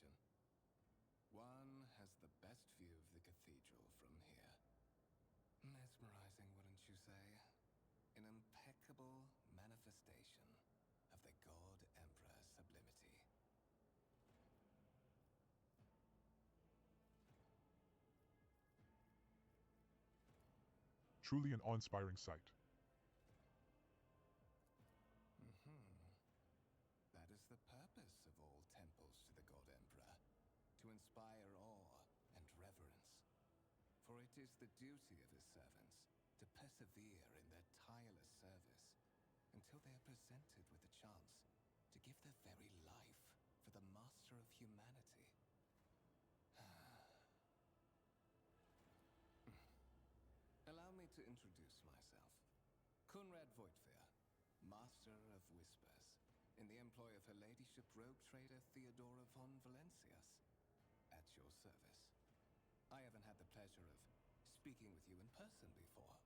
imagine. One has the best view of the cathedral from here. Mesmerizing, wouldn't you say? An impeccable manifestation of the God Emperor's sublimity. Truly an awe-inspiring sight. That is the purpose of all temples to the God Emperor, to inspire awe and reverence. For it is the duty of his servants to persevere in their tireless service until they are presented with the chance to give their very life for the master of humanity. Allow me to introduce myself. Kunrad Voigtveer, Master of Whispers, in the employ of Her Ladyship rogue trader Theodora von Valencias. At your service. I haven't had the pleasure of speaking with you in person before.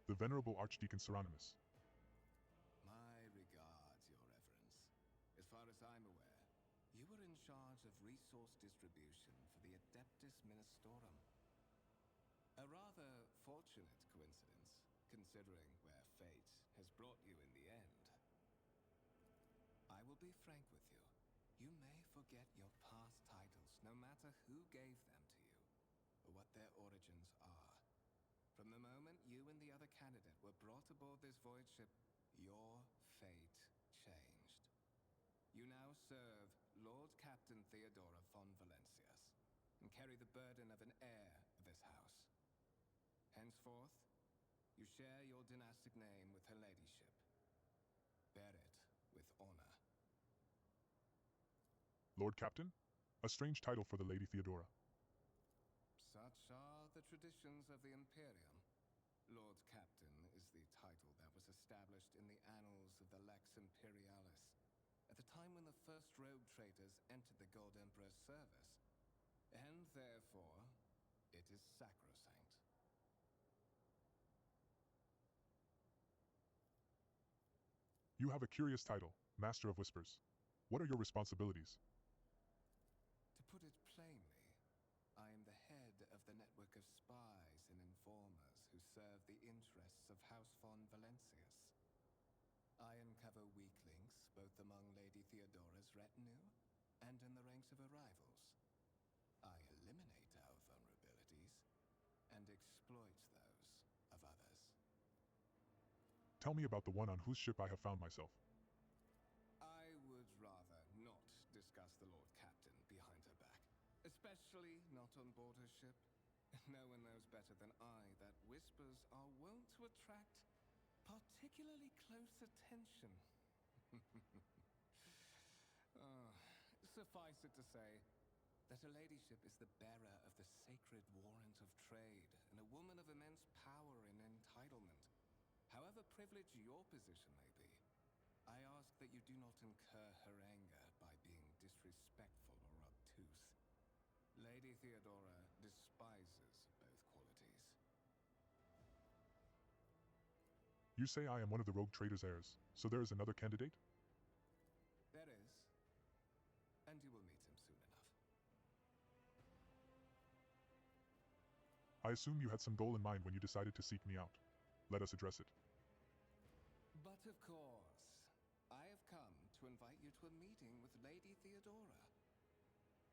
The Venerable Archdeacon Seronimus. My regards, Your Reverence. As far as I'm aware, you were in charge of resource distribution for the Adeptus Ministorum. A rather fortunate coincidence, considering where fate has brought you in the end. I will be frank with you. You may forget your past titles, no matter who gave them to you, or what their origins are. From the moment you and the other candidate were brought aboard this void ship, your fate changed. You now serve Lord Captain Theodora von Valencias, and carry the burden of an heir of this house. Henceforth, you share your dynastic name with Her Ladyship. Bear it with honor. Lord Captain? A strange title for the Lady Theodora. Such are the traditions of the Imperium. Lord Captain is the title that was established in the annals of the Lex Imperialis, at the time when the first rogue traders entered the God Emperor's service, and therefore, it is sacrosanct. You have a curious title, Master of Whispers. What are your responsibilities? To put it plainly, I am the head of the network of spies and informers who serve the interests of House von Valencias. I uncover weak links both among Lady Theodora's retinue and in the ranks of her rivals. I eliminate our vulnerabilities and exploit those of others. Tell me about the one on whose ship I have found myself. I would rather not discuss the Lord Captain behind her back. Especially not on board her ship. No one knows better than I that whispers are wont to attract particularly close attention. Suffice it to say that Her Ladyship is the bearer of the sacred warrant of trade and a woman of immense power and entitlement. However privileged your position may be, I ask that you do not incur her anger by being disrespectful or obtuse. Lady Theodora despises both qualities. You say I am one of the rogue trader's heirs, so there is another candidate? There is. And you will meet him soon enough. I assume you had some goal in mind when you decided to seek me out. Let us address it. But of course, I have come to invite you to a meeting with Lady Theodora.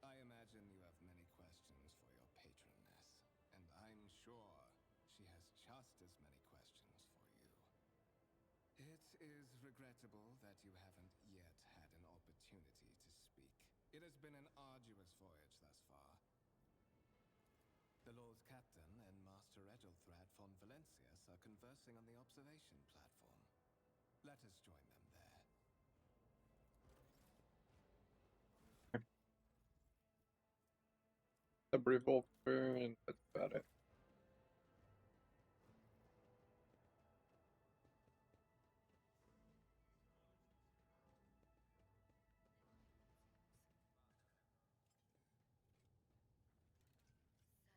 I imagine you have many questions for your patroness, and I'm sure she has just as many questions for you. It is regrettable that you haven't yet had an opportunity to speak. It has been an arduous voyage thus far. The Lord Captain and Master Edelthrad von Valencias are conversing on the observation platform. Let us join them there. A revolver, and that's about it.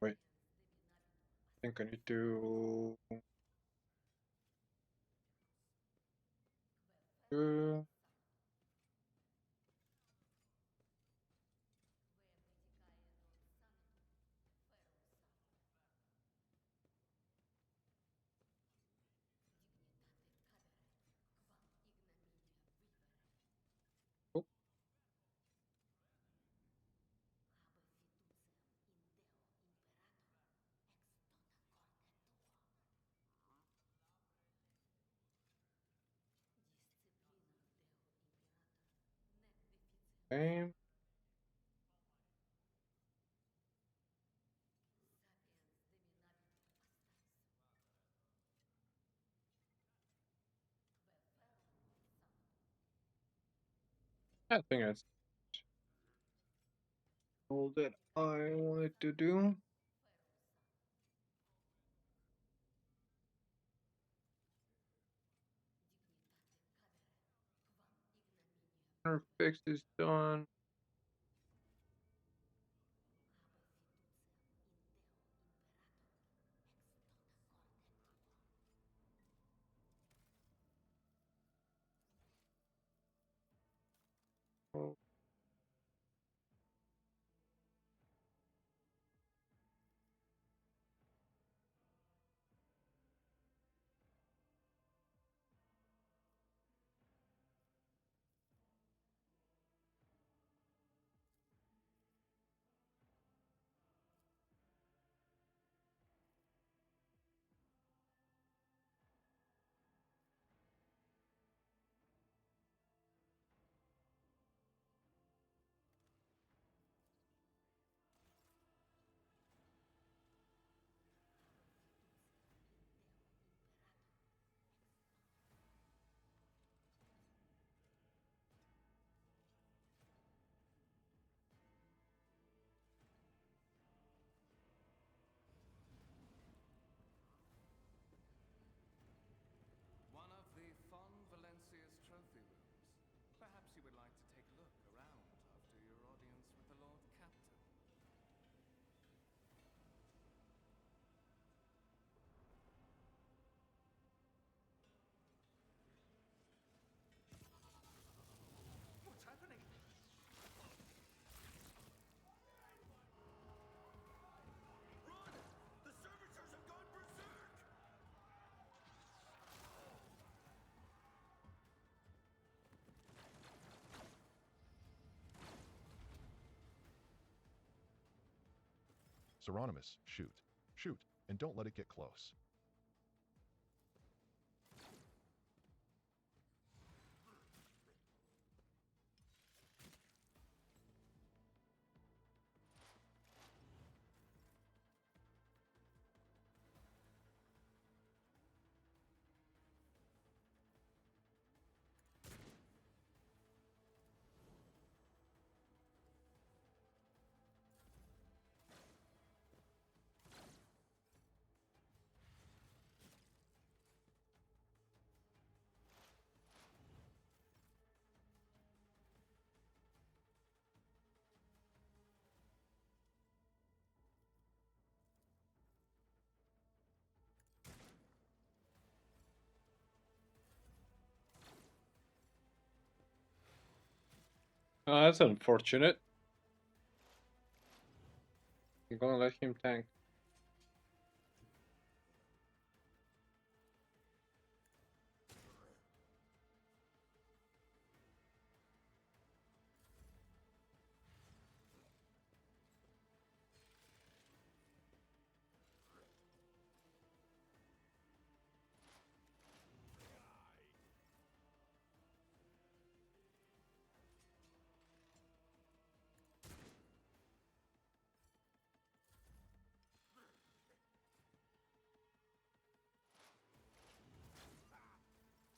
Wait, I think I need to. Uh, Okay. I think that's all that I wanted to do. Our fix is done. Oh, One of the Fon Valencia's trophy rooms. Perhaps you would like to take a look around after your audience with the Lord Captain. What's happening? Run! The servitors have gone berserk! Seronimus, shoot. Shoot, and don't let it get close. that's unfortunate. I'm gonna let him tank.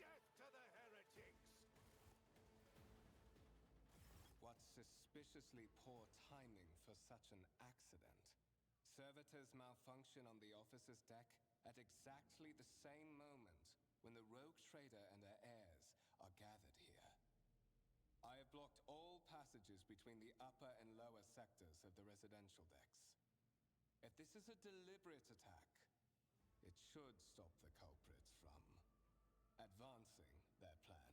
Death to the heretics! What suspiciously poor timing for such an accident. Servitors malfunction on the officer's deck at exactly the same moment when the rogue trader and her heirs are gathered here. I have blocked all passages between the upper and lower sectors of the residential decks. If this is a deliberate attack, it should stop the culprits from advancing their plan.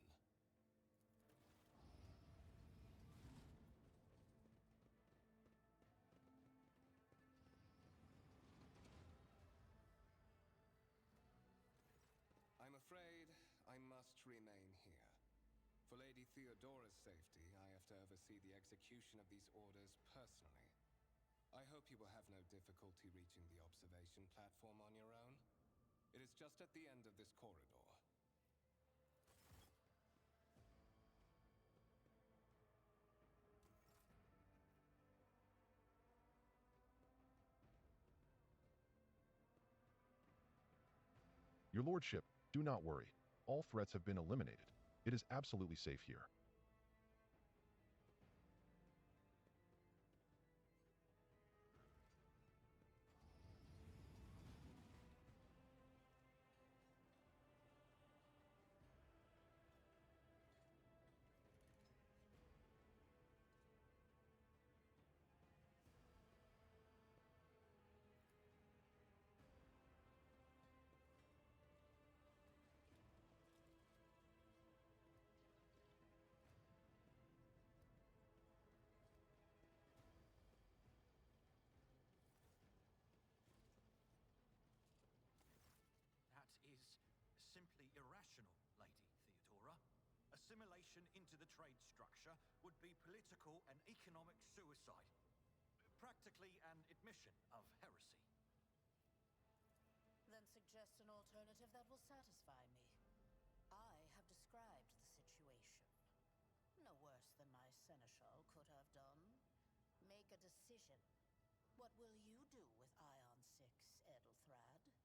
I'm afraid I must remain here. For Lady Theodora's safety, I have to oversee the execution of these orders personally. I hope you will have no difficulty reaching the observation platform on your own. It is just at the end of this corridor. Your lordship, do not worry. All threats have been eliminated. It is absolutely safe here. That is simply irrational, Lady Theodora. Assimilation into the trade structure would be political and economic suicide. Practically an admission of heresy. Then suggest an alternative that will satisfy me. I have described the situation. No worse than my seneschal could have done. Make a decision. What will you do with Ion 6, Edelthrad?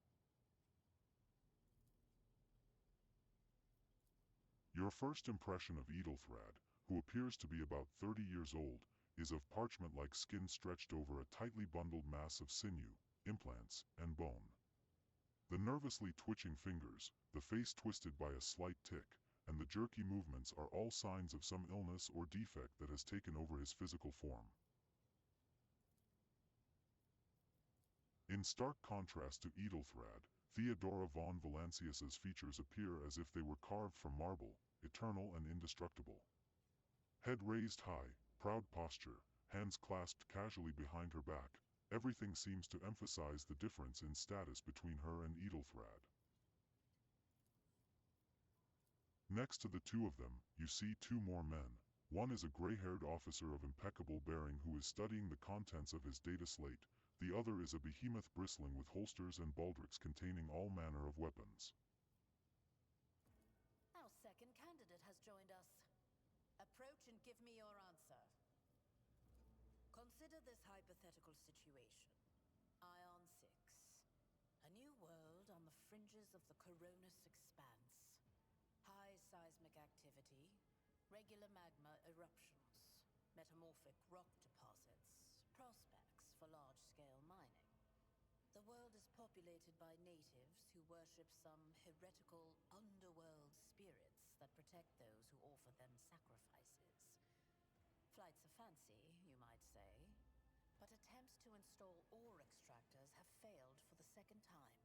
Your first impression of Edelthrad, who appears to be about 30 years old, is of parchment-like skin stretched over a tightly bundled mass of sinew, implants, and bone. The nervously twitching fingers, the face twisted by a slight tic, and the jerky movements are all signs of some illness or defect that has taken over his physical form. In stark contrast to Edelthrad, Theodora von Valancius's features appear as if they were carved from marble, eternal and indestructible. Head raised high, proud posture, hands clasped casually behind her back, everything seems to emphasize the difference in status between her and Edelthrad. Next to the two of them, you see two more men. One is a gray-haired officer of impeccable bearing who is studying the contents of his data slate. The other is a behemoth bristling with holsters and baldricks containing all manner of weapons. Our second candidate has joined us. Approach and give me your answer. Consider this hypothetical situation. Ion 6. A new world on the fringes of the Coronis expanse. High seismic activity, regular magma eruptions, metamorphic rock deposits, prospects for large-scale mining. The world is populated by natives who worship some heretical underworld spirits that protect those who offer them sacrifices. Flights of fancy, you might say, but attempts to install ore extractors have failed for the second time.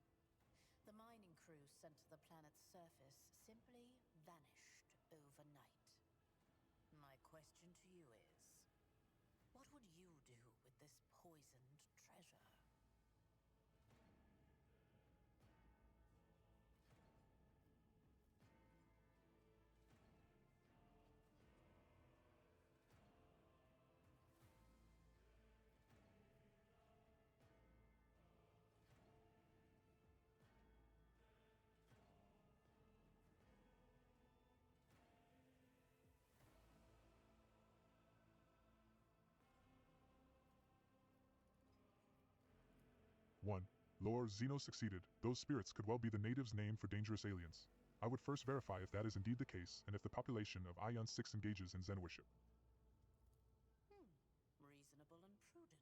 The mining crews sent to the planet's surface simply vanished overnight. My question to you is, what would you do with this poisoned treasure? One. Lore Xeno succeeded. Those spirits could well be the natives' name for dangerous aliens. I would first verify if that is indeed the case, and if the population of Ion 6 engages in Zen worship. Reasonable and prudent.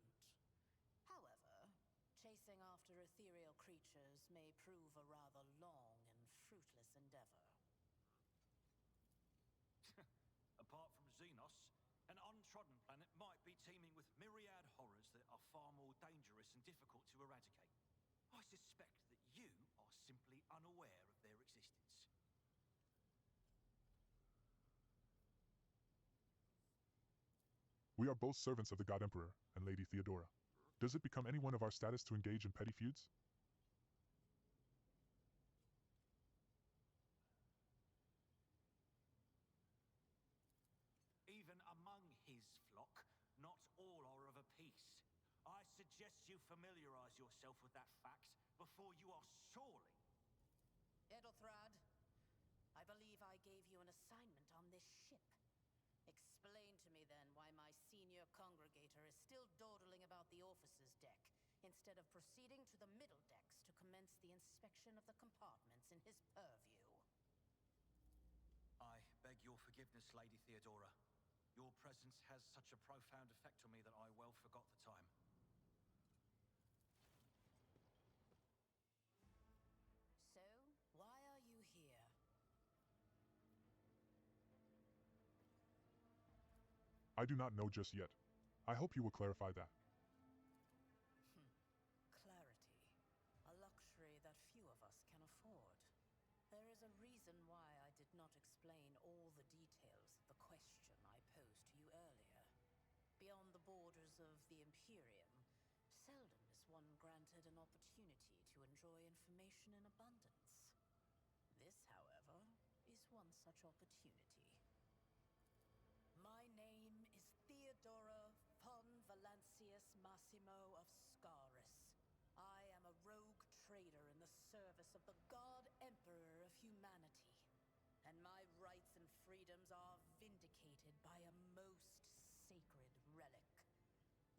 However, chasing after ethereal creatures may prove a rather long and fruitless endeavor. Apart from Xenos, an untrodden planet might be teeming with myriad horrors that are far more dangerous and difficult to eradicate. I suspect that you are simply unaware of their existence. We are both servants of the God Emperor and Lady Theodora. Does it become anyone of our status to engage in petty feuds? Even among his flock, not all are of a piece. I suggest you familiarize yourself with that fact before you are sorely... Edelthrad, I believe I gave you an assignment on this ship. Explain to me then why my senior congregator is still dawdling about the officer's deck, instead of proceeding to the middle decks to commence the inspection of the compartments in his purview. I beg your forgiveness, Lady Theodora. Your presence has such a profound effect on me that I well forgot the time. So, why are you here? I do not know just yet. I hope you will clarify that. Clarity. A luxury that few of us can afford. There is a reason why I did not explain all the details of the question I posed to you earlier. Beyond the borders of the Imperium, seldom is one granted an opportunity to enjoy information in abundance. This, however, is one such opportunity. My name is Theodora von Valancius Massimo of Scaris. I am a rogue trader in the service of the God Emperor of humanity, and my rights and freedoms are vindicated by a most sacred relic.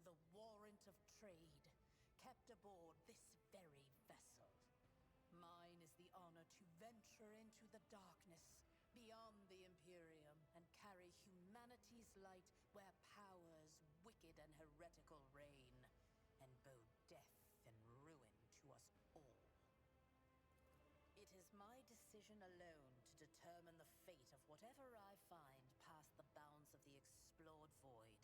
The warrant of trade, kept aboard this very vessel. Mine is the honor to venture into the darkness, beyond the Imperium, and carry humanity's light where powers wicked and heretical reign, and bow death and ruin to us all. It is my decision alone to determine the fate of whatever I find past the bounds of the explored void.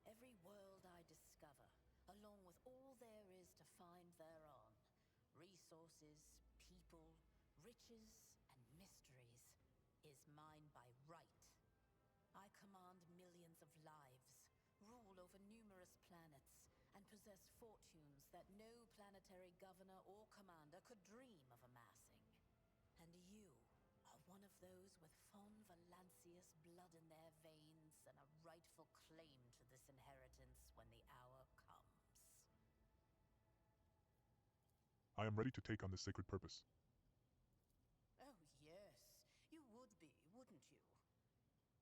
Every world I discover, along with all there is to find thereon, resources, people, riches, and mysteries, is mine by right. I command millions of lives, rule over numerous planets, and possess fortunes that no planetary governor or commander could dream of amassing. And you are one of those with von Valancius blood in their veins and a rightful claim to this inheritance when the hour comes. I am ready to take on this sacred purpose. Oh, yes. You would be, wouldn't you?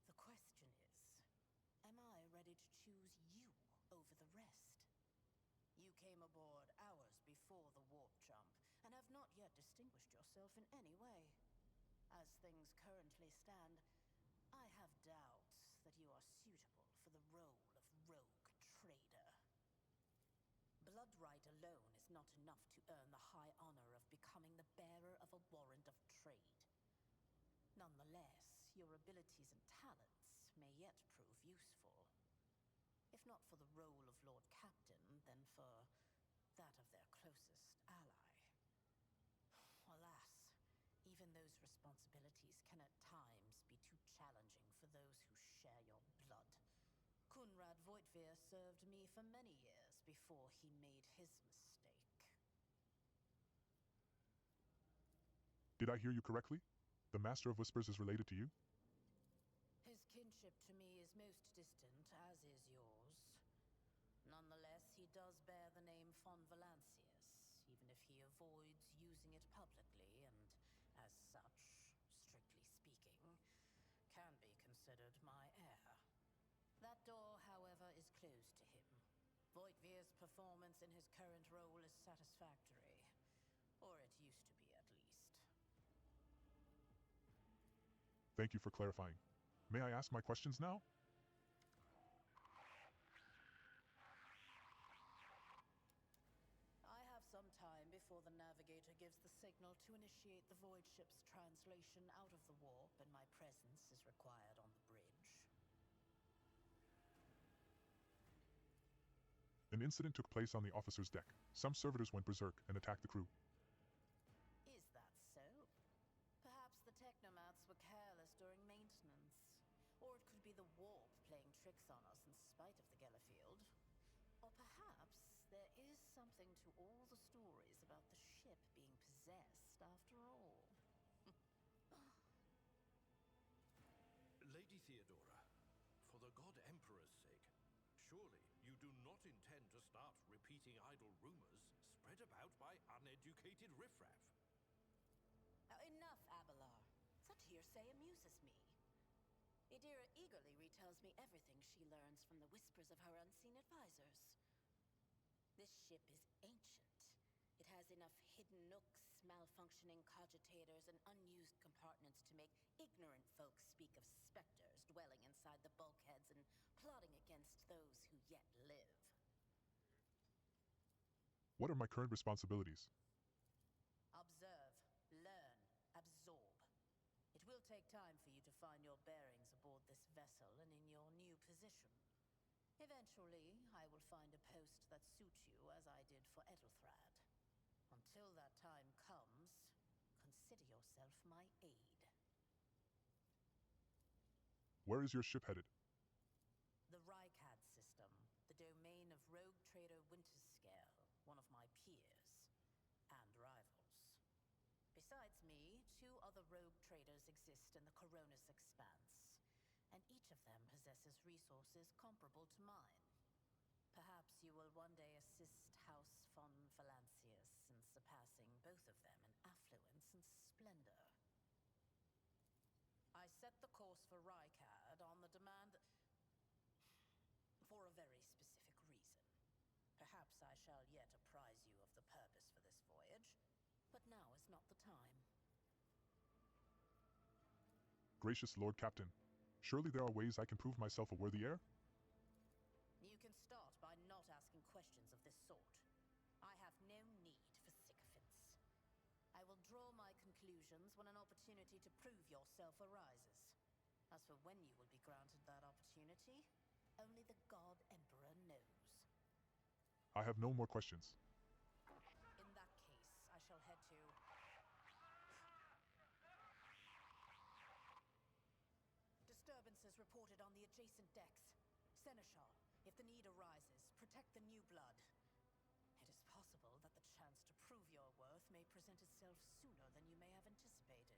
The question is, am I ready to choose you over the rest? You came aboard hours before the warp jump, and have not yet distinguished yourself in any way. As things currently stand, I have doubts that you are suitable for the role of rogue trader. Blood right alone is not enough to earn the high honor of becoming the bearer of a warrant of trade. Nonetheless, your abilities and talents may yet prove useful. If not for the role of Lord Captain, then for that of their closest ally. Alas, even those responsibilities can at times be too challenging for those who share your blood. Kunrad Voitvir served me for many years before he made his mistake. Did I hear you correctly? The Master of Whispers is related to you? His kinship to me is most distant, as is yours. Nonetheless, he does bear the name von Valancius, even if he avoids using it publicly, and as such, strictly speaking, can be considered my heir. That door, however, is closed to him. Voitvir's performance in his current role is satisfactory, or it used to be at least. Thank you for clarifying. May I ask my questions now? I have some time before the navigator gives the signal to initiate the void ship's translation out of the warp, and my presence is required on the bridge. An incident took place on the officer's deck. Some servitors went berserk and attacked the crew. Is that so? Perhaps the technomats were careless during maintenance. Or it could be the warp playing tricks on us in spite of the Gellerfield. Or perhaps there is something to all the stories about the ship being possessed after all. Lady Theodora, for the God Emperor's sake, surely you do not intend to start repeating idle rumors spread about by uneducated riffraff. Enough, Abelard. Such hearsay amuses me. Idira eagerly retells me everything she learns from the whispers of her unseen advisors. This ship is ancient. It has enough hidden nooks, malfunctioning cogitators, and unused compartments to make ignorant folks speak of specters dwelling inside the bulkheads and plotting against those who yet live. What are my current responsibilities? Observe, learn, absorb. It will take time for you to find your bearings aboard this vessel and in your new position. Eventually, I will find a post that suits you as I did for Ethelthrad. Until that time comes, consider yourself my aide. Where is your ship headed? The Rykad system, the domain of rogue trader Winterscale, one of my peers, and rivals. Besides me, 2 other rogue traders exist in the Coronis Expanse, and each of them possesses resources comparable to mine. Perhaps you will one day assist House von Valancius in surpassing both of them in affluence and splendor. I set the course for Rykad on the demand for a very specific reason. Perhaps I shall yet apprise you of the purpose for this voyage, but now is not the time. Gracious Lord Captain, surely there are ways I can prove myself a worthy heir? You can start by not asking questions of this sort. I have no need for sycophants. I will draw my conclusions when an opportunity to prove yourself arises. As for when you will be granted that opportunity, only the God Emperor knows. I have no more questions. In that case, I shall head to... Disturbances reported on the adjacent decks. Seneschal, if the need arises, protect the new blood. It is possible that the chance to prove your worth may present itself sooner than you may have anticipated.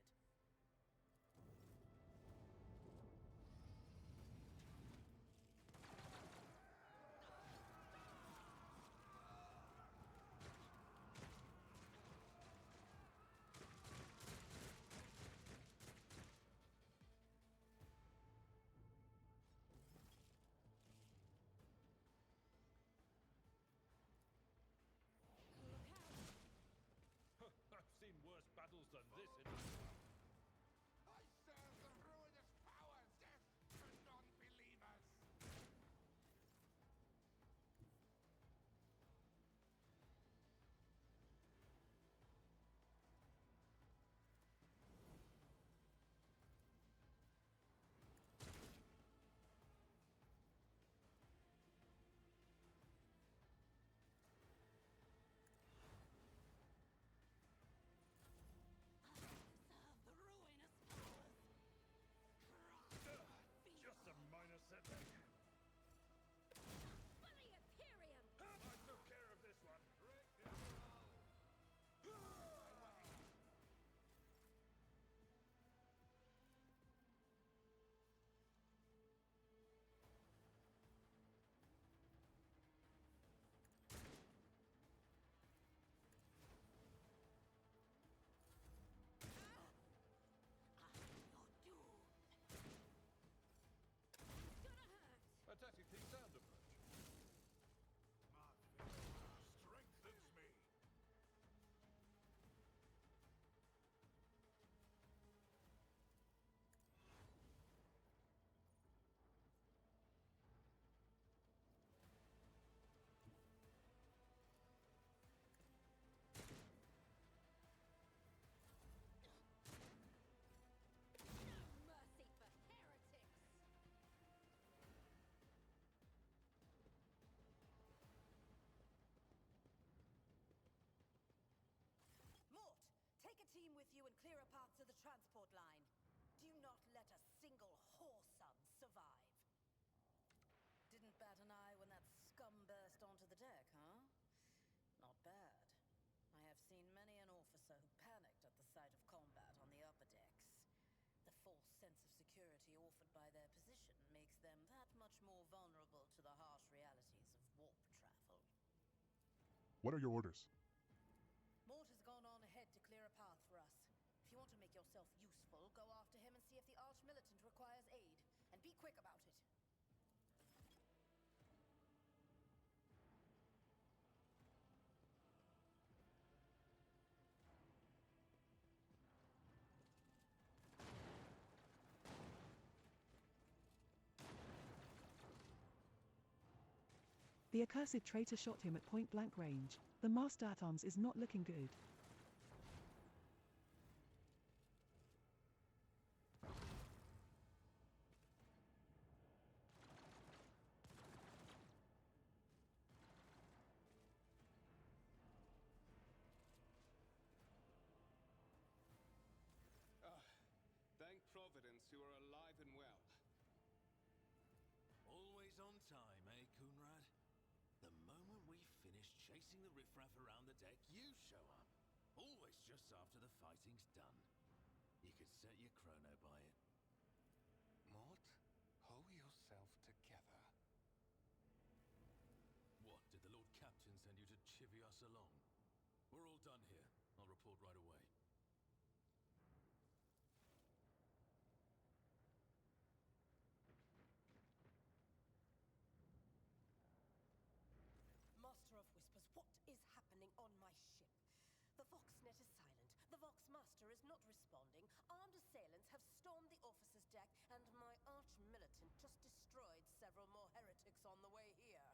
I've seen worse battles than this in I serve the ruinous powers, death to non-believers! just a minor setback. I took care of this one. A tactically sound approach. Strengthens me. Mercy for heretics! Mort, take a team with you and clear a path to the transport line. Do not let a single whoreson survive. Didn't bat an eye when that scum burst onto the deck, huh? Not bad. I have seen many an officer who panicked at the sight of combat on the upper decks. The false sense of security offered by their position makes them that much more vulnerable to the harsh realities of warp travel. What are your orders? Mort has gone on ahead to clear a path for us. If you want to make yourself useful, go after him and see if the Arch-Militant requires aid. And be quick about it. The accursed traitor shot him at point-blank range. The Master at Arms is not looking good. Thank Providence you are alive and well. Always on time, eh, Kunrad? The moment we finish chasing the riffraff around the deck, you show up. Always just after the fighting's done. You could set your chrono by it. Mort, pull yourself together. What, did the Lord Captain send you to chivvy us along? We're all done here. I'll report right away. Master of Whispers, what is happening on my ship? The Voxnet is silent. The Voxmaster is not responding. Armed assailants have stormed the officer's deck, and my arch-militant just destroyed several more heretics on the way here.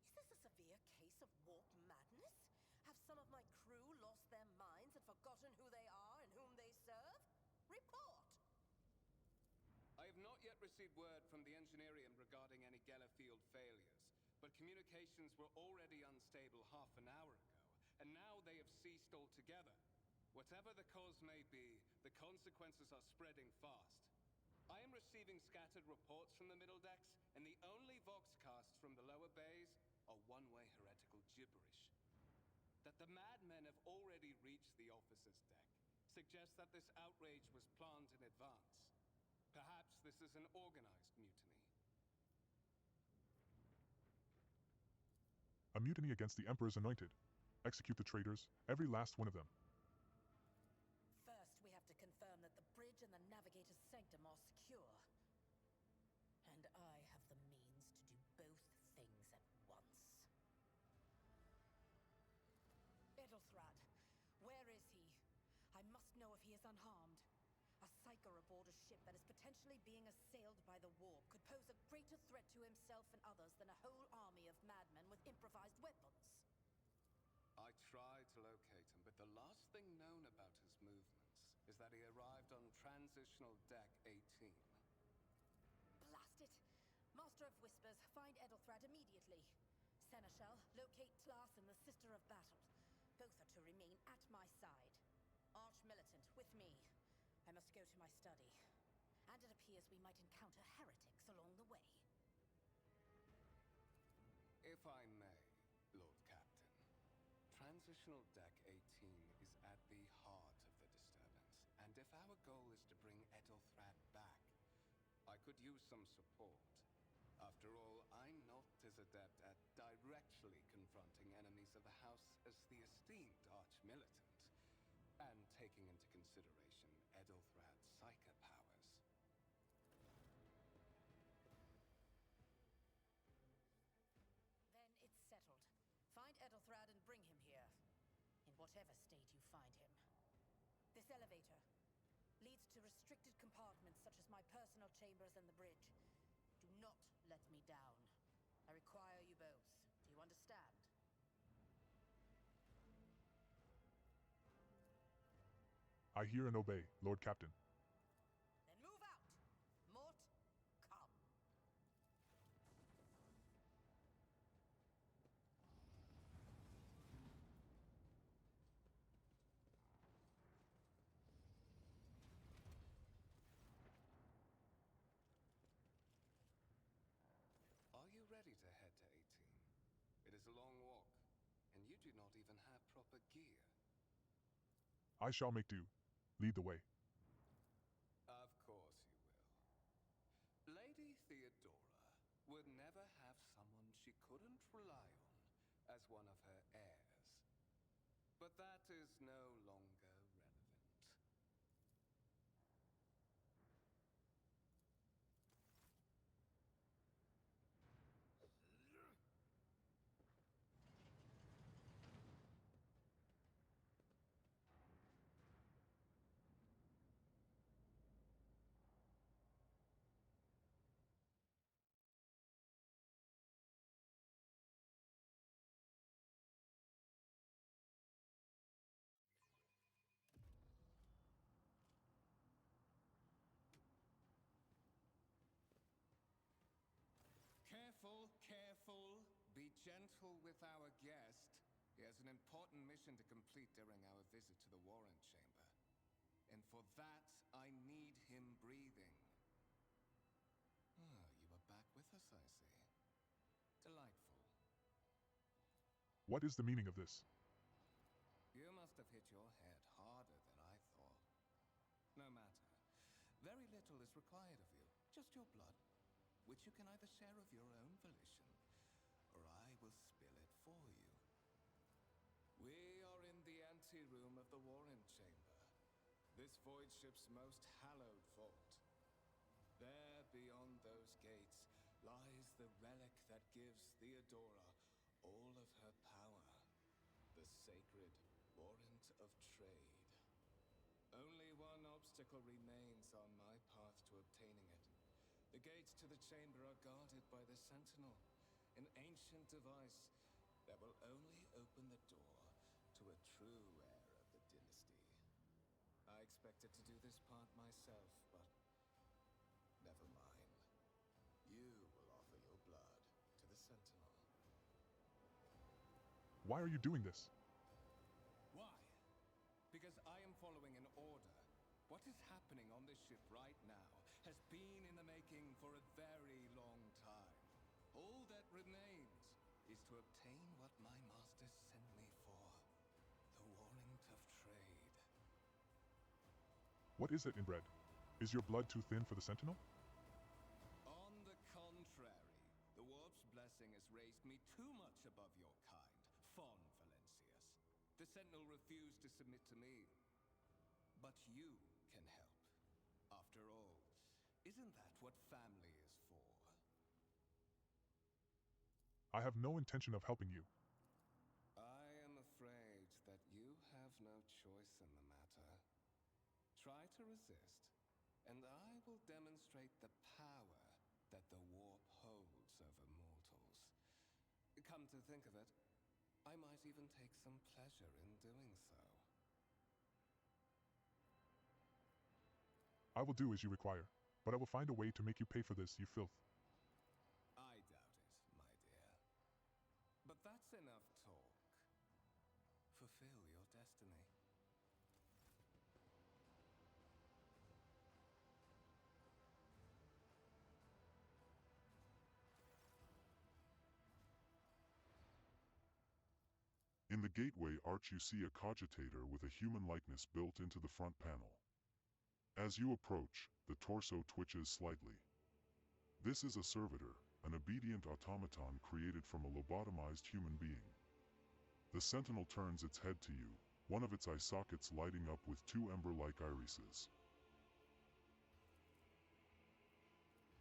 Is this a severe case of warp madness? Have some of my crew lost their minds and forgotten who they are and whom they serve? Report! I have not yet received word from the Engineerium regarding any Geller field failures, but communications were already unstable half an hour ago, and now they have ceased altogether. Whatever the cause may be, the consequences are spreading fast. I am receiving scattered reports from the middle decks, and the only voxcasts from the lower bays are one-way heretical gibberish. That the madmen have already reached the officer's deck suggests that this outrage was planned in advance. Perhaps this is an organized mutiny. A mutiny against the Emperor's anointed. Execute the traitors, every last one of them. First, we have to confirm that the bridge and the navigator's sanctum are secure. And I have the means to do both things at once. Edelthrad, where is he? I must know if he is unharmed. A psyker aboard a ship that is potentially being assailed by the warp could pose a greater threat to himself and others than a whole army of madmen with improvised weapons. I tried to locate him, but the last thing known about his movements is that he arrived on Transitional Deck 18. Blast it! Master of Whispers, find Edelthrad immediately. Seneschal, locate Tlas and the Sister of Battle. Both are to remain at my side. Arch-militant, with me. I must go to my study. And it appears we might encounter heretics along the way. If I may, Lord Captain, Transitional Deck 18 is at the heart of the disturbance, and if our goal is to bring Edelthrad back, I could use some support. After all, I'm not as adept at directly confronting enemies of the House as the esteemed Arch-Militant, and taking into consideration Edelthrad's psychic powers. Then it's settled. Find Edelthrad and bring him here. In whatever state you find him. This elevator leads to restricted compartments such as my personal chambers and the bridge. Do not let me down. I require you both. Do you understand? I hear and obey, Lord Captain. Then move out! Mort, come. Are you ready to head to 18? It is a long walk, and you do not even have proper gear. I shall make do. Lead the way. Of course you will. Lady Theodora would never have someone she couldn't rely on as one of her heirs. But that is no longer Careful, careful. Be gentle with our guest. He has an important mission to complete during our visit to the Warren Chamber. And for that, I need him breathing. Ah, you are back with us, I see. Delightful. What is the meaning of this? You must have hit your head harder than I thought. No matter. Very little is required of you. Just your blood, which you can either share of your own volition, or I will spill it for you. We are in the anteroom of the Warren Chamber, this void ship's most hallowed vault. There, beyond those gates, lies the relic that gives Theodora all of her power, the sacred Warrant of Trade. Only one obstacle remains on my path to obtaining it. The gates to the chamber are guarded by the Sentinel, an ancient device that will only open the door to a true heir of the dynasty. I expected to do this part myself, but never mind. You will offer your blood to the Sentinel. Why are you doing this? Why? Because I am following an order. What is happening on this ship right now has been in the making for a very long time. All that remains is to obtain what my master sent me for. The Warrant of Trade. What is it, Inbred? Is your blood too thin for the Sentinel? On the contrary, the Warp's blessing has raised me too much above your kind, Fon Valencius. The Sentinel refused to submit to me. But you can help. After all, isn't that what family is for? I have no intention of helping you. I am afraid that you have no choice in the matter. Try to resist, and I will demonstrate the power that the Warp holds over mortals. Come to think of it, I might even take some pleasure in doing so. I will do as you require, but I will find a way to make you pay for this, you filth. I doubt it, my dear. But that's enough talk. Fulfill your destiny. In the gateway arch you see a cogitator with a human likeness built into the front panel. As you approach, the torso twitches slightly. This is a servitor, an obedient automaton created from a lobotomized human being. The Sentinel turns its head to you, one of its eye sockets lighting up with two ember-like irises.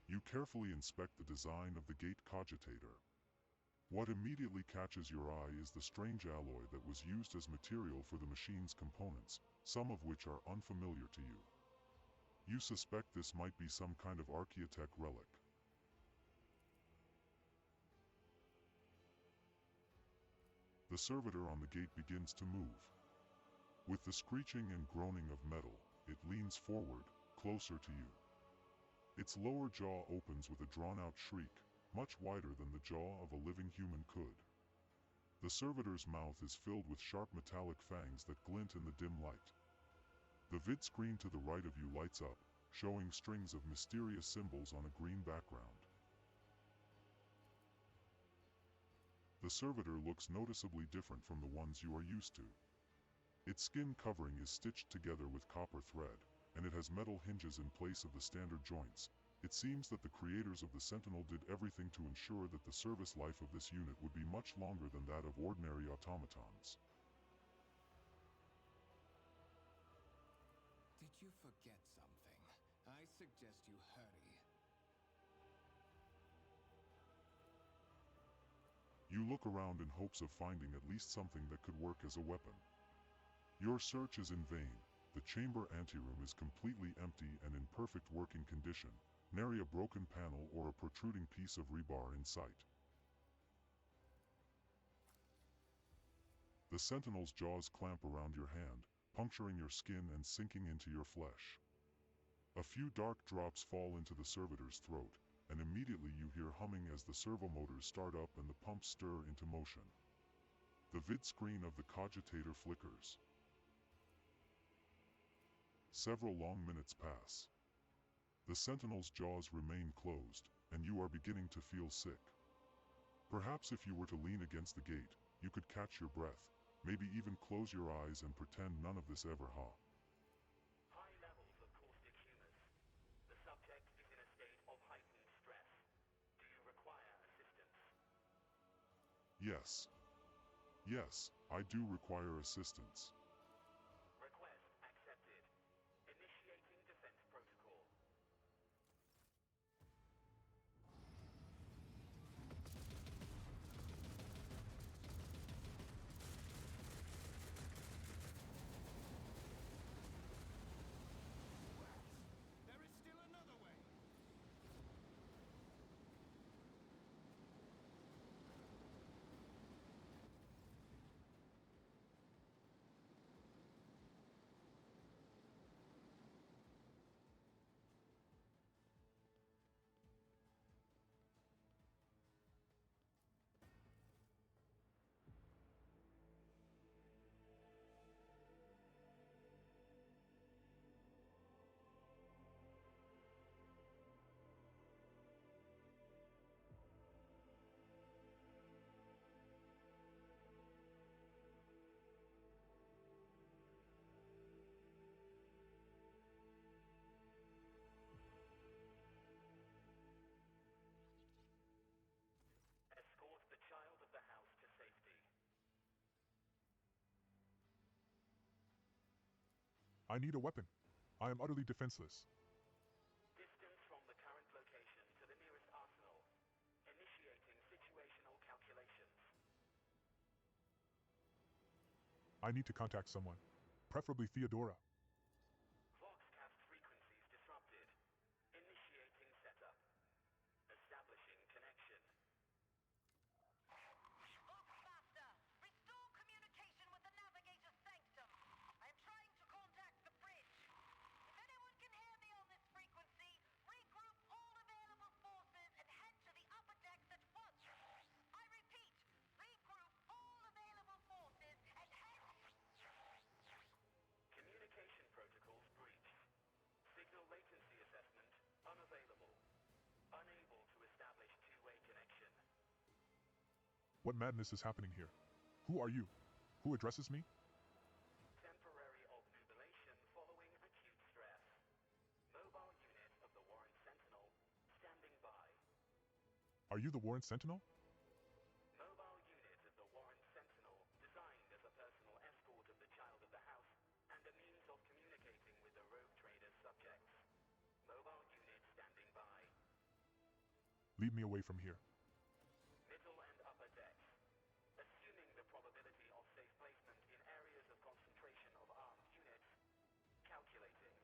You carefully inspect the design of the gate cogitator. What immediately catches your eye is the strange alloy that was used as material for the machine's components, some of which are unfamiliar to you. You suspect this might be some kind of Archaeotech relic. The servitor on the gate begins to move. With the screeching and groaning of metal, it leans forward, closer to you. Its lower jaw opens with a drawn-out shriek, much wider than the jaw of a living human could. The servitor's mouth is filled with sharp metallic fangs that glint in the dim light. The vid screen to the right of you lights up, showing strings of mysterious symbols on a green background. The servitor looks noticeably different from the ones you are used to. Its skin covering is stitched together with copper thread, and it has metal hinges in place of the standard joints. It seems that the creators of the Sentinel did everything to ensure that the service life of this unit would be much longer than that of ordinary automatons. Did you forget something? I suggest you hurry. You look around in hopes of finding at least something that could work as a weapon. Your search is in vain. The chamber anteroom is completely empty and in perfect working condition, nary a broken panel or a protruding piece of rebar in sight. The Sentinel's jaws clamp around your hand, puncturing your skin and sinking into your flesh. A few dark drops fall into the servitor's throat, and immediately you hear humming as the servo motors start up and the pumps stir into motion. The vid screen of the cogitator flickers. Several long minutes pass. The Sentinel's jaws remain closed, and you are beginning to feel sick. Perhaps if you were to lean against the gate, you could catch your breath, maybe even close your eyes and pretend none of this ever happened. High levels of caustic humus. The subject is in a state of heightened stress. Do you require assistance? Yes. Yes, I do require assistance. Request accepted. Initiating defense protocol. There is still another way. Escort the child of the house to safety. I need a weapon. I am utterly defenseless. Distance from the current location to the nearest arsenal. Initiating situational calculations. I need to contact someone, preferably Theodora. Voxcast frequencies disrupted. Initiating setup. Establishing connection. Voxmaster, restore communication with the Navigator's Sanctum. I am trying to contact the bridge. If anyone can hear me on this frequency, regroup all available forces and head to the upper decks at once. I repeat, regroup all available forces and head... Communication protocols breached. Signal latency assessment unavailable. Unable to establish two-way connection. What madness is happening here? Who are you? Who addresses me? Temporary obnubilation following acute stress. Mobile unit of the Warren Sentinel standing by. Are you the Warren Sentinel? Mobile unit of the Warren Sentinel designed as a personal escort of the child of the house and a means of communicating with the rogue trader's subjects. Mobile unit standing by. Lead me away from here. Middle and upper decks. Assuming the probability of safe placement in areas of concentration of armed units. Calculating.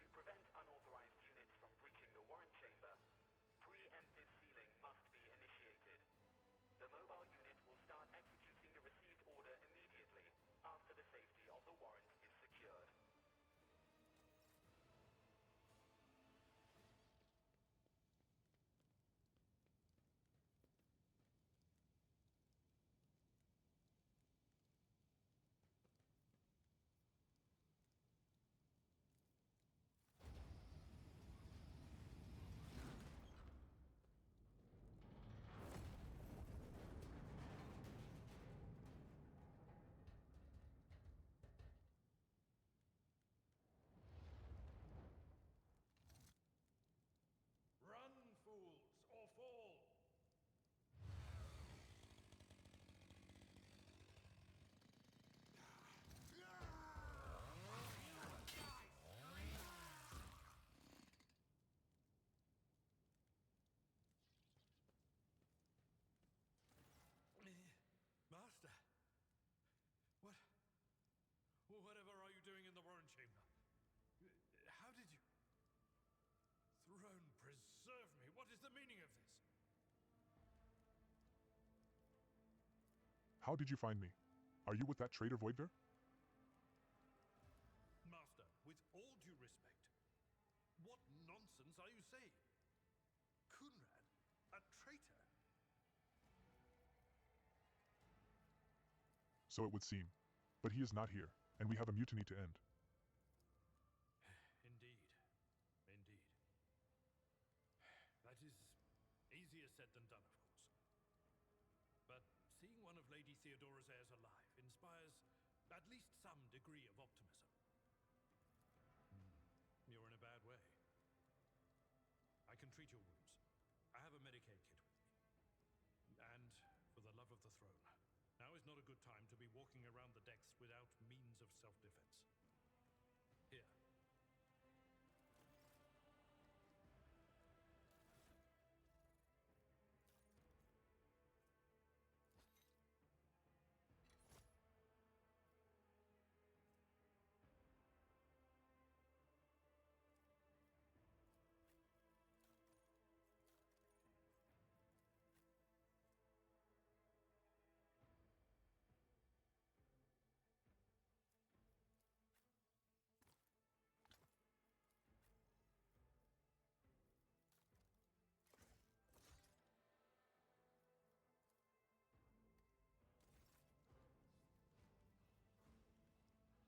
To prevent unauthorized units from breaching the warrant chamber, preemptive sealing must be initiated. The mobile unit will start executing the received order immediately after the safety of the warrant is secured. Run, fools, or fall! Master, whatever are you doing in the Warren Chamber? How did you... Throne preserve me, what is the meaning of this? How did you find me? Are you with that traitor Voidver? Master, with all due respect, what nonsense are you saying? traitor? So it would seem. But he is not here, and we have a mutiny to end. Indeed. Indeed. That is easier said than done, of course. But seeing one of Lady Theodora's heirs alive inspires at least some degree of optimism. You're in a bad way. I can treat your wounds. I have a Medicaid kit with me. And for the love of the throne, now is not a good time to be walking around the decks without means of self-defense. Here.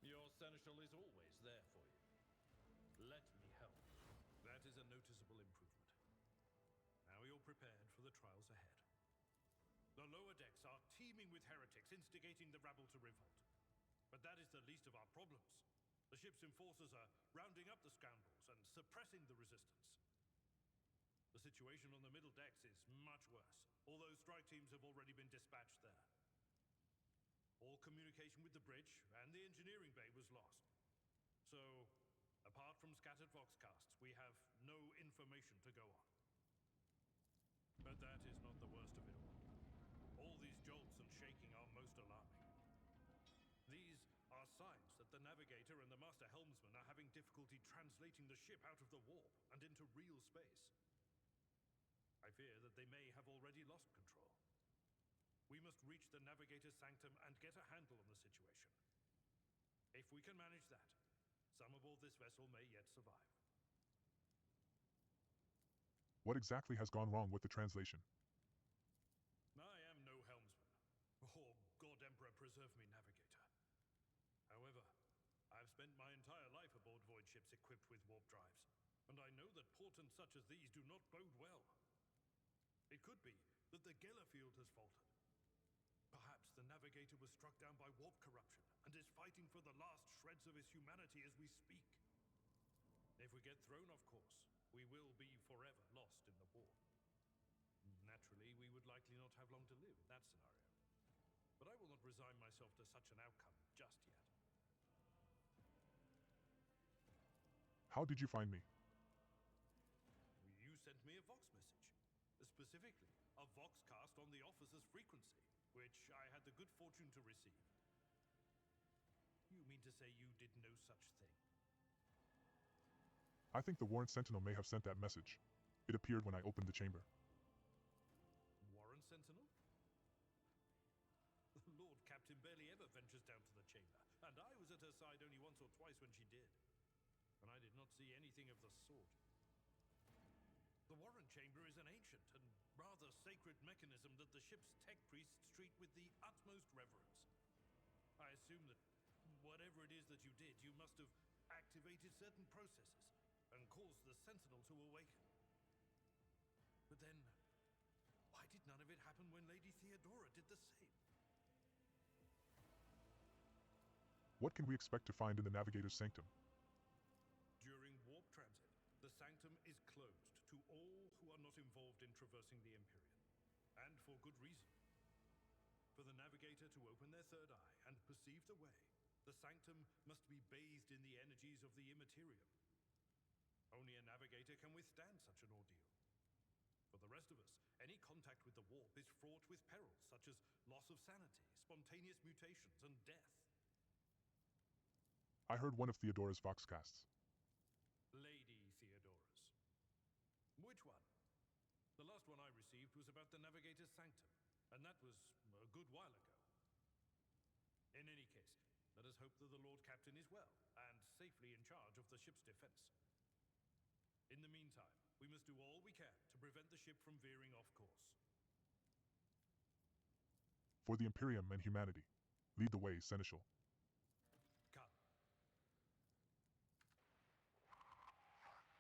Your seneschal is always there for you. Let me help. That is a noticeable improvement. Now you're prepared for the trials ahead. The lower decks are teeming with heretics instigating the rabble to revolt. But that is the least of our problems. The ship's enforcers are rounding up the scoundrels and suppressing the resistance. The situation on the middle decks is much worse, although strike teams have already been dispatched there. All communication with the bridge and the engineering bay was lost. So, apart from scattered voxcasts, we have no information to go on. But that is not the worst of it all. All these jolts and shaking are most alarming. These are signs that the navigator and the master helmsman are having difficulty translating the ship out of the warp and into real space. I fear that they may have already lost control. We must reach the navigator's sanctum and get a handle on the situation. If we can manage that, some aboard this vessel may yet survive. What exactly has gone wrong with the translation? I am no helmsman. Oh, God Emperor preserve me, navigator. However, I have spent my entire life aboard void ships equipped with warp drives, and I know that portents such as these do not bode well. It could be that the Gellerfield has faltered. Perhaps the navigator was struck down by warp corruption and is fighting for the last shreds of his humanity as we speak. If we get thrown off course, we will be forever lost in the warp. Naturally, we would likely not have long to live in that scenario. But I will not resign myself to such an outcome just yet. How did you find me? You sent me a Vox message. Specifically, a Voxcast on the officer's frequency, which I had the good fortune to receive. You mean to say you did no such thing? I think the Warren Sentinel may have sent that message. It appeared when I opened the chamber. Warren Sentinel? The Lord Captain barely ever ventures down to the chamber, and I was at her side only once or twice when she did. And I did not see anything of the sort. The Warren Chamber is an ancient and rather sacred mechanism that the ship's tech priests treat with the utmost reverence. I assume that whatever it is that you did, you must have activated certain processes and caused the Sentinel to awaken. But then, why did none of it happen when Lady Theodora did the same? What can we expect to find in the Navigator's Sanctum? During warp transit, the Sanctum is closed to all who are not involved in traversing the Imperium. And for good reason. For the Navigator to open their third eye and perceive the way, the Sanctum must be bathed in the energies of the Immaterium. Only a Navigator can withstand such an ordeal. For the rest of us, any contact with the warp is fraught with perils such as loss of sanity, spontaneous mutations, and death. I heard one of Theodora's Voxcasts. Lady Theodora's. Which one? The last one I received was about the Navigator's Sanctum, and that was a good while ago. In any case, let us hope that the Lord Captain is well and safely in charge of the ship's defense. In the meantime, We must do all we can to prevent the ship from veering off course. For the Imperium and humanity, lead the way, Seneschal. Come.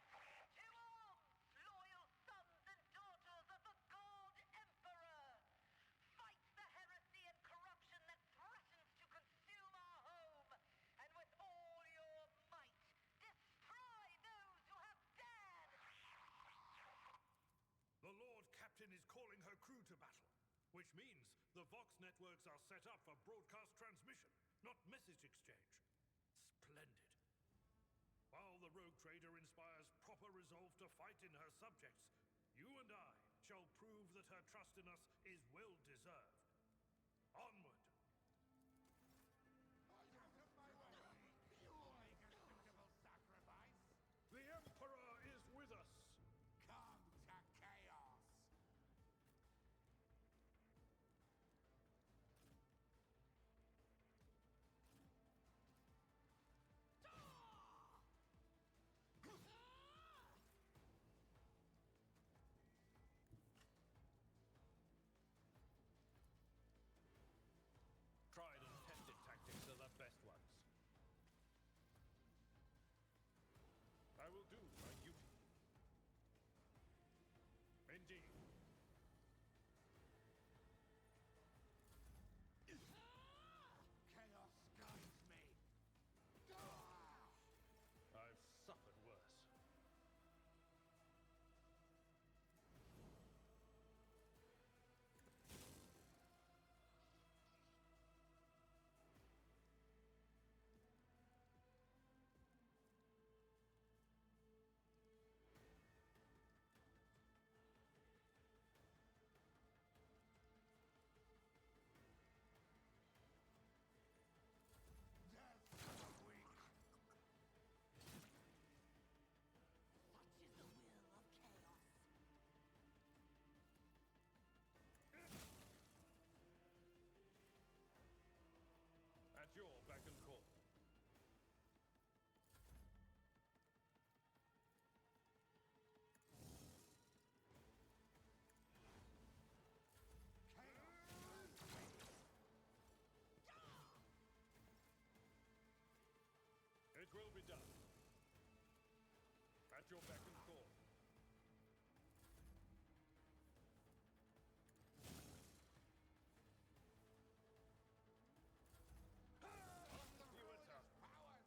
To arms, loyal sons and daughters of the God Emperor! Fight the heresy and corruption that threatens to consume our home, and with all your might, destroy those who have dared! The Lord Captain is calling her crew to battle, which means the Vox networks are set up for broadcast transmission, not message exchange. Splendid. While the rogue trader inspires proper resolve to fight in her subjects, you and I shall prove that her trust in us is well deserved. Onward! The Emperor is with us! Come to chaos! Tried and tested tactics are the best ones. I will do my duty. Indeed. Chaos guides me! I've suffered worse. Death to the weak! Such is the will of chaos. At your beck and call. It will be done. At your beck and call. You attack. Powers!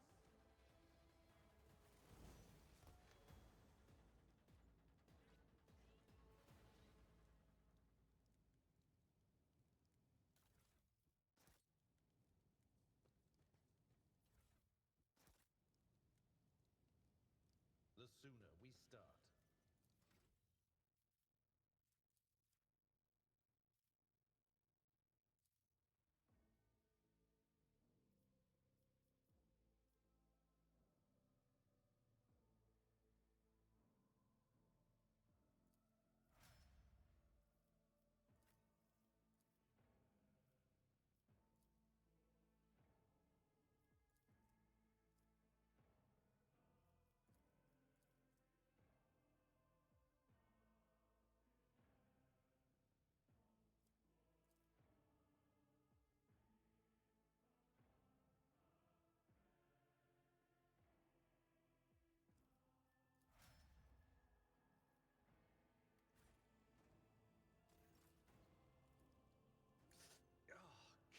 The sooner we start.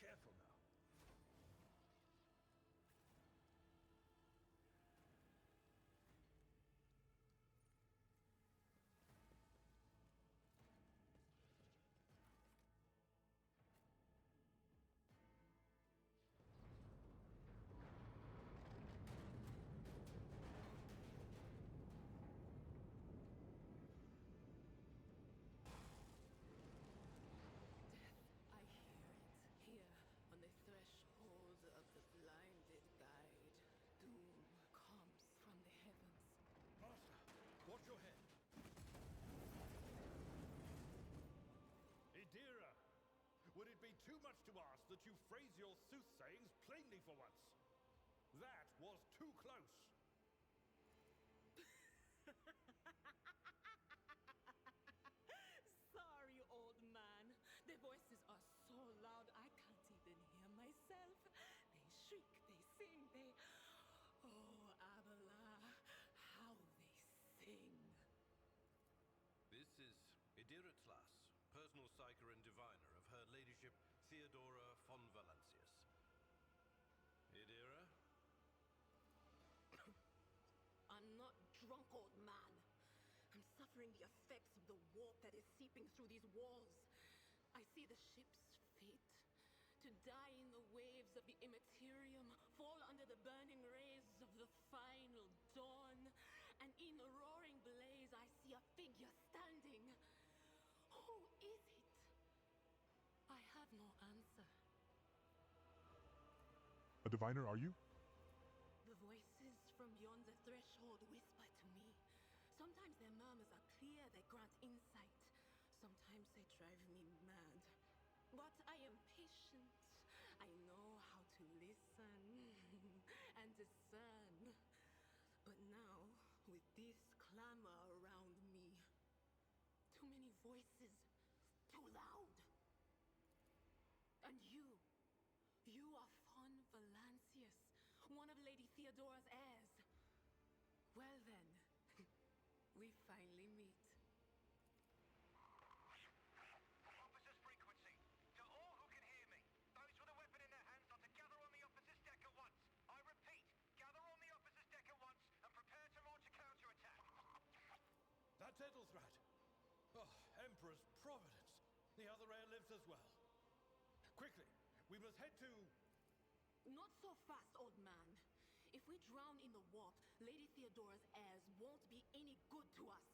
Careful now. I hear it, here on the threshold of the blinded guide. Doom comes from the heavens. Master, watch your head. Idira, would it be too much to ask that you phrase your soothsayings plainly for once? That was too close. Psyker and Diviner of Her Ladyship Theodora von Valancius. Idira? I'm not drunk, old man. I'm suffering the effects of the warp that is seeping through these walls. I see the ship's fate. To die in the waves of the immaterium, fall under the burning rays of the final dawn. And in the roaring blaze, I see a figure standing. Who is it? I have no answer. A diviner, are you? The voices from yonder threshold whisper to me. Sometimes their murmurs are clear, they grant insight. Sometimes they drive me mad. But I am patient. I know how to listen and discern. But now, with this clamor around me, too many voices, too loud. And you are Von Valancius, one of Lady Theodora's heirs. Well then, we finally meet. Officers frequency. To all who can hear me, those with a weapon in their hands are to gather on the officers' deck at once. I repeat, gather on the officers' deck at once and prepare to launch a counterattack. That's Edelthrad. Oh, Emperor's Providence. The other heir lives as well. Quickly, we must head to... Not so fast, old man. If we drown in the warp, Lady Theodora's heirs won't be any good to us.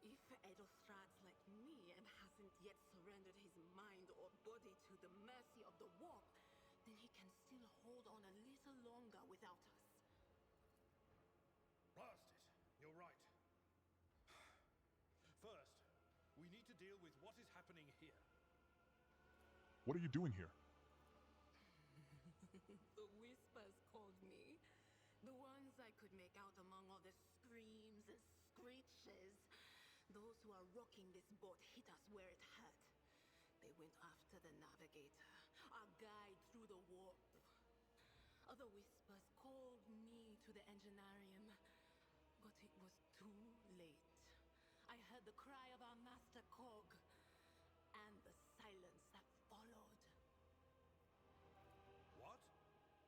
If Edelthrad's like me and hasn't yet surrendered his mind or body to the mercy of the warp, then he can still hold on a little longer without us. Blast it. You're right. First, we need to deal with what is happening here. What are you doing here? The whispers called me. The ones I could make out among all the screams and screeches. Those who are rocking this boat hit us where it hurt. They went after the navigator, our guide through the warp. Other whispers called me to the enginarium, but it was too late. I heard the cry of our master Cog, and the silence that followed. What?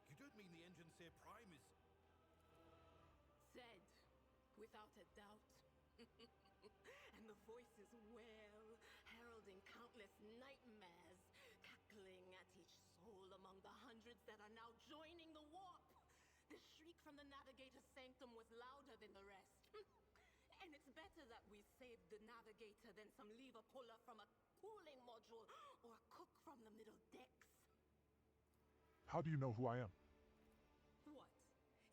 You don't mean the Enginseer Prime is... Said, without a doubt. And the voices wail, heralding countless nightmares, cackling at each soul among the hundreds that are now joining the warp. The shriek from the navigator's sanctum was louder than the rest. And it's better that we saved the navigator than some lever puller from a cooling module or a cook from the middle decks. How do you know who I am? What?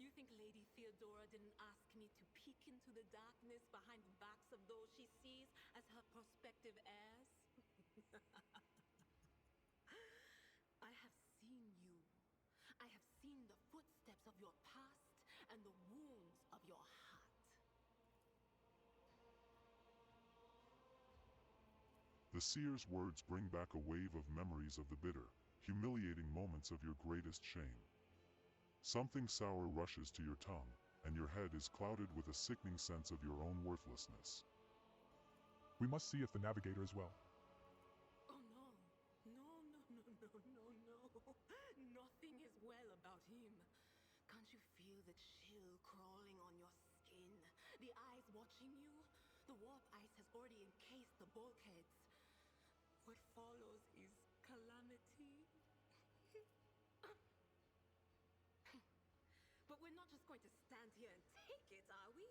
You think Lady Theodora didn't ask me to peek into the darkness behind the backs of those she sees as her prospective heirs? I have seen you. I have seen the footsteps of your past and the wounds of your heart. The seer's words bring back a wave of memories of the bitter, humiliating moments of your greatest shame. Something sour rushes to your tongue, and your head is clouded with a sickening sense of your own worthlessness. We must see if the navigator is well. Oh no. No. Nothing is well about him. Can't you feel the chill crawling on your skin? The eyes watching you? The warp ice has already encased the bulkheads. What follows is calamity. But we're not just going to stand here and take it, are we?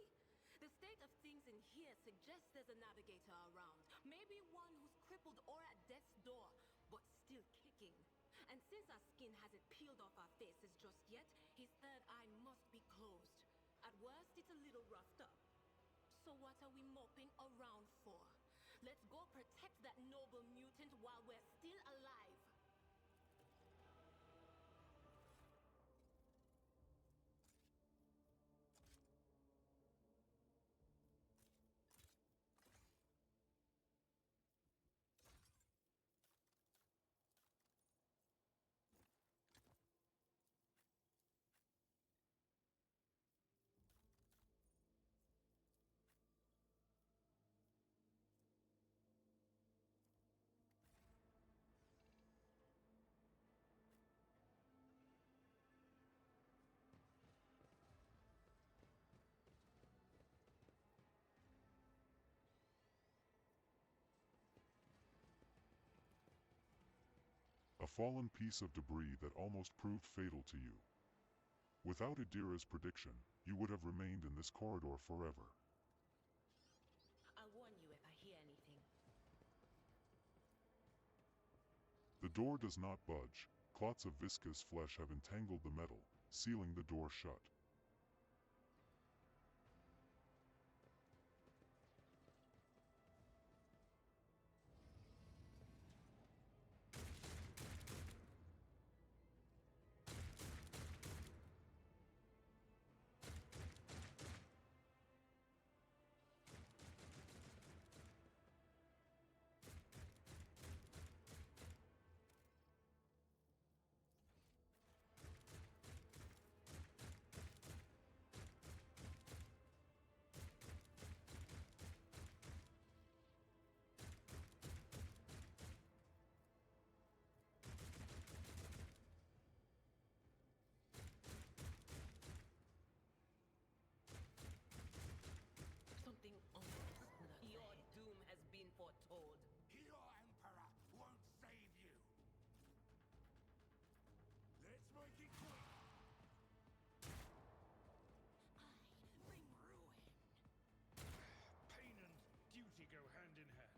The state of things in here suggests there's a navigator around. Maybe one who's crippled or at death's door, but still kicking. And since our skin hasn't peeled off our faces just yet, his third eye must be closed. At worst, it's a little roughed up. So what are we moping around for? Let's go protect that noble mutant while we're still alive. fallen piece of debris that almost proved fatal to you. Without Idira's prediction, you would have remained in this corridor forever. I'll warn you if I hear anything. The door does not budge. Clots of viscous flesh have entangled the metal, sealing the door shut. Something almost your doom has been foretold. Your Emperor won't save you. Let's make it quick. I bring ruin. Pain and duty go hand in hand.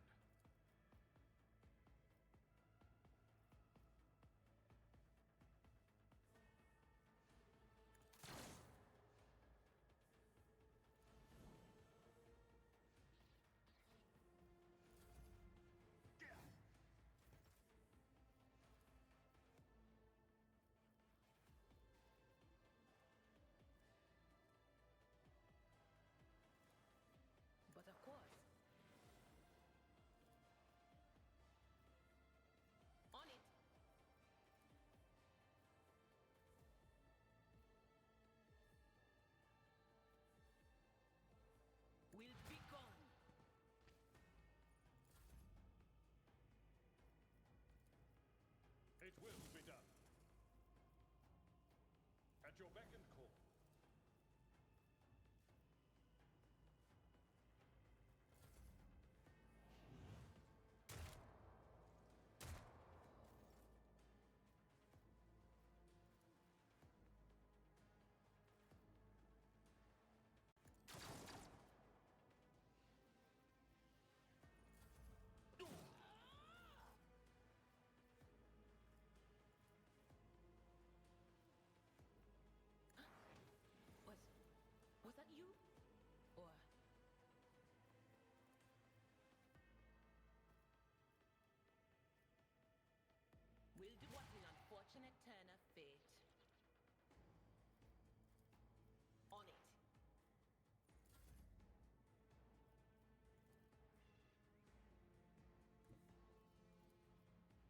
But of course. On it. Will be gone. It will be done. At your beck and call. Was that you? Or will do what an unfortunate turn of fate. On it.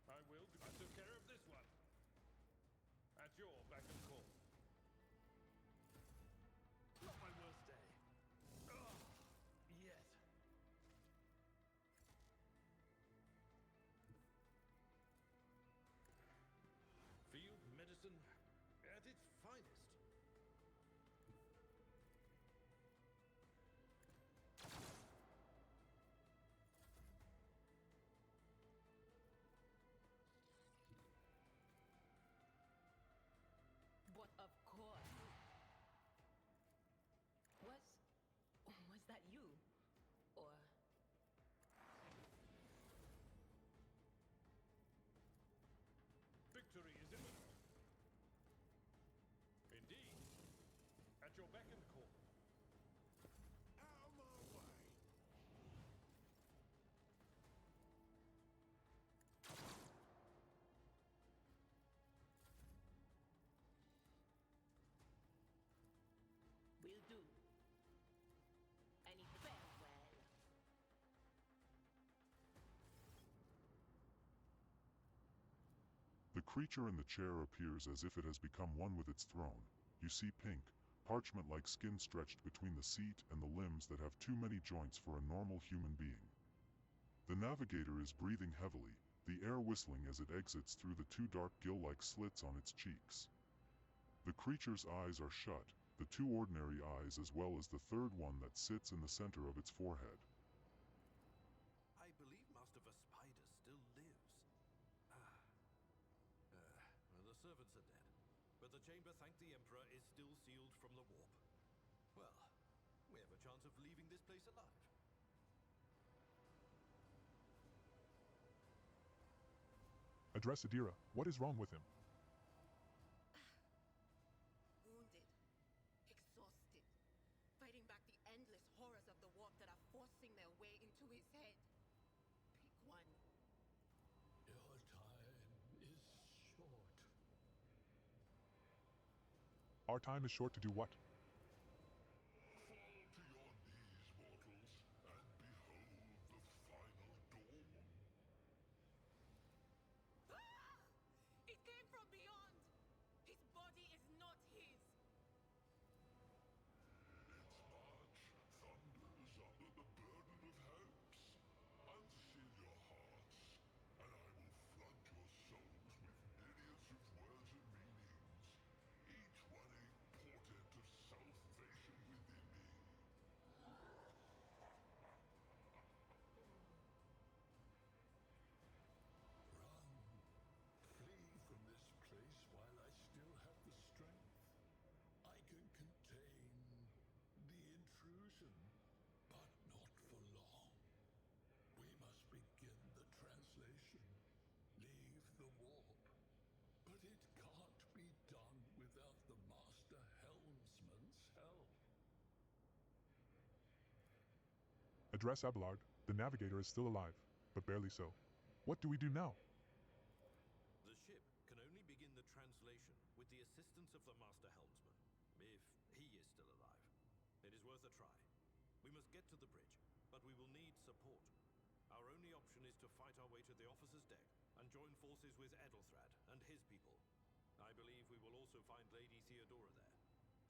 I will. I took care of this one. At your beck and call. Not my worst day. Ugh, yet. Field medicine at its finest. But of course. Was that you? Or Victory is imminent. Indeed. At your beck and call. Out of my way. will do. Any farewell. The creature in the chair appears as if it has become one with its throne. You see pink, parchment-like skin stretched between the seat and the limbs that have too many joints for a normal human being. The navigator is breathing heavily, the air whistling as it exits through the two dark gill-like slits on its cheeks. The creature's eyes are shut, the two ordinary eyes as well as the third one that sits in the center of its forehead. I believe Master Vespider still lives. servants are dead, but the chamber, thank the Emperor, is still sealed from the warp. Well, we have a chance of leaving this place alive. Address Adira. What is wrong with him? Wounded, exhausted, fighting back the endless horrors of the warp that are forcing their way into his head. Pick one. Your time is short. Our time is short to do what? Fall to your knees, mortals, and behold the final dawn. Ah! It came from beyond! His body is not his! Its march thunders under the burden of hopes. Unseal your hearts, and I will flood your souls with myriads of words and meanings, each one a portent of salvation within me. Run. Flee from this place while I still have the strength. I can contain the intrusion, but not for long. We must begin the translation. Leave the warp. But it can't be done without the Master Helmsman's help. Address Abelard. The navigator is still alive, but barely so. What do we do now? The ship can only begin the translation with the assistance of the Master Helmsman, if he is still alive. It is worth a try. We must get to the bridge, but we will need support. Our only option is to fight our way to the officer's deck and join forces with Edelthrad and his people. I believe we will also find Lady Theodora there.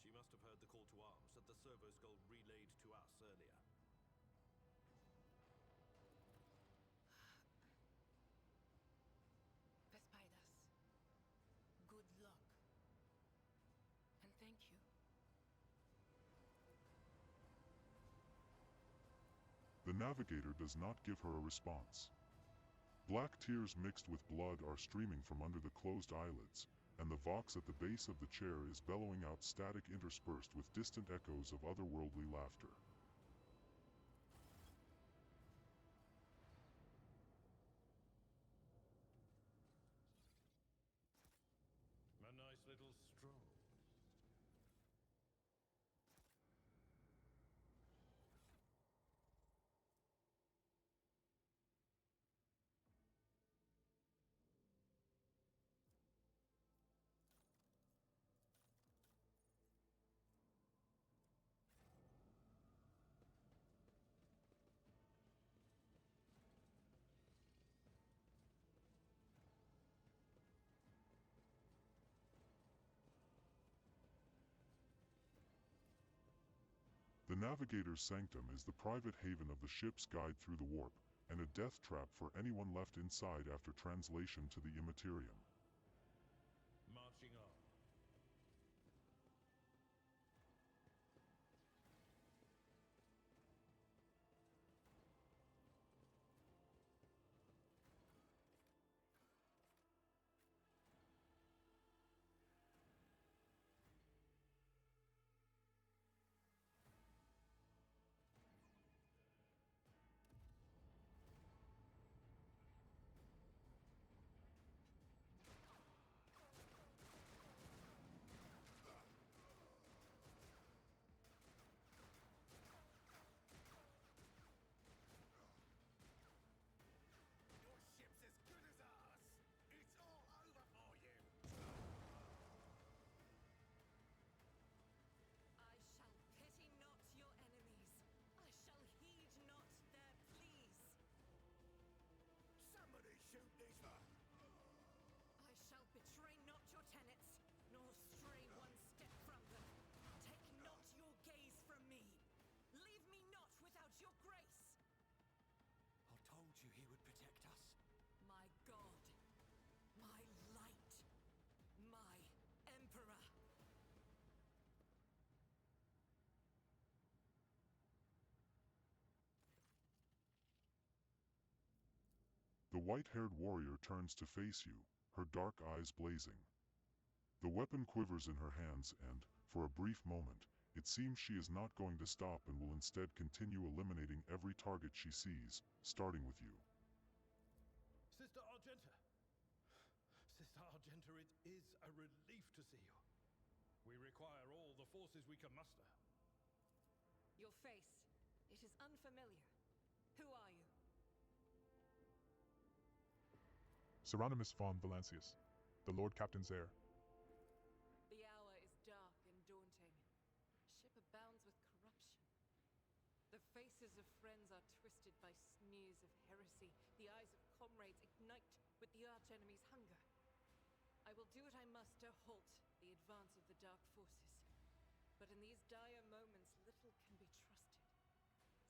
She must have heard the call to arms that the Servo Skull relayed to us earlier. Vespidas, good luck. And thank you. The navigator does not give her a response. Black tears mixed with blood are streaming from under the closed eyelids, and the vox at the base of the chair is bellowing out static interspersed with distant echoes of otherworldly laughter. A nice little stroll. The navigator's sanctum is the private haven of the ship's guide through the warp, and a death trap for anyone left inside after translation to the Immaterium. Marching on. Betray not your tenets, nor stray one step from them. Take not your gaze from me. Leave me not without your grace. I told you he would protect us. My God, my light, my Emperor. The white-haired warrior turns to face you, her dark eyes blazing. The weapon quivers in her hands and, for a brief moment, it seems she is not going to stop and will instead continue eliminating every target she sees, starting with you. Sister Argenta! Sister Argenta, it is a relief to see you. We require all the forces we can muster. Your face. It is unfamiliar. Who are you? Seronimus von Valancius, the Lord Captain's heir. The hour is dark and daunting. Ship abounds with corruption. The faces of friends are twisted by sneers of heresy. The eyes of comrades ignite with the archenemy's hunger. I will do what I must to halt the advance of the dark forces. But in these dire moments, little can be trusted.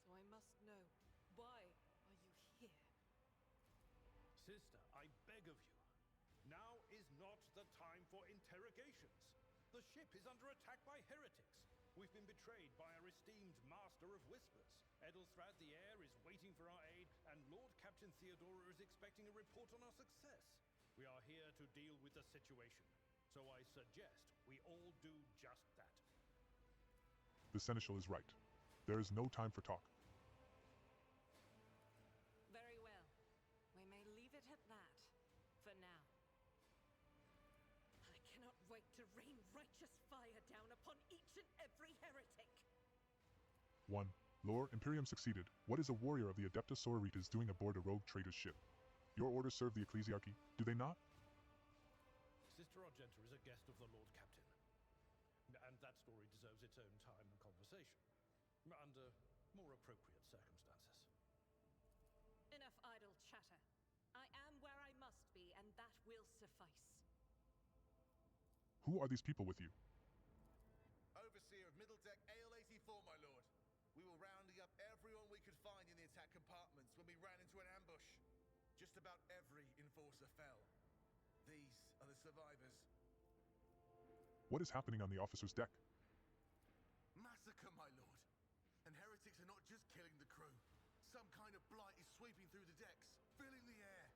So I must know, why are you here? Sister, I beg of you. Now is not the time for interrogations. The ship is under attack by heretics. We've been betrayed by our esteemed Master of Whispers. Edelthrad the Heir is waiting for our aid, and Lord Captain Theodora is expecting a report on our success. We are here to deal with the situation, so I suggest we all do just that. The Seneschal is right. There is no time for talk. Very well. We may leave it at that, for now. I cannot wait to rain righteous fire down upon each and every heretic. 1. Lore, Imperium succeeded. What is a warrior of the Adeptus Sororitas doing aboard a rogue trader's ship? Your orders serve the Ecclesiarchy, do they not? Sister Argenta is a guest of the Lord Captain. And that story deserves its own time and conversation. Under more appropriate circumstances. Enough idle chatter. I am where I must be, and that will suffice. Who are these people with you? Overseer of Middle Deck AL-84, my lord. We were rounding up everyone we could find in the attack compartments when we ran into an ambush. Just about every enforcer fell. These are the survivors. What is happening on the officer's deck? Massacre, my lord. And heretics are not just killing the crew. Some kind of blight is sweeping through the decks, filling the air.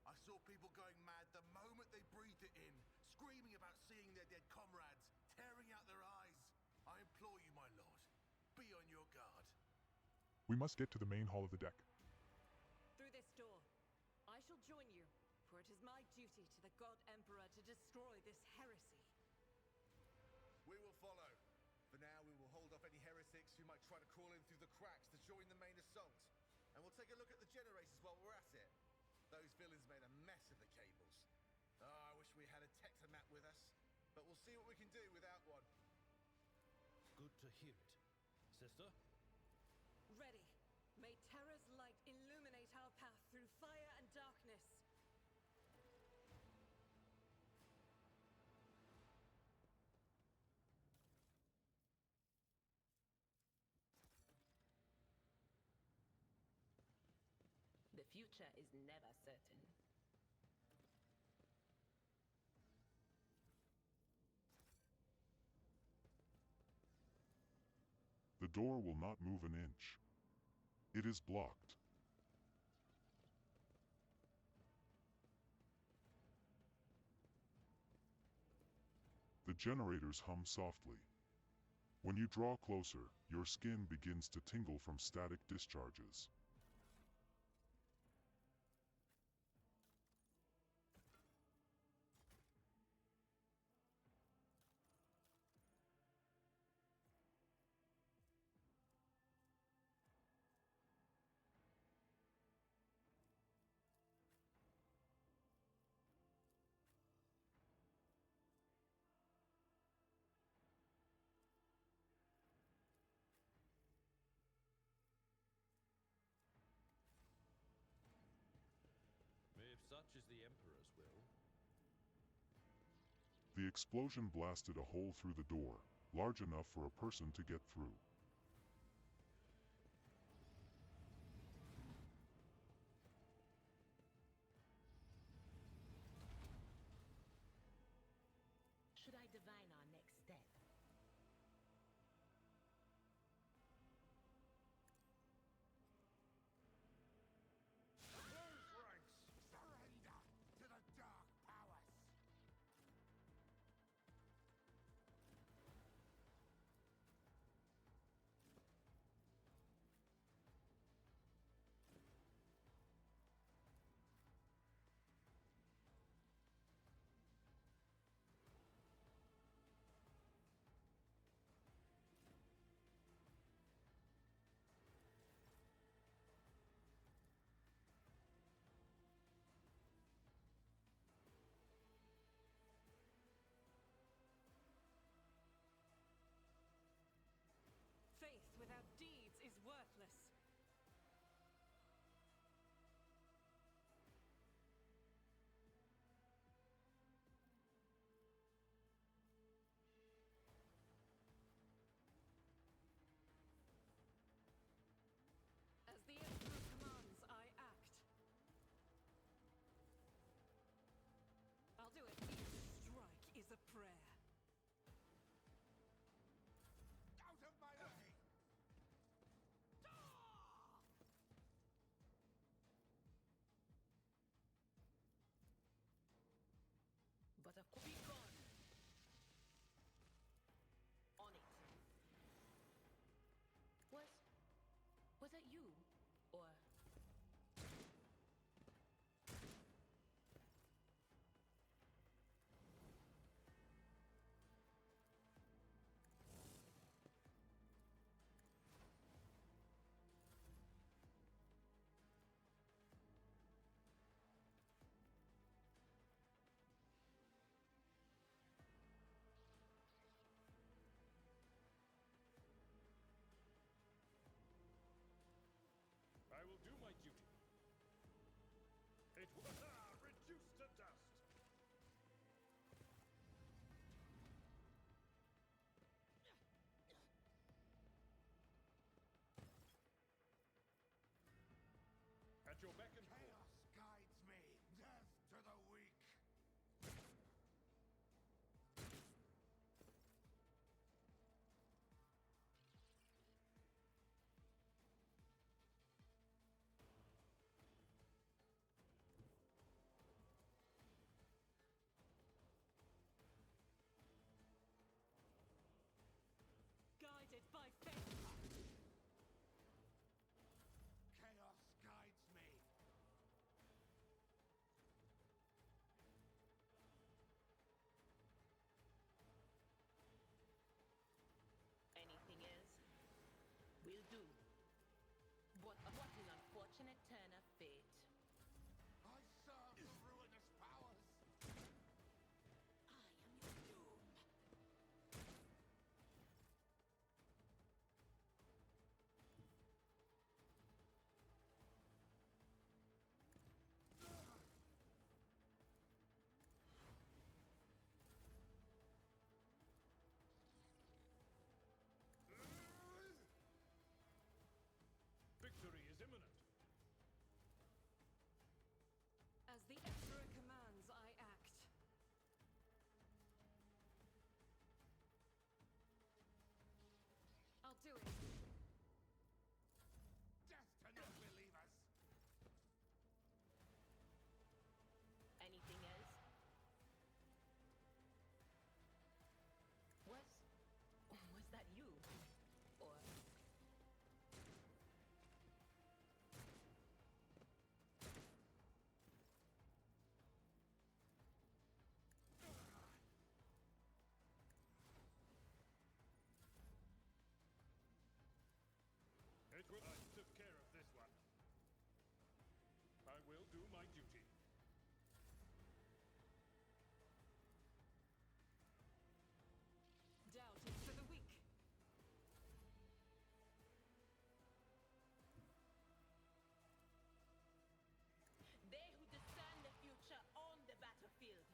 I saw people going mad the moment they breathed it in, screaming about seeing their dead comrades, tearing out their eyes. I implore you, my lord, be on your guard. We must get to the main hall of the deck. Through this door. I shall join you, for it is my duty to the God Emperor to destroy this heresy. We will follow. For now, we will hold off any heretics who might try to crawl in through the cracks to join the main assault. And we'll take a look at the generators while we're at it. Those villains made a mess of the cables. Oh, I wish we had a Tectomat with us. But we'll see what we can do without one. Good to hear it. Sister? Ready. May Terra's light illuminate our path through fire and darkness. The future is never certain. The door will not move an inch. It is blocked. The generators hum softly. When you draw closer, your skin begins to tingle from static discharges. If such is the Emperor's will. The explosion blasted a hole through the door, large enough for a person to get through. Should I divine our next step? Surrender to the dark powers! your beck and call. Chaos guides me. Death to the weak. Guided by fate. Chaos guides me. Anything else? Will do. What an unfortunate turn of fate. I serve the ruinous powers. I am your doom. Victory is imminent. As the Emperor commands, I act. I'll do it. Death to non-believers. Anything else? Was that you? Or I took care of this one. I will do my duty. Doubt is for the weak. they who discern the future on the battlefield.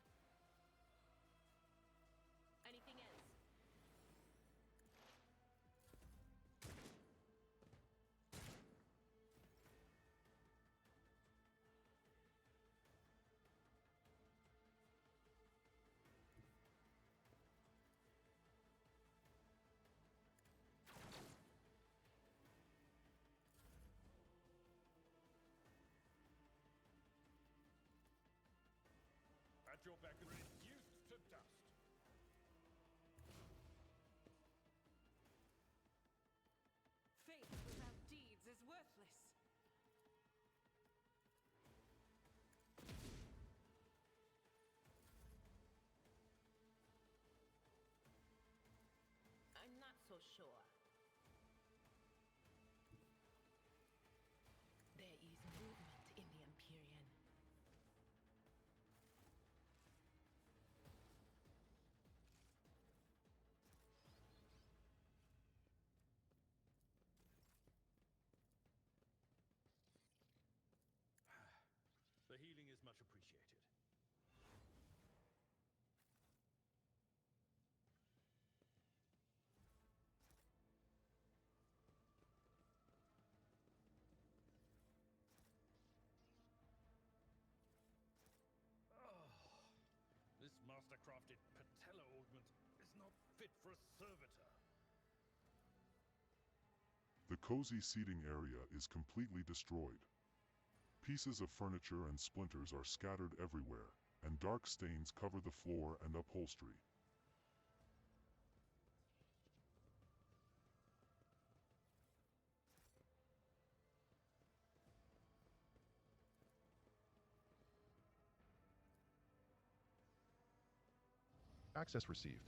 Anything else? At your beck and reduced to dust. Faith without deeds is worthless. I'm not so sure. There is movement in the Empyrean. The healing is much appreciated. This master-crafted patella augment is not fit for a servitor. The cozy seating area is completely destroyed. Pieces of furniture and splinters are scattered everywhere, and dark stains cover the floor and upholstery. Access received.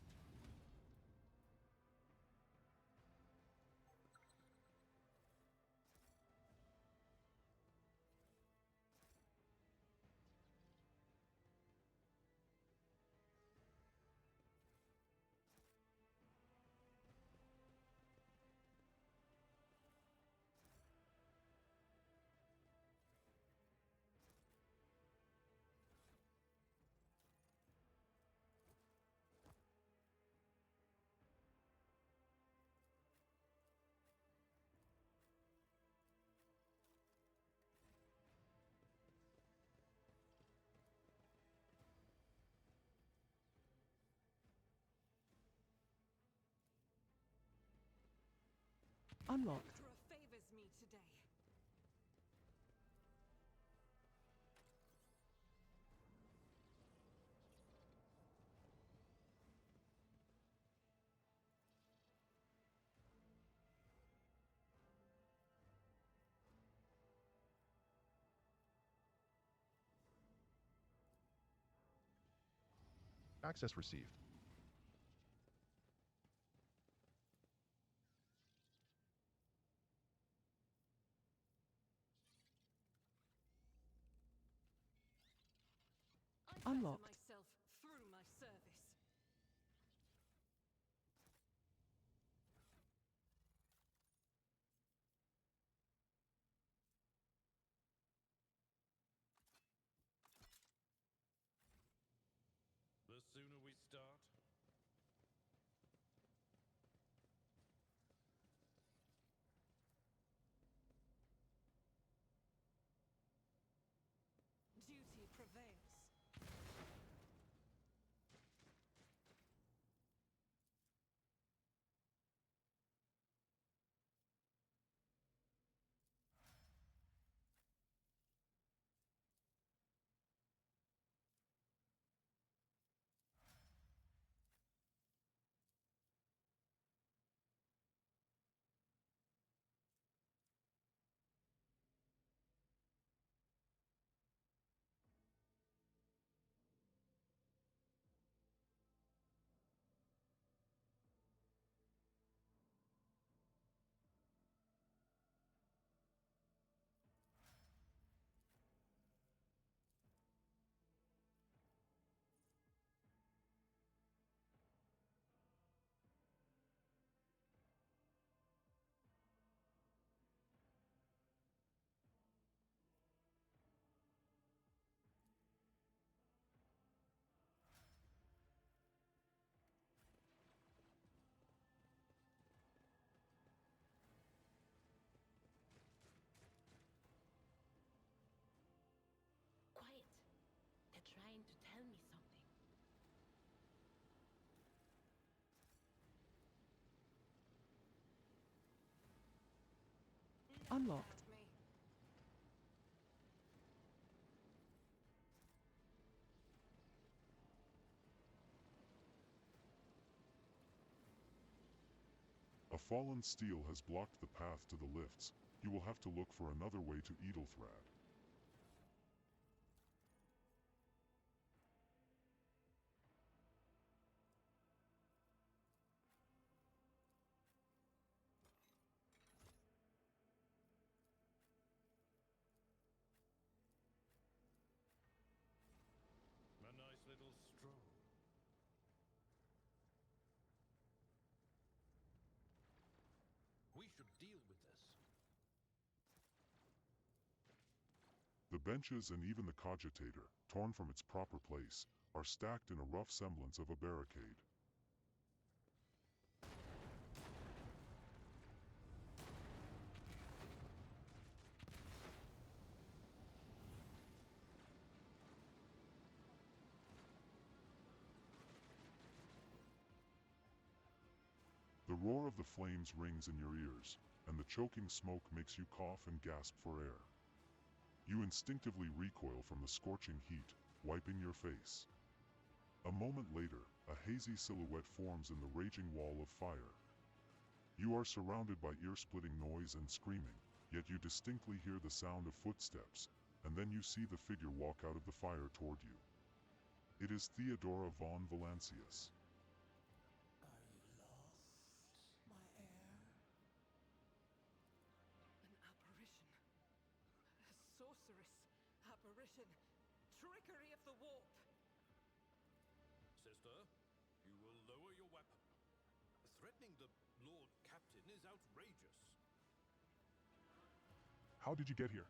Unlocked. Emperor favors me today. Access received. I better Unlocked. myself through my service. The sooner we start, Duty prevails. Quiet. They're trying to tell me something. Unlocked. Me. A fallen steel has blocked the path to the lifts. You will have to look for another way to Edelthrad. a nice little stroll. We should deal with this. The benches and even the cogitator, torn from its proper place, are stacked in a rough semblance of a barricade. The roar of the flames rings in your ears, and the choking smoke makes you cough and gasp for air. You instinctively recoil from the scorching heat, wiping your face. A moment later, a hazy silhouette forms in the raging wall of fire. You are surrounded by ear-splitting noise and screaming, yet you distinctly hear the sound of footsteps, and then you see the figure walk out of the fire toward you. It is Theodora von Valancius. An apparition. A sorceress. Apparition. Trickery of the warp. Sister, you will lower your weapon. Threatening the Lord Captain is outrageous. How did you get here?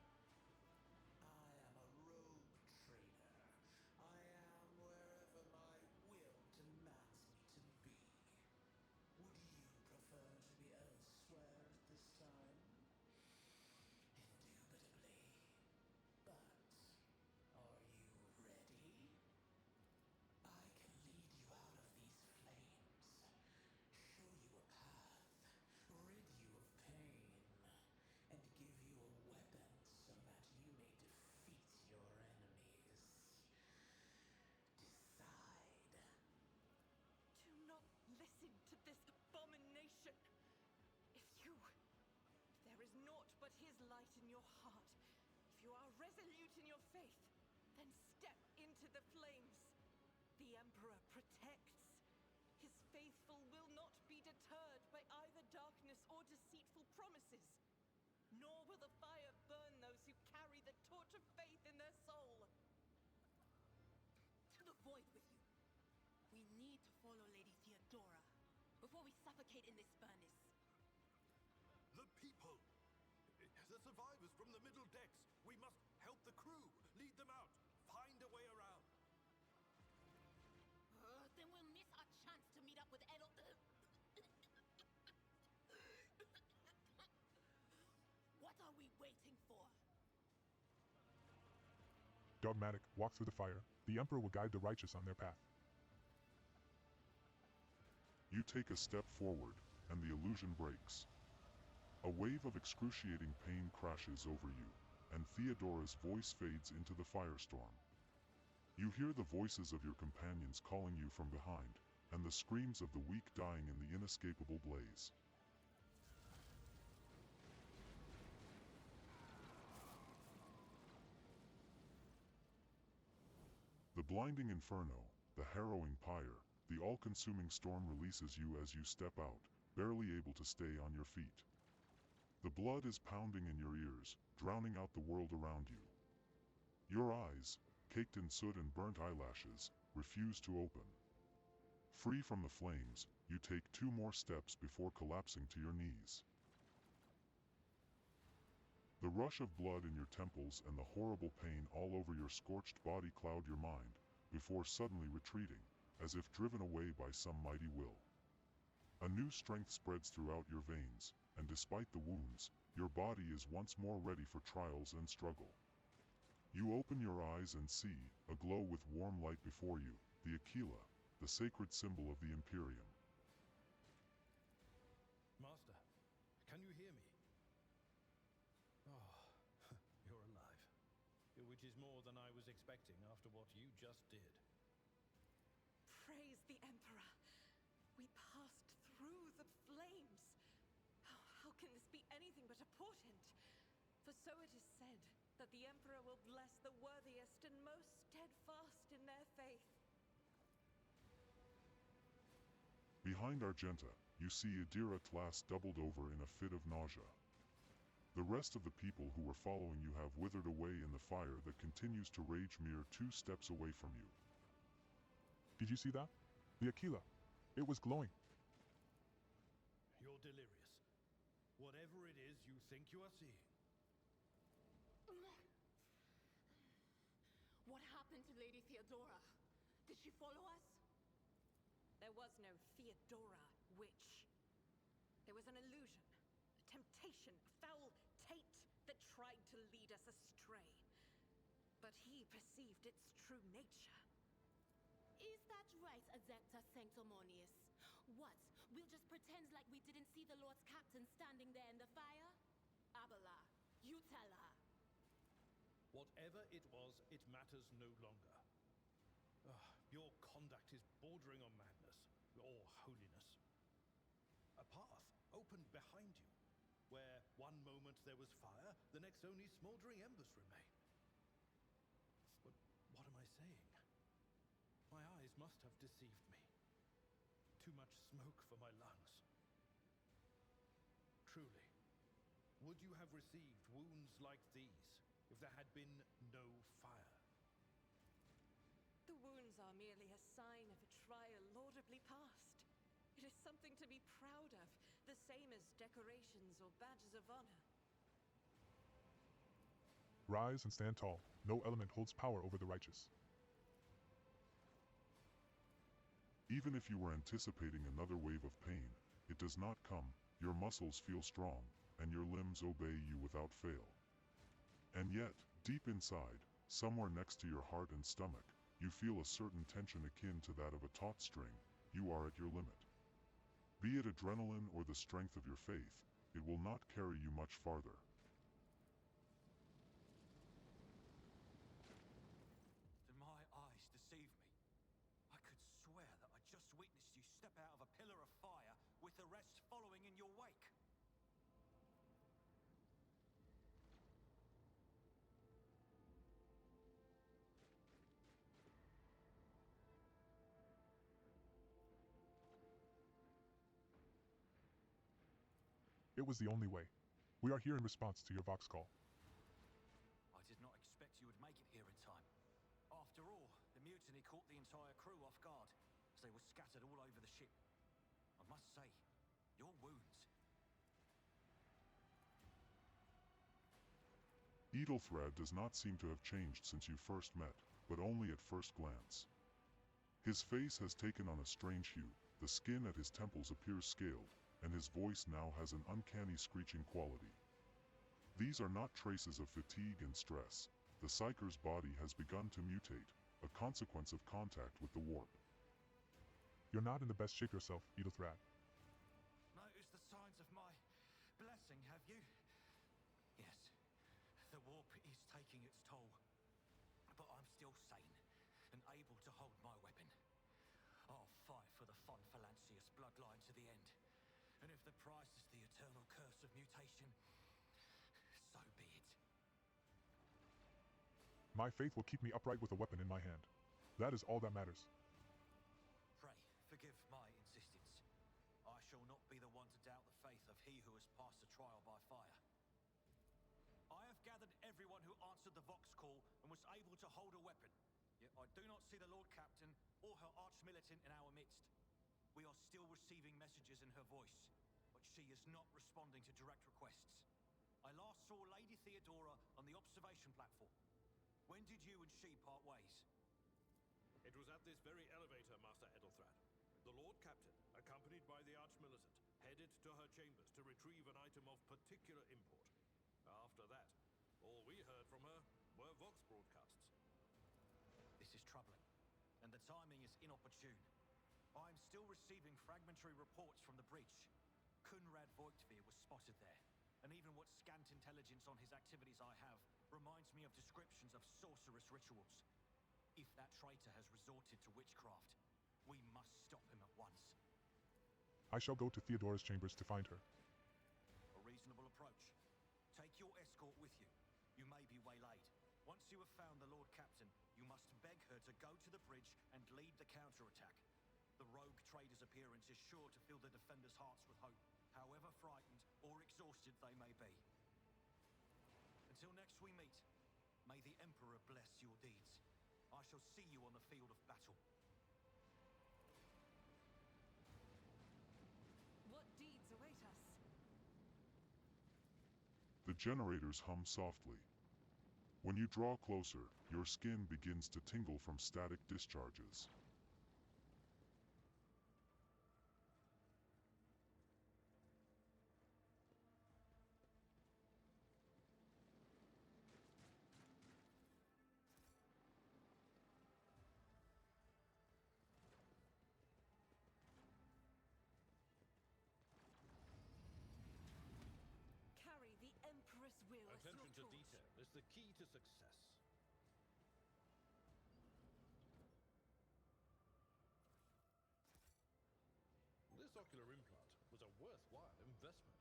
his light in your heart, if you are resolute in your faith, then step into the flames. The Emperor protects. His faithful will not be deterred by either darkness or deceitful promises. Nor will the fire burn those who carry the torch of faith in their soul. To the void with you. We need to follow Lady Theodora before we suffocate in this furnace. The people! The survivors from the middle decks! We must help the crew! Lead them out! Find a way around! Then we'll miss our chance to meet up with Edel. What are we waiting for? Dogmatic, walk through the fire. The Emperor will guide the righteous on their path. You take a step forward, and the illusion breaks. A wave of excruciating pain crashes over you, and Theodora's voice fades into the firestorm. You hear the voices of your companions calling you from behind, and the screams of the weak dying in the inescapable blaze. The blinding inferno, the harrowing pyre, the all-consuming storm releases you as you step out, barely able to stay on your feet. The blood is pounding in your ears, drowning out the world around you. Your eyes, caked in soot and burnt eyelashes, refuse to open. Free from the flames, you take 2 more steps before collapsing to your knees. The rush of blood in your temples and the horrible pain all over your scorched body cloud your mind, before suddenly retreating, as if driven away by some mighty will. A new strength spreads throughout your veins, and despite the wounds, your body is once more ready for trials and struggle. You open your eyes and see, aglow with warm light before you, the Aquila, the sacred symbol of the Imperium. Master, can you hear me? Oh, you're alive. Which is more than I was expecting after what you just did. Praise the Emperor. We passed through the flames. How can this be anything but a portent? For so it is said, that the Emperor will bless the worthiest and most steadfast in their faith. Behind Argenta, you see Idira Tlas doubled over in a fit of nausea. The rest of the people who were following you have withered away in the fire that continues to rage mere 2 steps away from you. Did you see that? The Aquila. It was glowing. You're delirious. Whatever it is you think you are seeing. What happened to Lady Theodora? Did she follow us? There was no Theodora, witch. There was an illusion, a temptation, a foul taint that tried to lead us astray. But he perceived its true nature. Is that right, Adepta Sanctimonious? What? We'll just pretend like we didn't see the Lord's Captain standing there in the fire? Abelard, you tell her. Whatever it was, it matters no longer. Your conduct is bordering on madness, or holiness. A path opened behind you, where one moment there was fire, the next only smoldering embers remain. But what am I saying? My eyes must have deceived me. Too much smoke for my lungs. Truly, would you have received wounds like these if there had been no fire? The wounds are merely a sign of a trial laudably passed. It is something to be proud of, the same as decorations or badges of honor. Rise and stand tall. No element holds power over the righteous. Even if you were anticipating another wave of pain, it does not come. Your muscles feel strong, and your limbs obey you without fail. And yet, deep inside, somewhere next to your heart and stomach, you feel a certain tension akin to that of a taut string. You are at your limit. Be it adrenaline or the strength of your faith, it will not carry you much farther. Did my eyes deceive me? I could swear that I just witnessed you step out of a pillar of fire with the rest following in your wake. It was the only way. We are here in response to your Vox call. I did not expect you would make it here in time. After all, the mutiny caught the entire crew off guard, as they were scattered all over the ship. I must say, your wounds... Edelthred does not seem to have changed since you first met, but only at first glance. His face has taken on a strange hue, the skin at his temples appears scaled, and his voice now has an uncanny screeching quality. These are not traces of fatigue and stress. The Psyker's body has begun to mutate, a consequence of contact with the warp. You're not in the best shape yourself, Edelthred. Notice the signs of my blessing, have you? Yes, the warp is taking its toll. But I'm still sane and able to hold my weapon. I'll fight for the Von Phalanxius bloodline to the end. And if the price is the eternal curse of mutation, so be it. My faith will keep me upright with a weapon in my hand. That is all that matters. Pray, forgive my insistence. I shall not be the one to doubt the faith of he who has passed the trial by fire. I have gathered everyone who answered the Vox call and was able to hold a weapon. Yet I do not see the Lord Captain or her arch-militant in our midst. We are still receiving messages in her voice, but she is not responding to direct requests. I last saw Lady Theodora on the observation platform. When did you and she part ways? It was at this very elevator, Master Edelthred. The Lord Captain, accompanied by the Arch-Militant, headed to her chambers to retrieve an item of particular import. After that, all we heard from her were Vox broadcasts. This is troubling, and the timing is inopportune. I am still receiving fragmentary reports from the bridge. Kunrad Voigtveer was spotted there, and even what scant intelligence on his activities I have reminds me of descriptions of sorcerous rituals. If that traitor has resorted to witchcraft, we must stop him at once. I shall go to Theodora's chambers to find her. A reasonable approach. Take your escort with you. You may be waylaid. Once you have found the Lord Captain, you must beg her to go to the bridge and lead the counterattack. The rogue trader's appearance is sure to fill the defenders' hearts with hope, however frightened or exhausted they may be. Until next we meet, may the Emperor bless your deeds. I shall see you on the field of battle. What deeds await us? The generators hum softly. When you draw closer, your skin begins to tingle from static discharges. Carry the Empress will as your Attention to torch. detail is the key to success. This ocular implant was a worthwhile investment.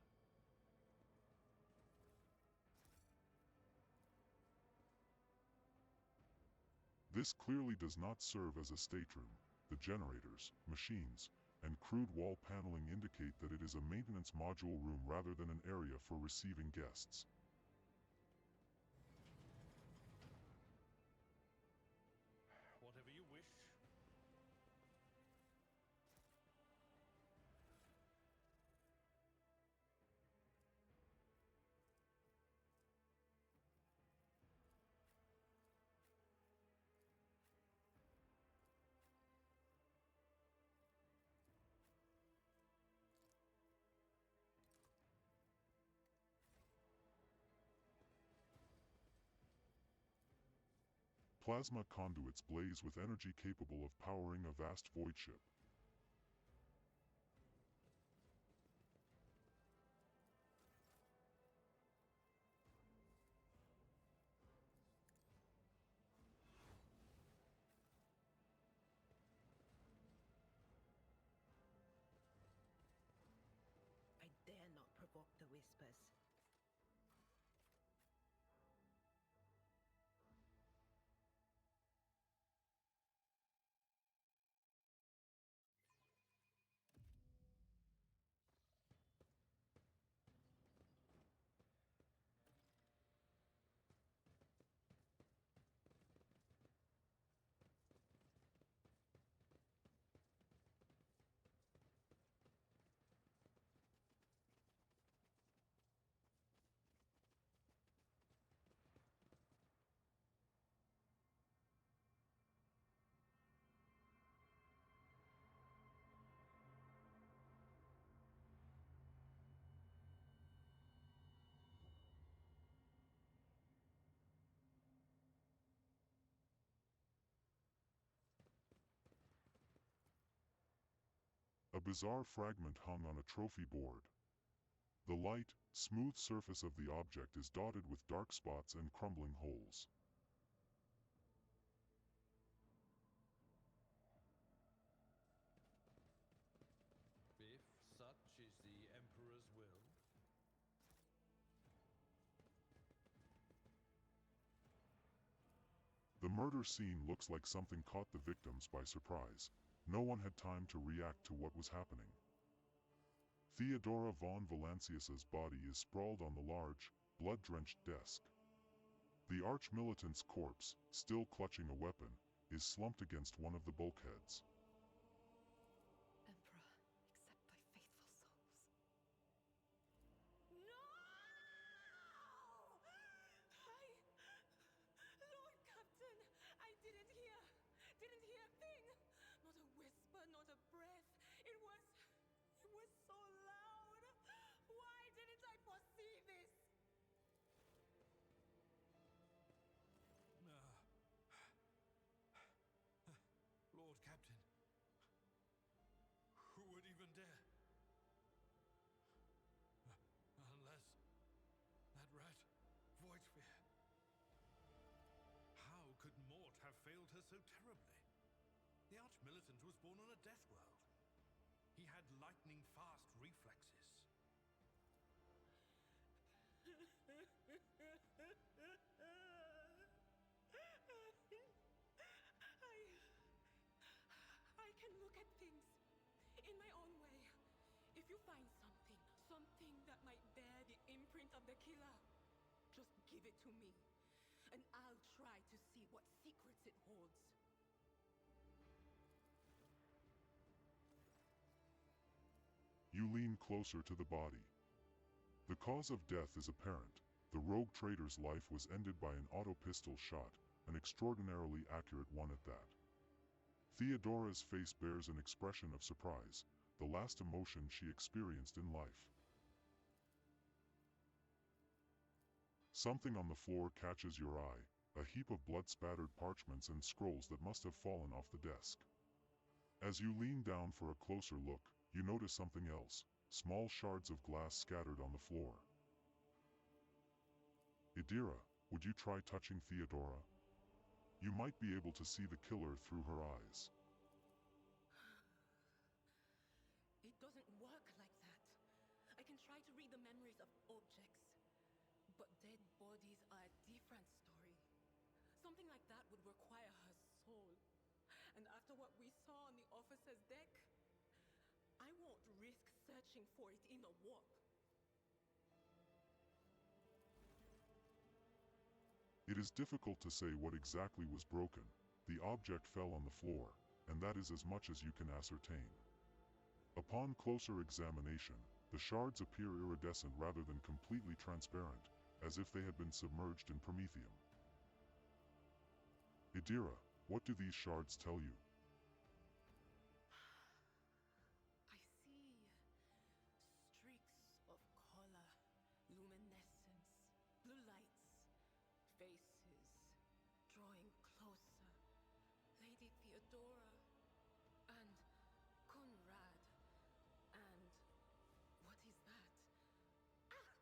This clearly does not serve as a stateroom. The generators, machines, and crude wall paneling indicate that it is a maintenance module room rather than an area for receiving guests. Whatever you wish. Plasma conduits blaze with energy capable of powering a vast void ship. I dare not provoke the whispers. bizarre fragment hung on a trophy board. The light, smooth surface of the object is dotted with dark spots and crumbling holes. If such is the Emperor's will. The murder scene looks like something caught the victims by surprise. No one had time to react to what was happening. Theodora von Valancius's body is sprawled on the large, blood-drenched desk. The arch-militant's corpse, still clutching a weapon, is slumped against one of the bulkheads. Emperor, accept thy faithful souls. No! Lord Captain, I didn't hear a thing. Not a whisper, not a breath. It was so loud. Why didn't I foresee this? Lord Captain, who would even dare? Unless that rat, Voidsphere. How could Mort have failed her so terribly? The Arch-Militant was born on a death world. He had lightning-fast reflexes. I can look at things in my own way. If you find something that might bear the imprint of the killer, just give it to me, and I'll try to see what secrets it holds. You lean closer to the body. The cause of death is apparent. The rogue trader's life was ended by an auto-pistol shot, an extraordinarily accurate one at that. Theodora's face bears an expression of surprise, the last emotion she experienced in life. Something on the floor catches your eye, a heap of blood-spattered parchments and scrolls that must have fallen off the desk. As you lean down for a closer look, you notice something else, small shards of glass scattered on the floor. Idira, would you try touching Theodora? You might be able to see the killer through her eyes. It doesn't work like that. I can try to read the memories of objects, but dead bodies are a different story. Something like that would require her soul. And after what we saw on the officer's deck, I won't risk searching for it in a warp. It is difficult to say what exactly was broken. The object fell on the floor, and that is as much as you can ascertain. Upon closer examination, the shards appear iridescent rather than completely transparent, as if they had been submerged in promethium. Idira, what do these shards tell you? I see streaks of color, luminescence, blue lights, faces, drawing closer. Lady Theodora, and Conrad, and what is that? Ah!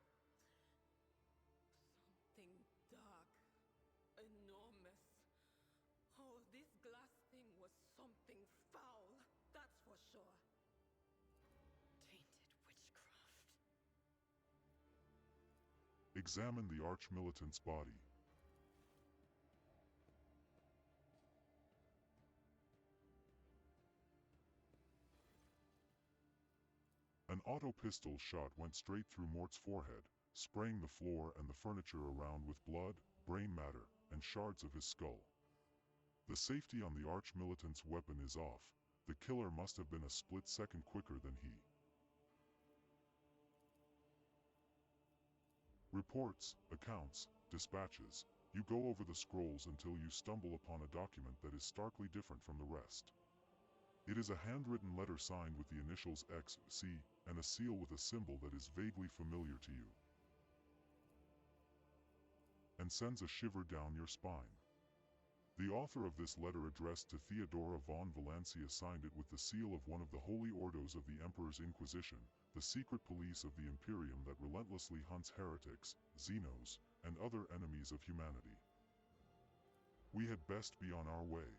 Something dark, enormous. Oh, this glass thing was something foul, that's for sure. Tainted witchcraft. Examine the arch-militant's body. An auto-pistol shot went straight through Mort's forehead, spraying the floor and the furniture around with blood, brain matter, and shards of his skull. The safety on the arch-militant's weapon is off. The killer must have been a split second quicker than he. Reports, accounts, dispatches. You go over the scrolls until you stumble upon a document that is starkly different from the rest. It is a handwritten letter signed with the initials X.C. and a seal with a symbol that is vaguely familiar to you, and sends a shiver down your spine. The author of this letter addressed to Theodora von Valencia signed it with the seal of one of the holy ordos of the Emperor's Inquisition, the secret police of the Imperium that relentlessly hunts heretics, Xenos, and other enemies of humanity. We had best be on our way.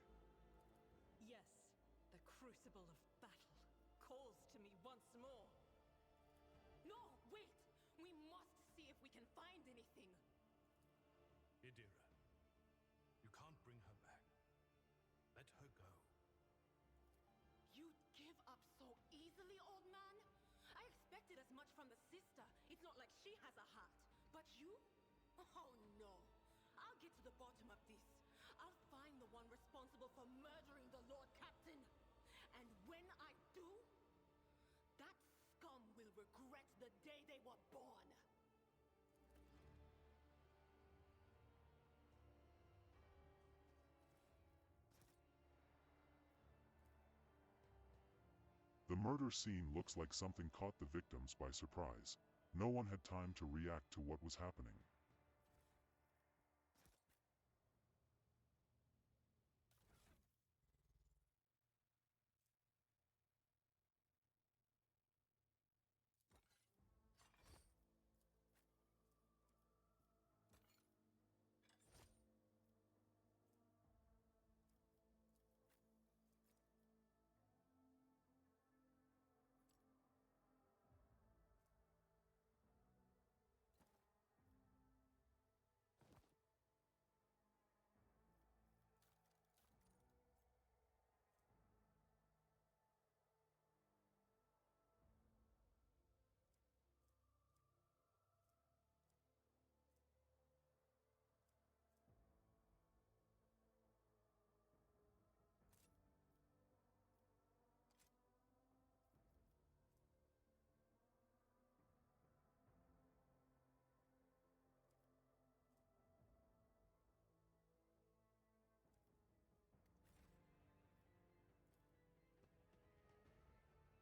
Yes, the crucible of battle calls to me once more. No, wait! We must see if we can find anything. Idira, you can't bring her back. Let her go. You'd give up so easily, old man? I expected as much from the sister. It's not like she has a heart. But you? Oh no. I'll get to the bottom of this. I'll find the one responsible for murdering the Lord Captain. And when I do, that scum will regret the day they were born. The murder scene looks like something caught the victims by surprise. No one had time to react to what was happening.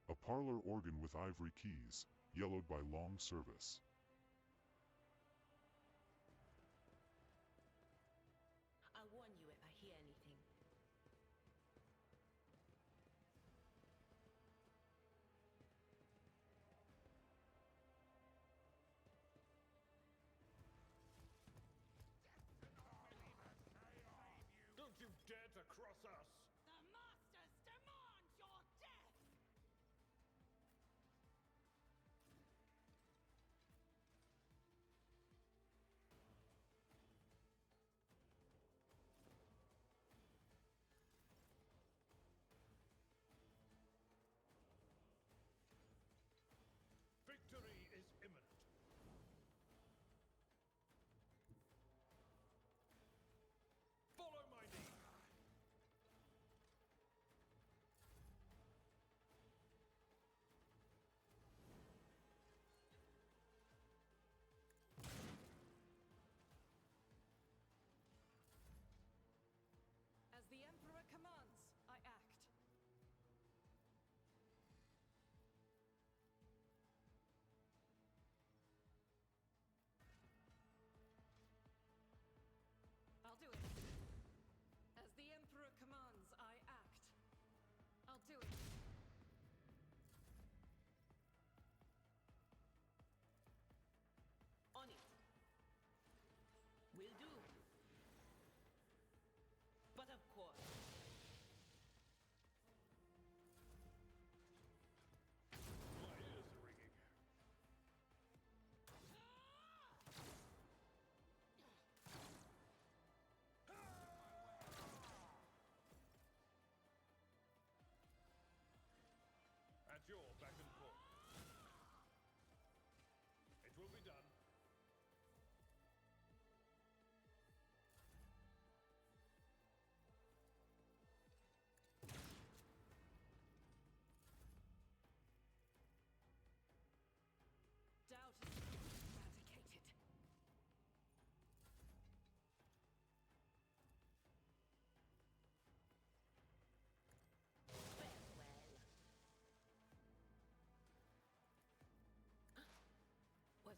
A parlor organ with ivory keys, yellowed by long service. I'll warn you if I hear anything. Don't you dare to cross us! The Masters demand your death! Victory is imminent. Follow my lead. As the Emperor commands, I act. I'll do it. As the Emperor commands, I act. I'll do it. On it. Will do. But of course. My ears are ringing. At your beck and call. It will be done. Doubt is eradicated. Was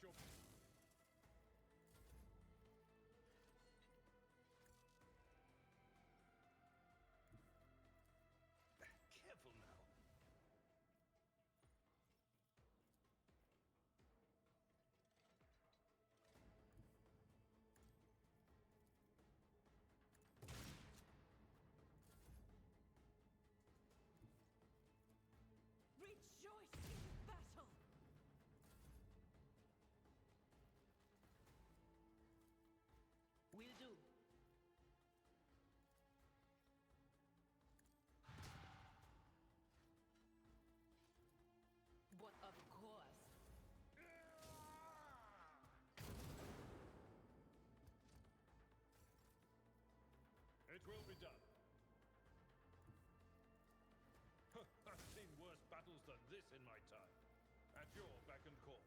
your... Careful now. Rejoice in battle! Will do. What, of course. It will be done. I've seen worse battles than this in my time. At your beck and call.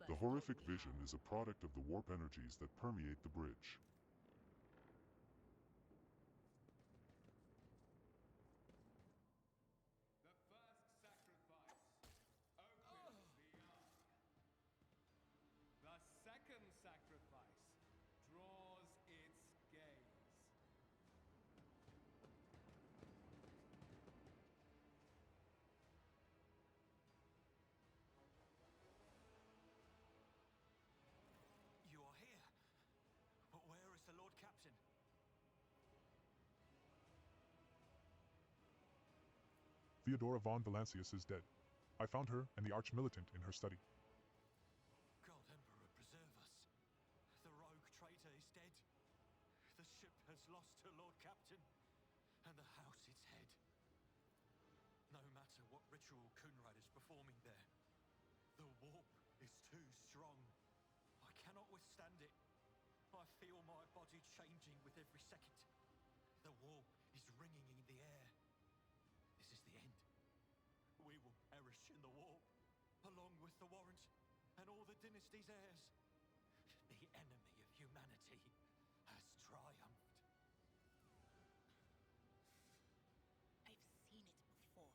The horrific vision is a product of the warp energies that permeate the bridge. The first sacrifice opens the eye. The second sacrifice draws its gaze. You are here. But where is the Lord Captain? Theodora von Valancius is dead. I found her and the Arch-Militant in her study. God Emperor, preserve us. The rogue traitor is dead. The ship has lost her Lord Captain, and the house its head. No matter what ritual Kunrad is performing there, the warp is too strong. I cannot withstand it. I feel my body changing with every second. The warp is ringing in the air. This is the end. We will perish in the warp, along with the Warrant and all the dynasty's heirs. The enemy of humanity has triumphed. I've seen it before.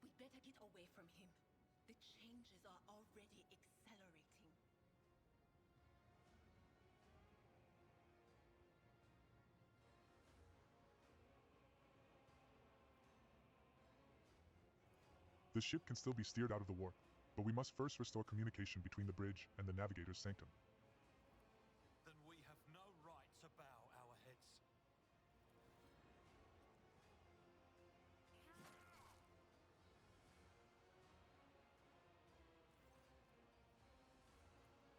We'd better get away from him. The changes are already accelerating. The ship can still be steered out of the warp, but we must first restore communication between the bridge and the Navigator's Sanctum. Then we have no right to bow our heads.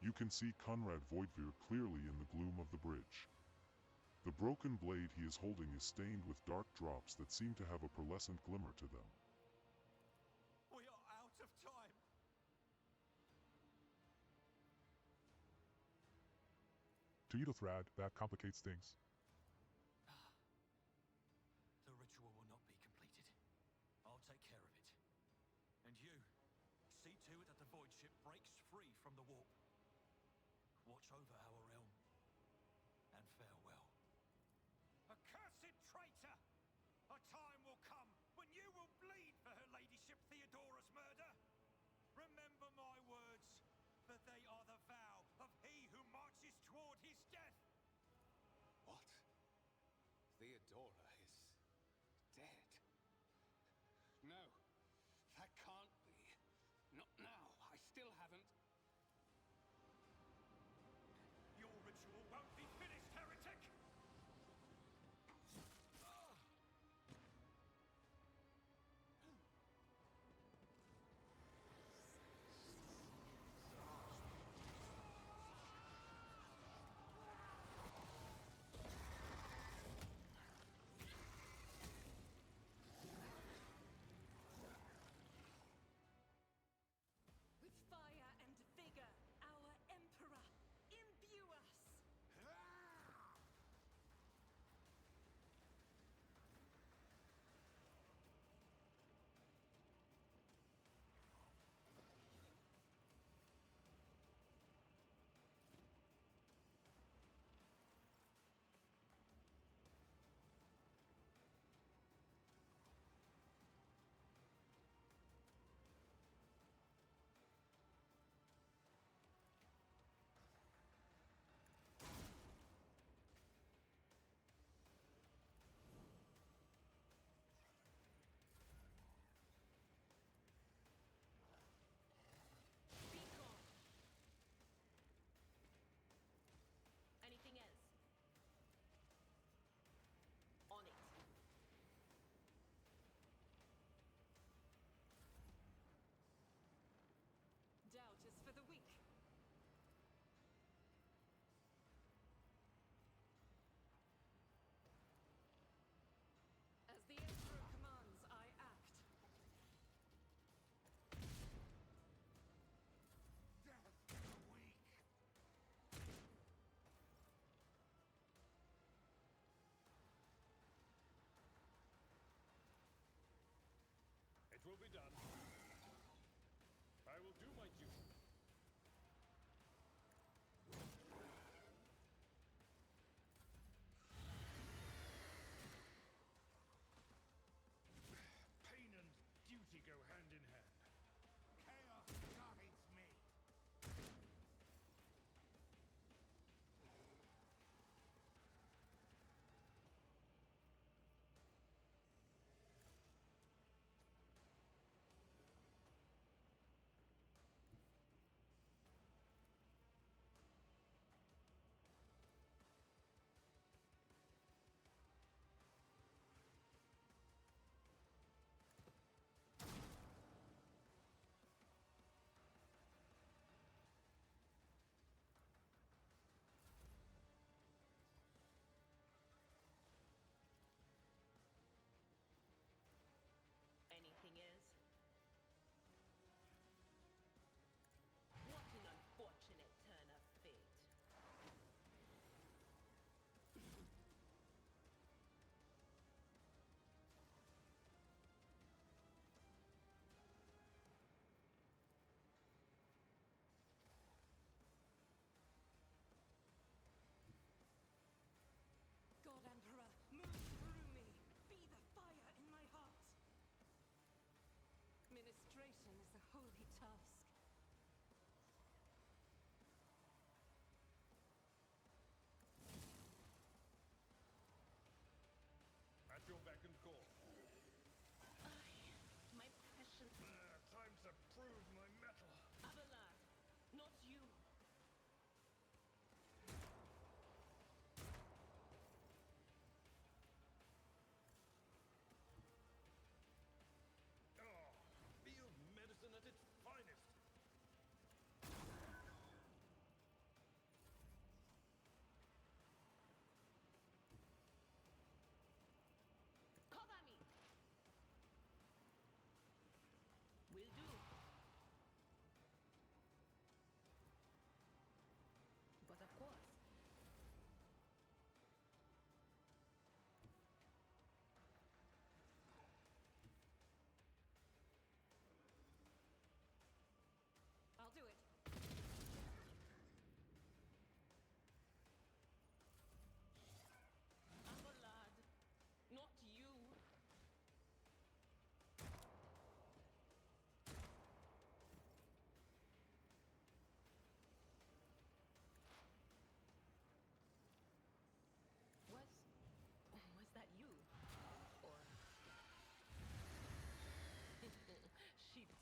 You can see Conrad Voidveer clearly in the gloom of the bridge. The broken blade he is holding is stained with dark drops that seem to have a pearlescent glimmer to them. We are out of time. To Edelthrad, that complicates things. The ritual will not be completed. I'll take care of it. And you, see to it that the void ship breaks free from the warp. Watch over our realm. And farewell. Accursed traitor! A time will come when you will bleed for her ladyship Theodora's murder. Remember my words, for they are the vow of he who marches toward his death. What?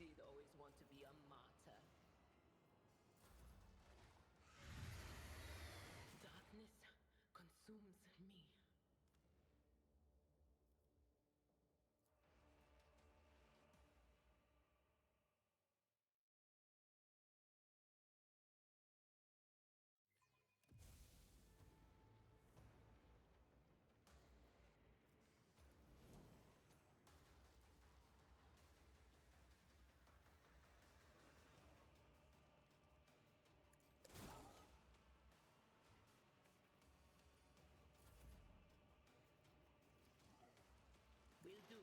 did always want to be a martyr. Darkness consumes me. Will do.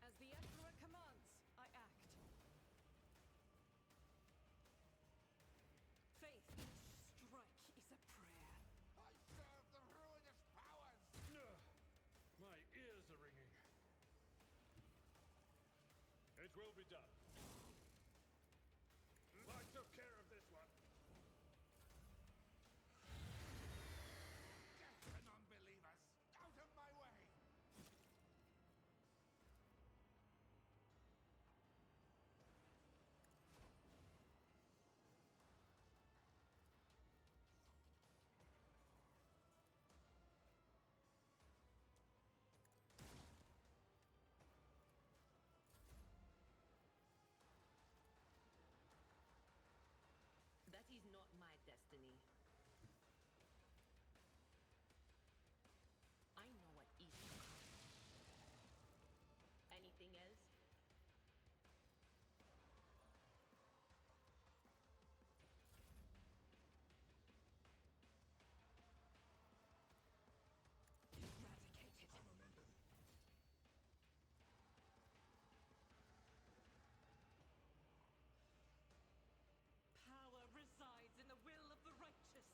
As the Emperor commands, I act. Faith each strike is a prayer. I serve the ruinous powers! My ears are ringing. It will be done. I took care of this one. Death to non-believers! Out of my way! That is not my destiny. I know what is to come. Anything else? Eradicated. Power resides in the will of the righteous.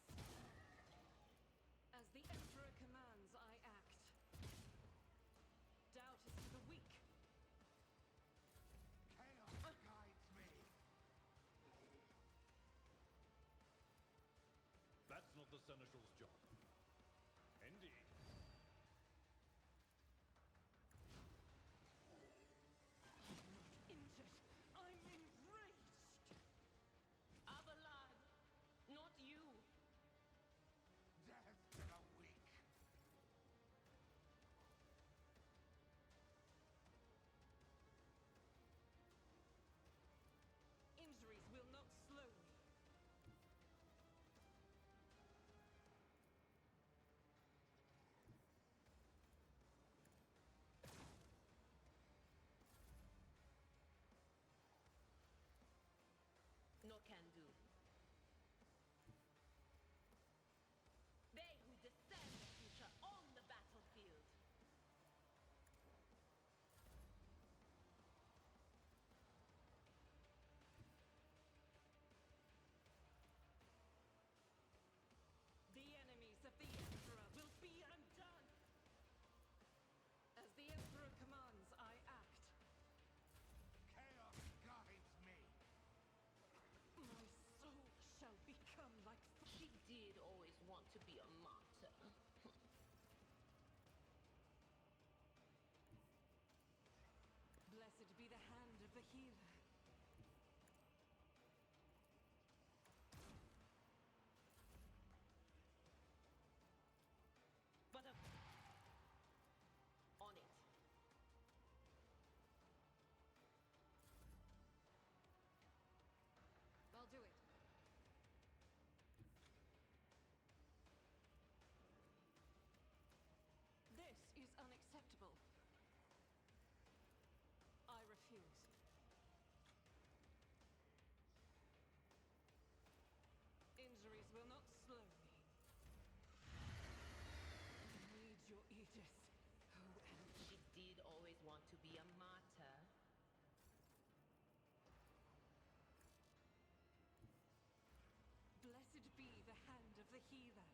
As the Emperor commands, I act. Doubt is for the weak. Chaos guides me! That's not the Seneschal's job. Indeed. Injured. I'm enraged. Avalon, not you. Death to the weak! Injuries will not slow me. No can do. They who discern the future on the battlefield. The enemies of the Emperor will be undone. As the Emperor commands, I act. Chaos guides me! My soul shall become like She did always want to be a martyr. Blessed be the hand of the healer. But on it. I'll do it. This is unacceptable. I refuse. Injuries will not slow me. I need your aegis. Oh, and She did always want to be a martyr. blessed be the hand of the healer.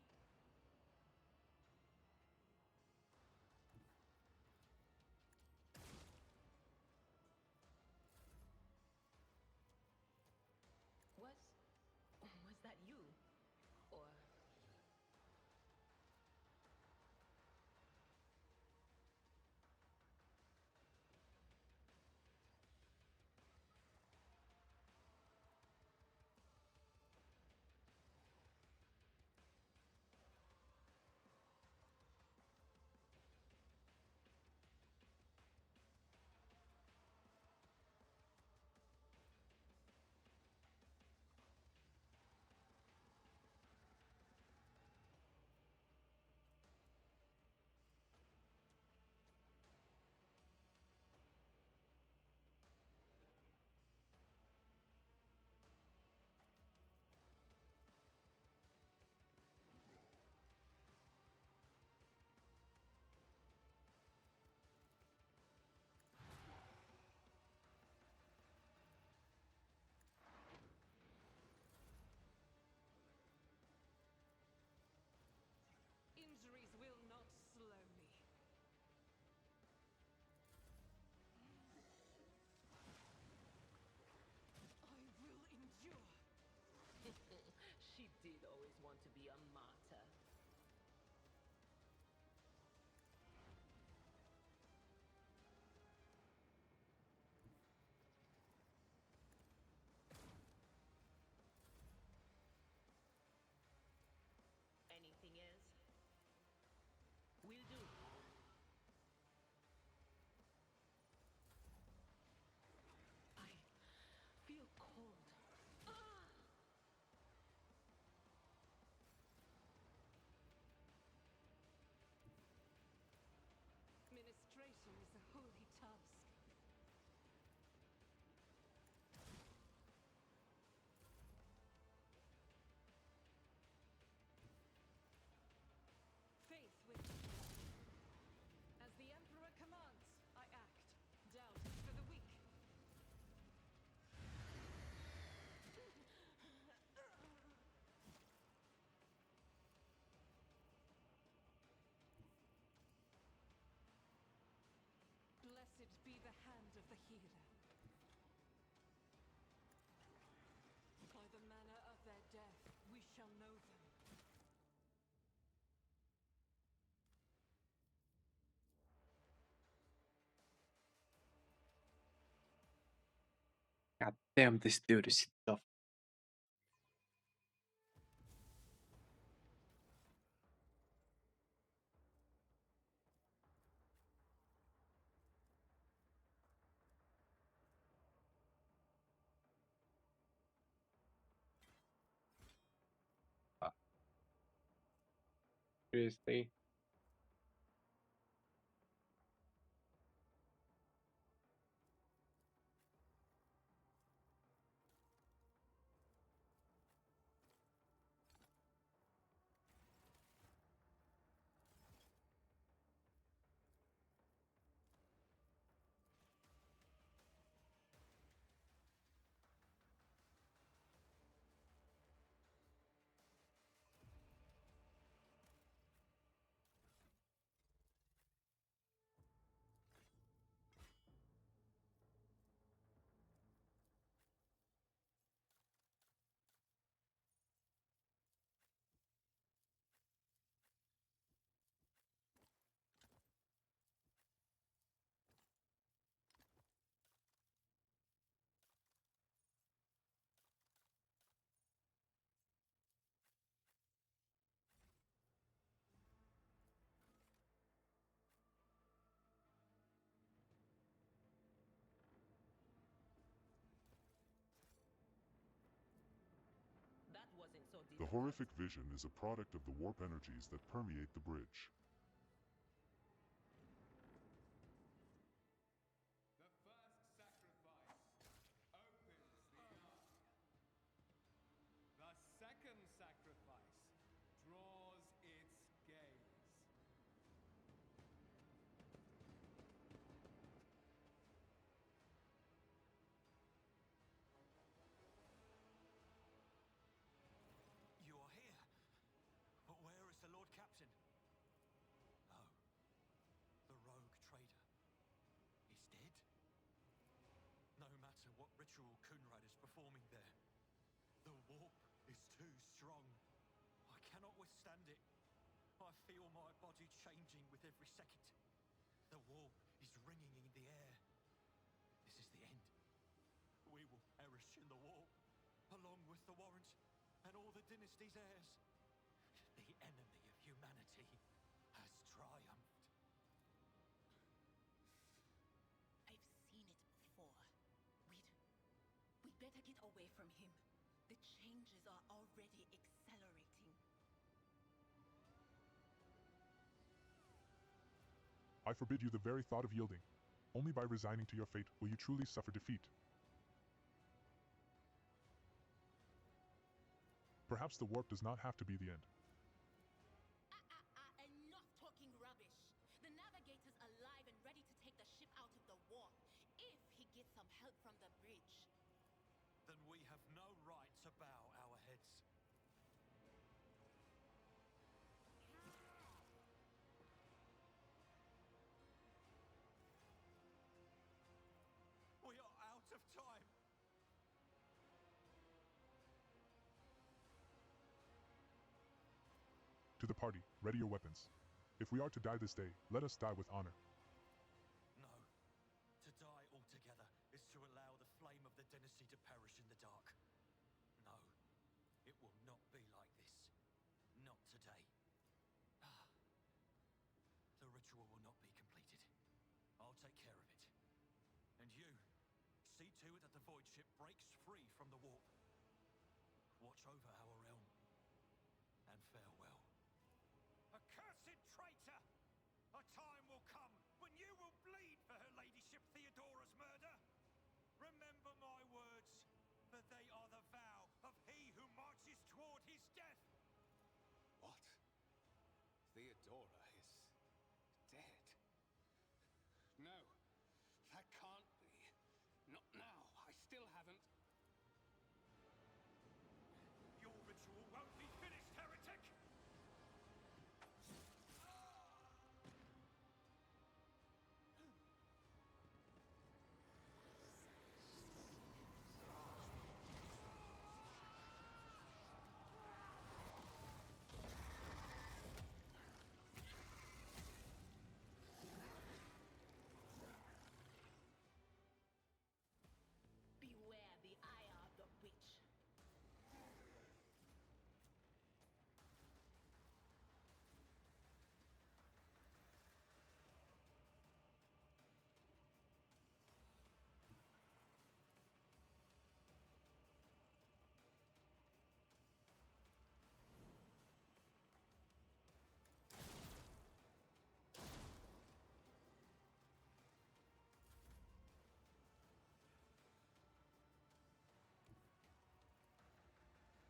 Redemption is a holy task. Faith with me. As the Emperor commands, I act. Doubt is for the weak. Blessed be the hand of the healer. By the manner of their death, we shall know them. God damn, this dude is tough. Seriously. That wasn't so The difficult. horrific vision is a product of the warp energies that permeate the bridge. The first sacrifice opens the eye. The second sacrifice draws its gaze. You are here. But where is the Lord Captain? Oh, the rogue trader. He's dead? No matter what ritual Kunrad is performing there, the warp is too strong. I cannot withstand it. I feel my body changing with every second. The warp is ringing in the air. This is the end. We will perish in the warp, along with the Warrant and all the dynasty's heirs. The enemy of humanity has triumphed. I've seen it before. We'd better get away from him. The changes are already accelerating. I forbid you the very thought of yielding. Only by resigning to your fate will you truly suffer defeat. Perhaps the warp does not have to be the end. Enough talking rubbish. The navigator's alive and ready to take the ship out of the warp, if he gets some help from the bridge. Then we have no right to bow our heads. We are out of time. To the party, ready your weapons. If we are to die this day, let us die with honor. No. To die altogether is to allow the flame of the dynasty to perish in the dark. No. It will not be like this. Not today. The ritual will not be completed. I'll take care of it. And you, see to it that the void ship breaks free from the warp. Watch over our realm. And farewell. Accursed traitor! A time will come when you will bleed Theodora is dead. No, that can't be. Not now. I still haven't. Your ritual won't be finished, heretic! Beware the eye of the witch.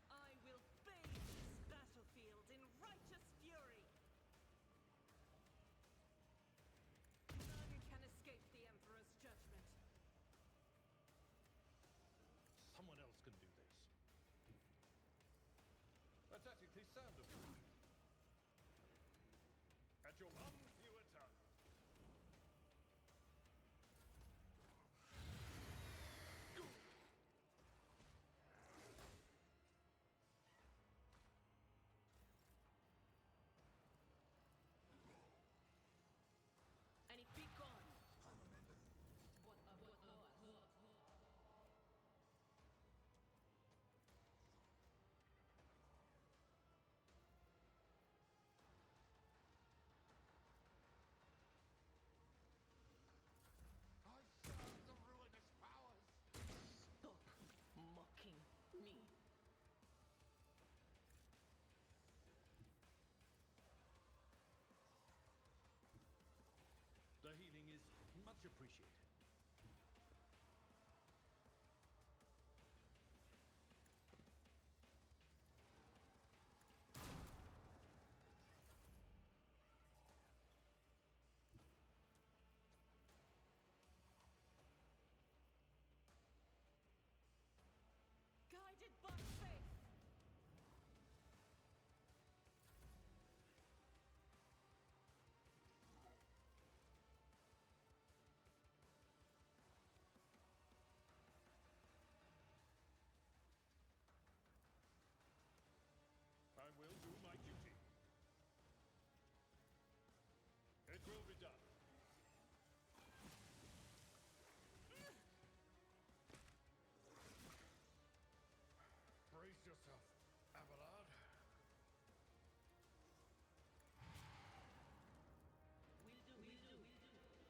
I will bathe this battlefield in righteous fury. None can escape the Emperor's judgment. Someone else can do this. That's ethically sound of you. At your unfewer tongue. And it be gone. What a I serve the ruinous powers! Stop mocking me. The healing is much appreciated. Guided by faith. I will do my duty. It will be done. Brace yourself, Abelard. Will do, will do, will do.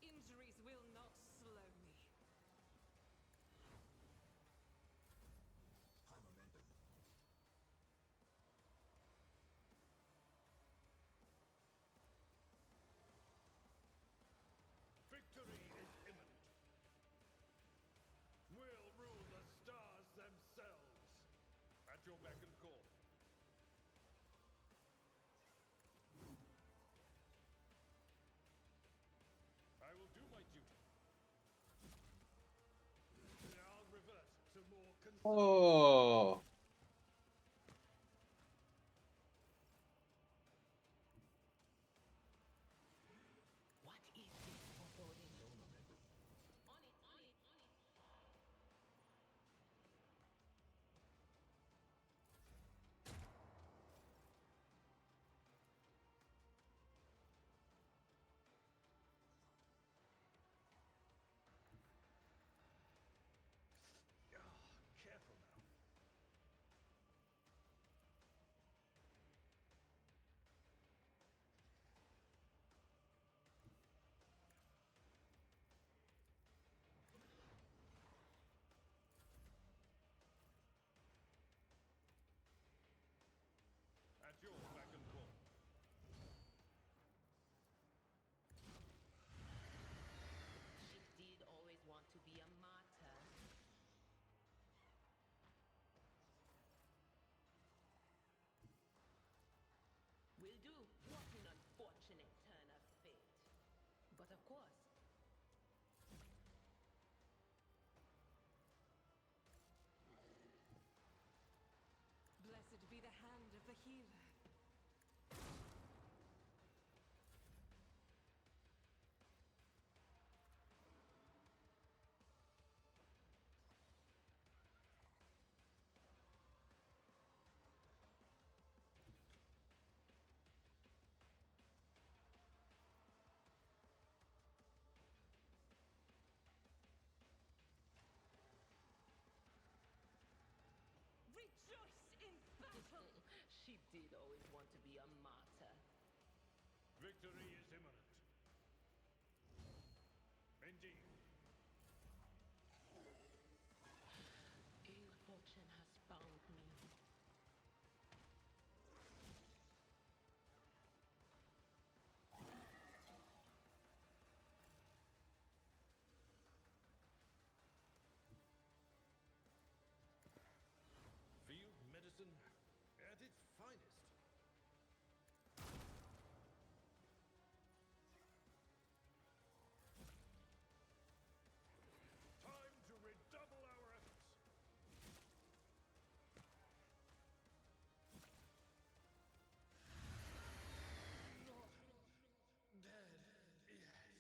Injuries will not slow me. Victory is imminent. We'll rule the stars themselves. At your beck and call. I will do my duty. I'll revert to more Oh. What is this foreboding? On it, on it, on it. Careful now. Victory is imminent. Indeed. Ill fortune has found me. Field medicine at its finest. Time to redouble our efforts. Not dead yet.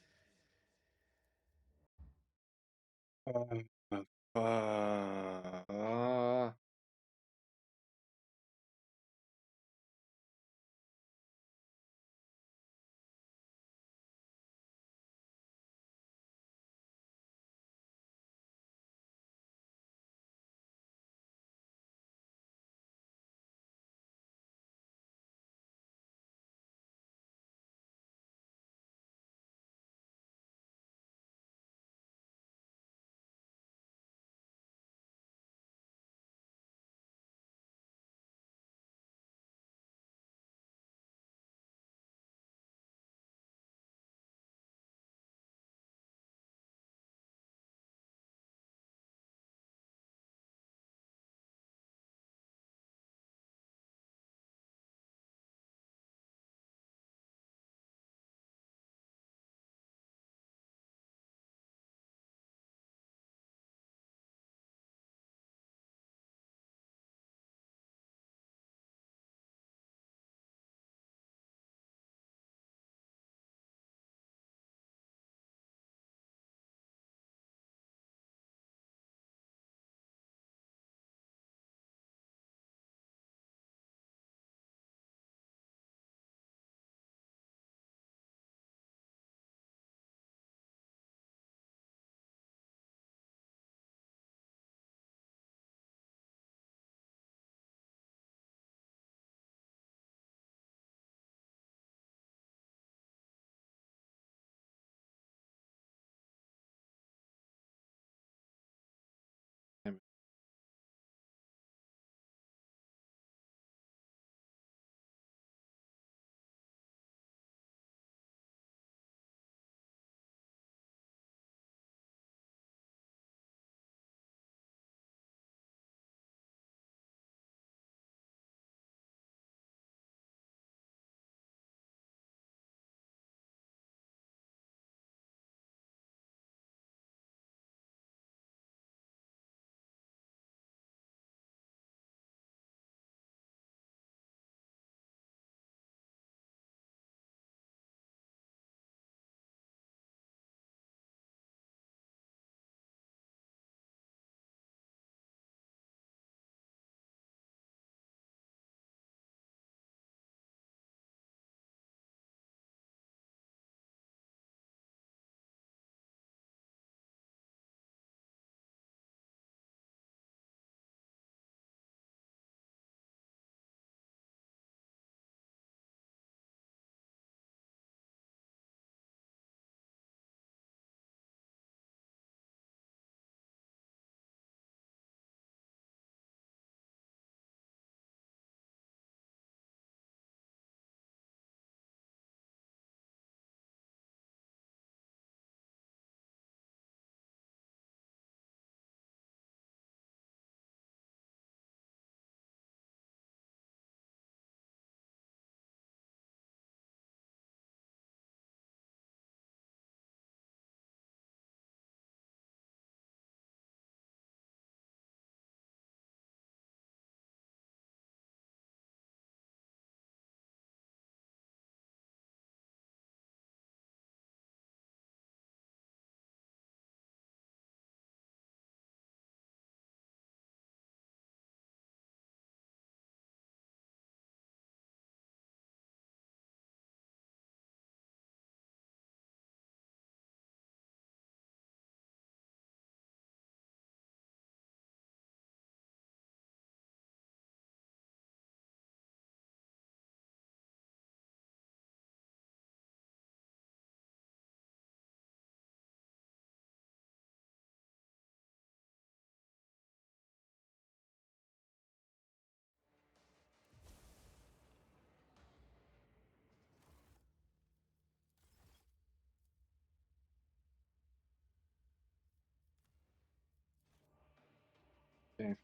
Okay.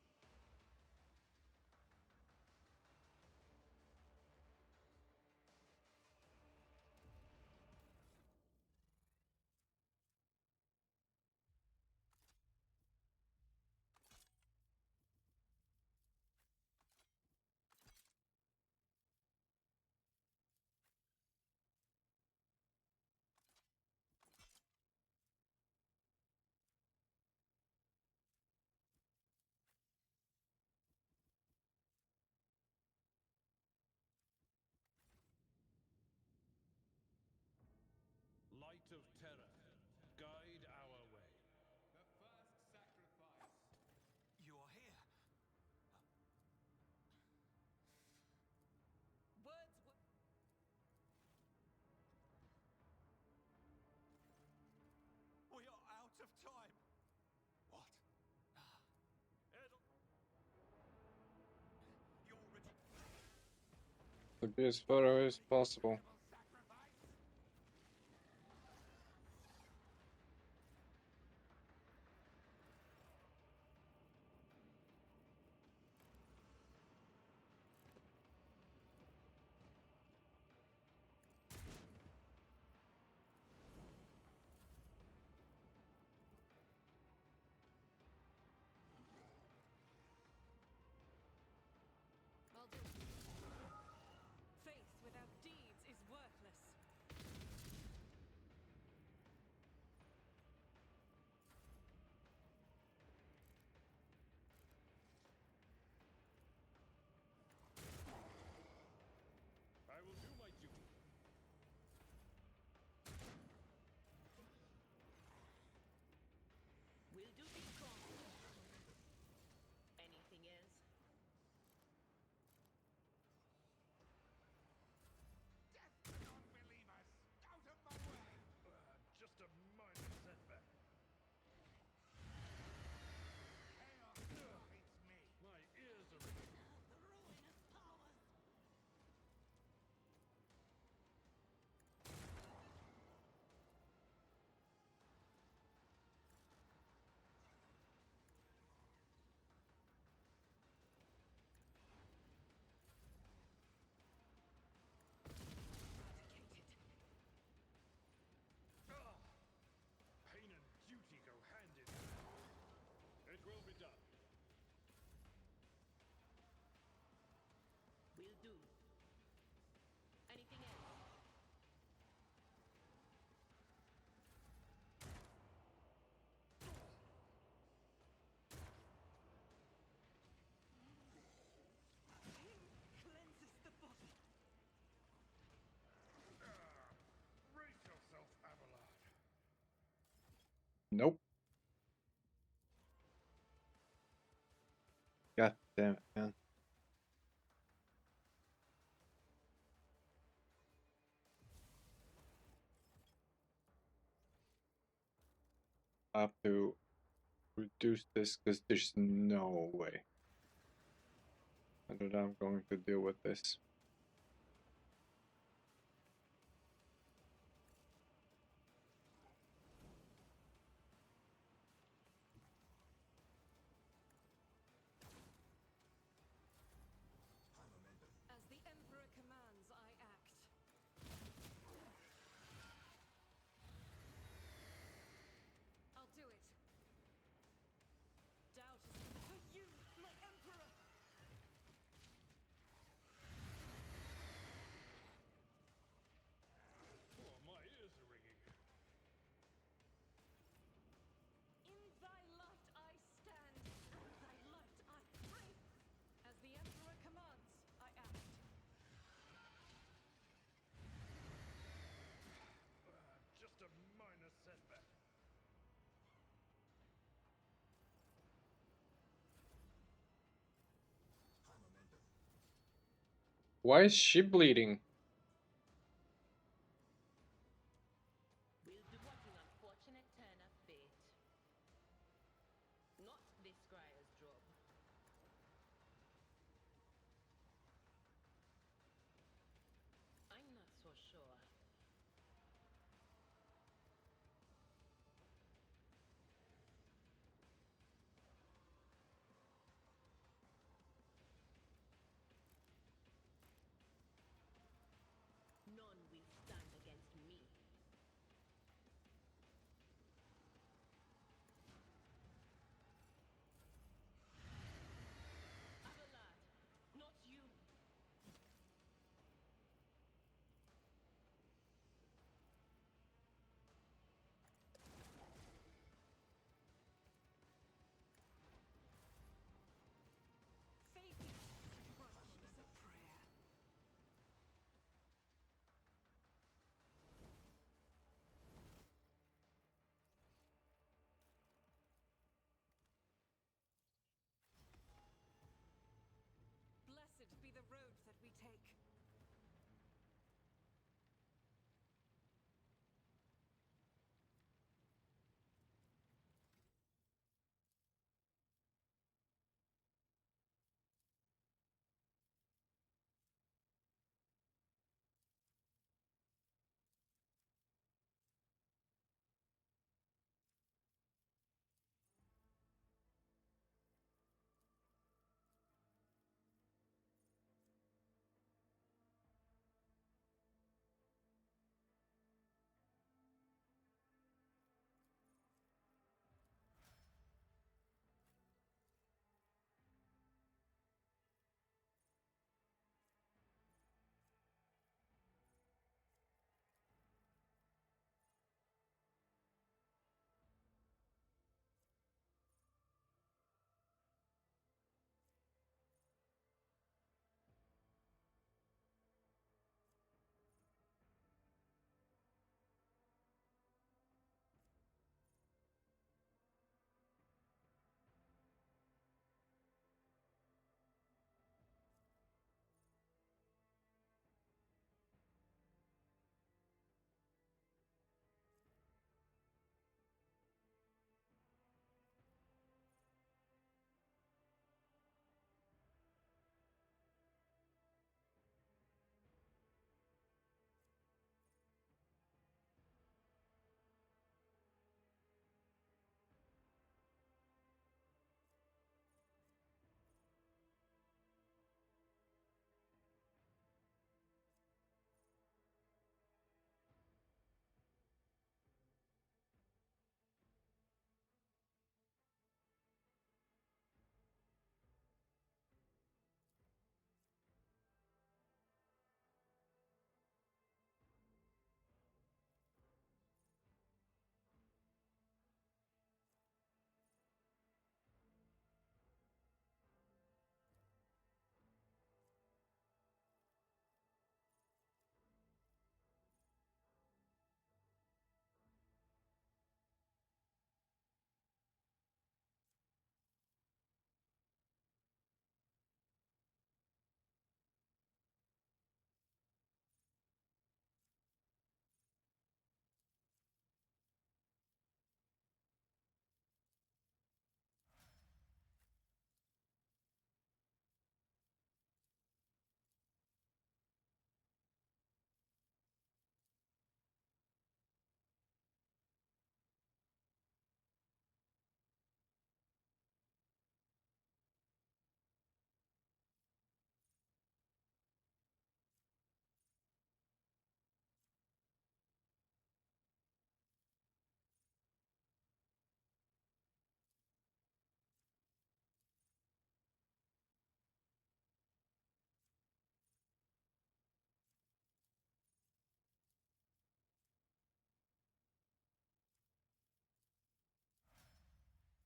Light of terror, guide our way. The first sacrifice. You are here. Words were... We are out of time. What? You're To be as far away as possible. I'll do it. Faith without deeds is worthless. I will do my duty. We'll do this strong. Anything else? Non-believers, out of my way. Just a minor setback. Chaos awaits me. My ears are ringing. The ruinous powers. Pain and duty go hand in hand. It will be done. We'll do. Anything else? Cleanses the body. Brace yourself, Abelard. Nope. God damn it, man. I have to reduce this because there's no way that I'm going to deal with this. As the Emperor commands, I act. I'll do it. Doubt is for you, my Emperor! Oh, my ears are ringing. In thy light I stand, and thy light I pray. As the Emperor commands, I act. Just a minor setback. Why is she bleeding? We'll do what an unfortunate turn of fate. Not this Scryer's job. I'm not so sure.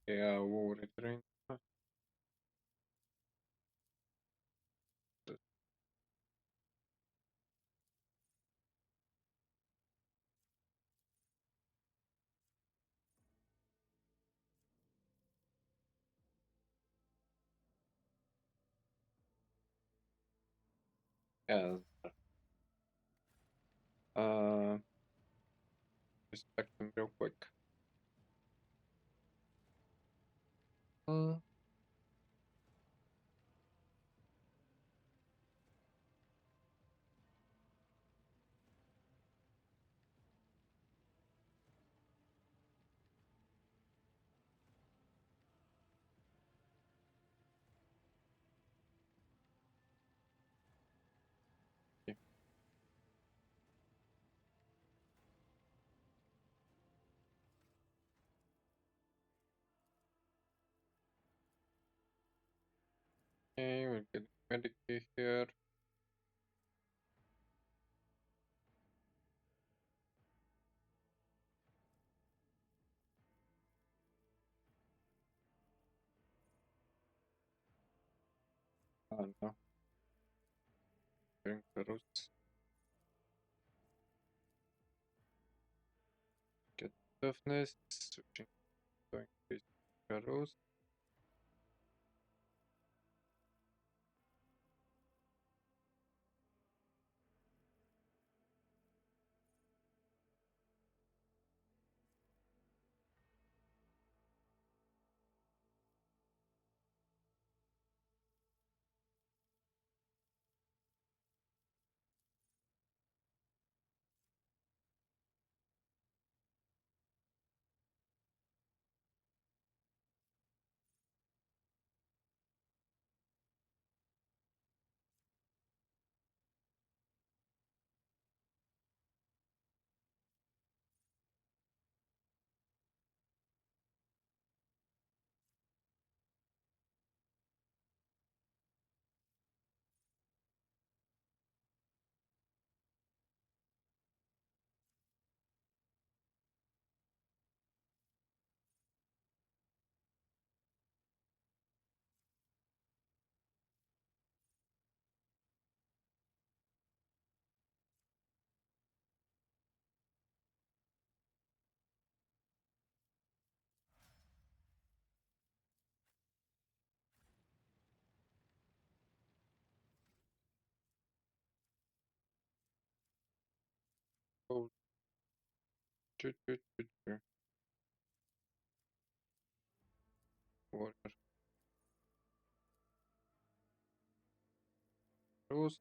Yeah, war retrain. Yeah. Respect them real quick. Okay, we'll get Medicaid here. Oh no. Getting Perus. Get toughness. Switching to increase Perus. Oh. Warrior. Perus.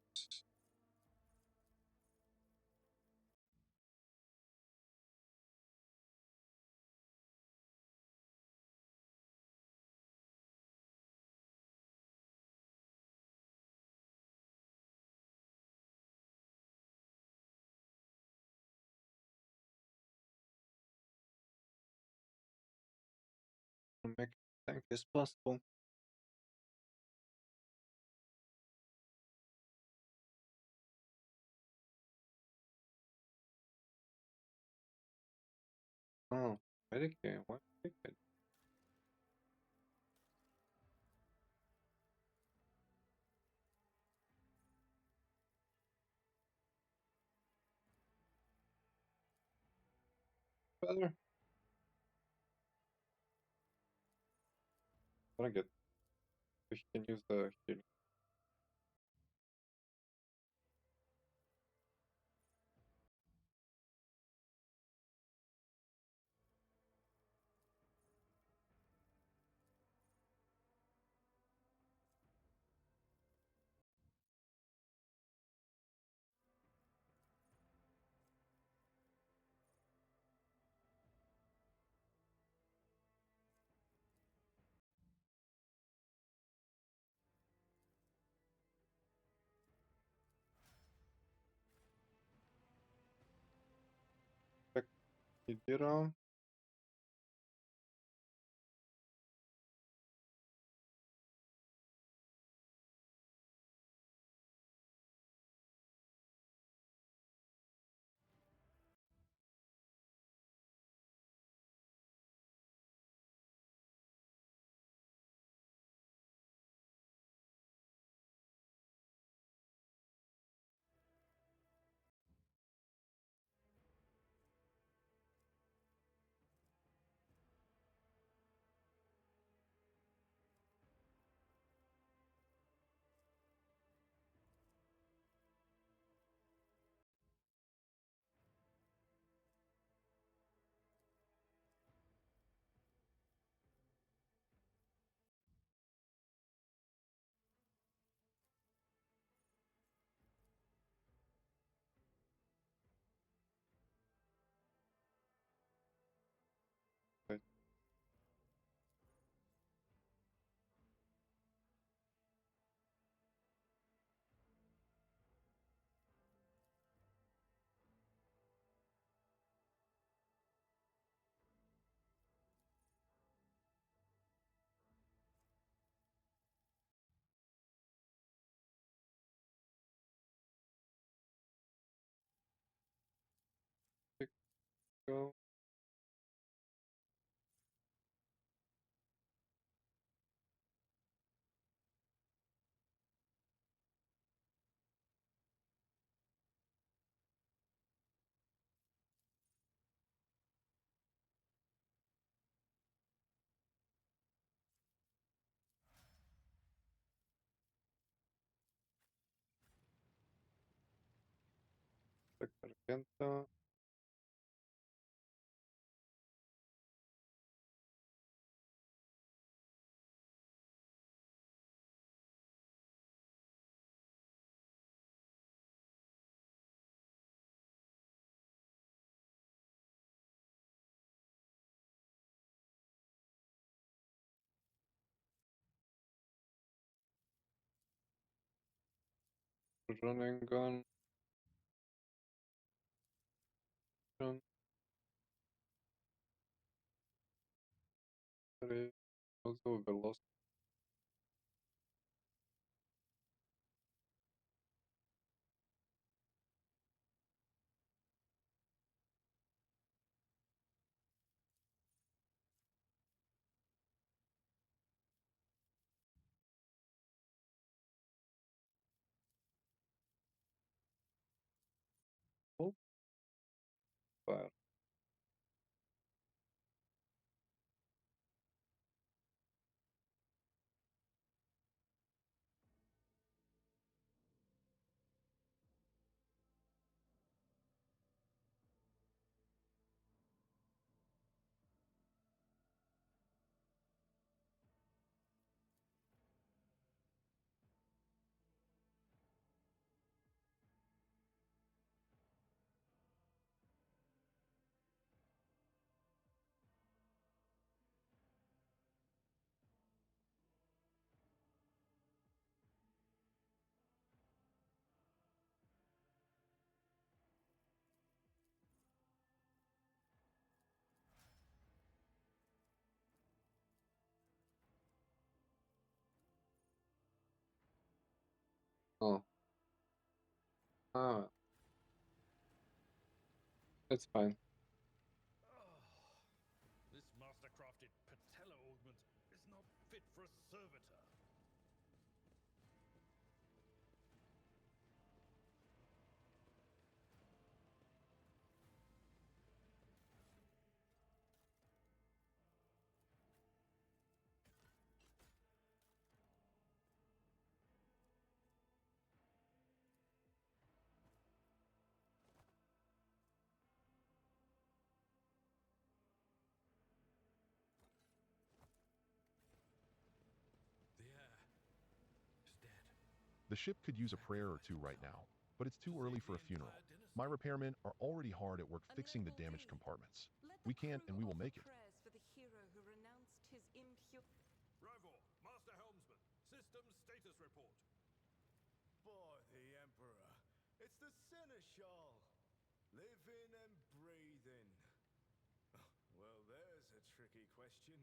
Make it tanky as possible. Oh, Medicaid. What Medicaid? Better. What I get? We can use the healing. Idira. Go. Cargando. Running gun. Run. Also velocity. Oh. Fire. Oh. Ah. It's fine. This master-crafted patella augment is not fit for a servitor. The heir is dead. The ship could use a prayer or two right now, but it's too early for a funeral. My repairmen are already hard at work fixing the damaged compartments. We can and we will make it. Prayers for the hero who renounced his impure. Rivor, Master Helmsman, system status report. By the Emperor, it's the Seneschal, living and breathing. Well, there's a tricky question.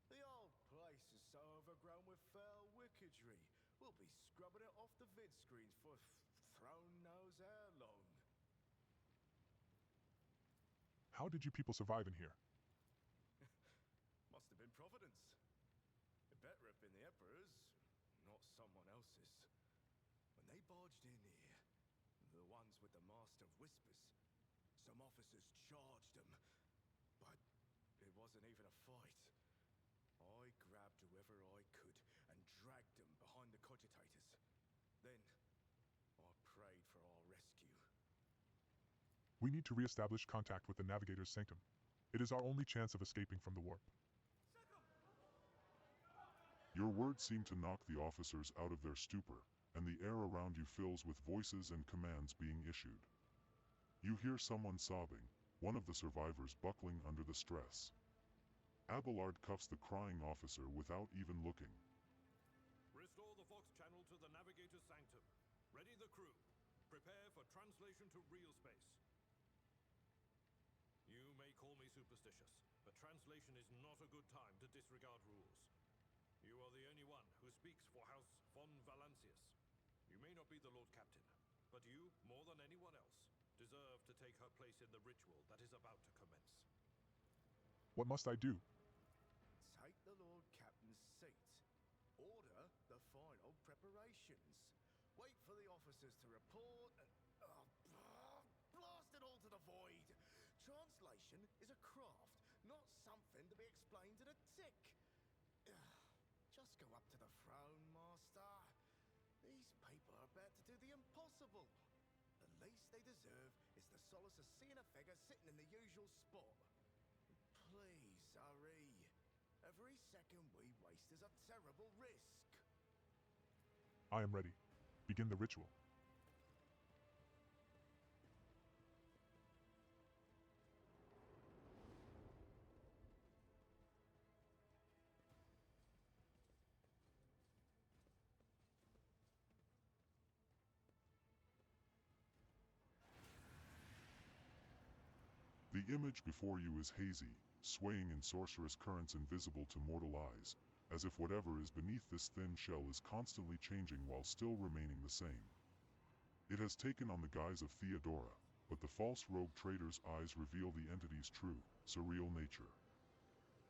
The old place is so overgrown with foul wickedry, we'll be scrubbing it off the vid screens for throne knows how long. How did you people survive in here? Must have been Providence. It better have been the Emperor's, not someone else's. When they barged in here, the ones with the Master of Whispers, some officers charged them, but it wasn't even a fight. I grabbed whoever I could and dragged them behind the cogitators. Then, I prayed for our rescue. We need to re-establish contact with the Navigator's Sanctum. It is our only chance of escaping from the warp. Your words seem to knock the officers out of their stupor, and the air around you fills with voices and commands being issued. You hear someone sobbing, one of the survivors buckling under the stress. Abelard cuffs the crying officer without even looking. Restore the Vox channel to the Navigator's Sanctum. Ready the crew. Prepare for translation to real space. You may call me superstitious, but translation is not a good time to disregard rules. You are the only one who speaks for House von Valancius. You may not be the Lord Captain, but you, more than anyone else, deserve to take her place in the ritual that is about to commence. What must I do? Take the Lord Captain's seat. Order the final preparations. Wait for the officers to report and... blast it all to the void! Translation is a craft, not something to be explained in a tick. Just go up to the throne, Master. These people are about to do the impossible. The least they deserve is the solace of seeing a figure sitting in the usual spot. Please, hurry. Every second we waste is a terrible risk. I am ready. Begin the ritual. The image before you is hazy, swaying in sorcerous currents invisible to mortal eyes, as if whatever is beneath this thin shell is constantly changing while still remaining the same. It has taken on the guise of Theodora, but the false rogue trader's eyes reveal the entity's true, surreal nature.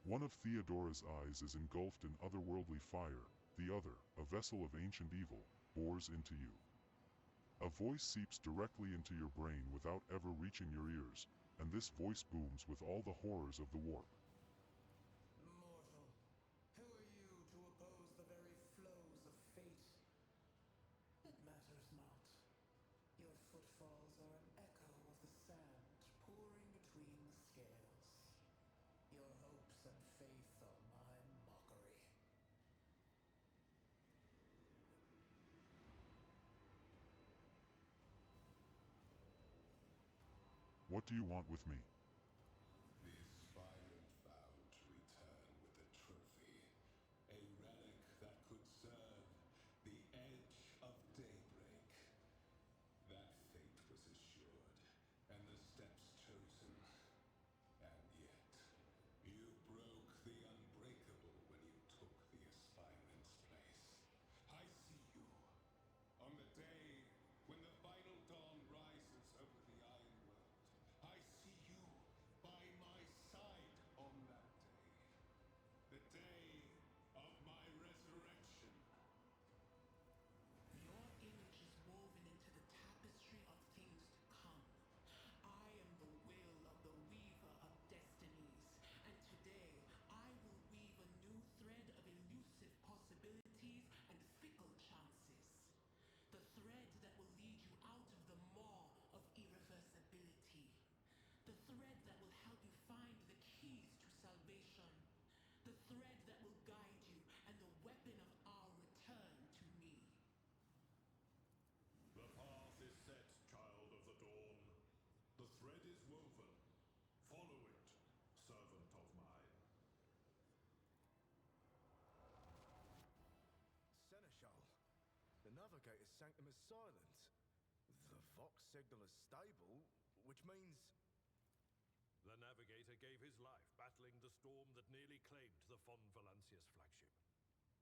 One of Theodora's eyes is engulfed in otherworldly fire, the other, a vessel of ancient evil, bores into you. A voice seeps directly into your brain without ever reaching your ears, and this voice booms with all the horrors of the warp. Mortal, who are you to oppose the very flows of fate? It matters not. Your footfalls are an echo of the sand pouring between the scales. Your hopes and faith are my mockery. What do you want with me? The aspirant vowed to return with a trophy, a relic that could serve the edge of daybreak. That fate was assured, and the steps chosen. And yet, you broke the unbreakable when you took the aspirant's place. I see you on the day when the final dawn rises over the Iron World. I see you by my side on that day. The day of my resurrection. Your image is woven into the tapestry of things to come. I am the will of the weaver of destinies, and today I will weave a new thread of elusive possibilities and fickle chances. The thread that will lead you out of the maw of irreversibility. The thread that will help you find the keys to salvation. The thread that will guide you and the weapon of our return to me. The path is set, child of the dawn. The thread is woven. Follow it, servant of mine. Seneschal, the Navigator's sanctum is silent. The Vox signal is stable, which means... The Navigator gave his life battling the storm that nearly claimed the Von Valancius flagship.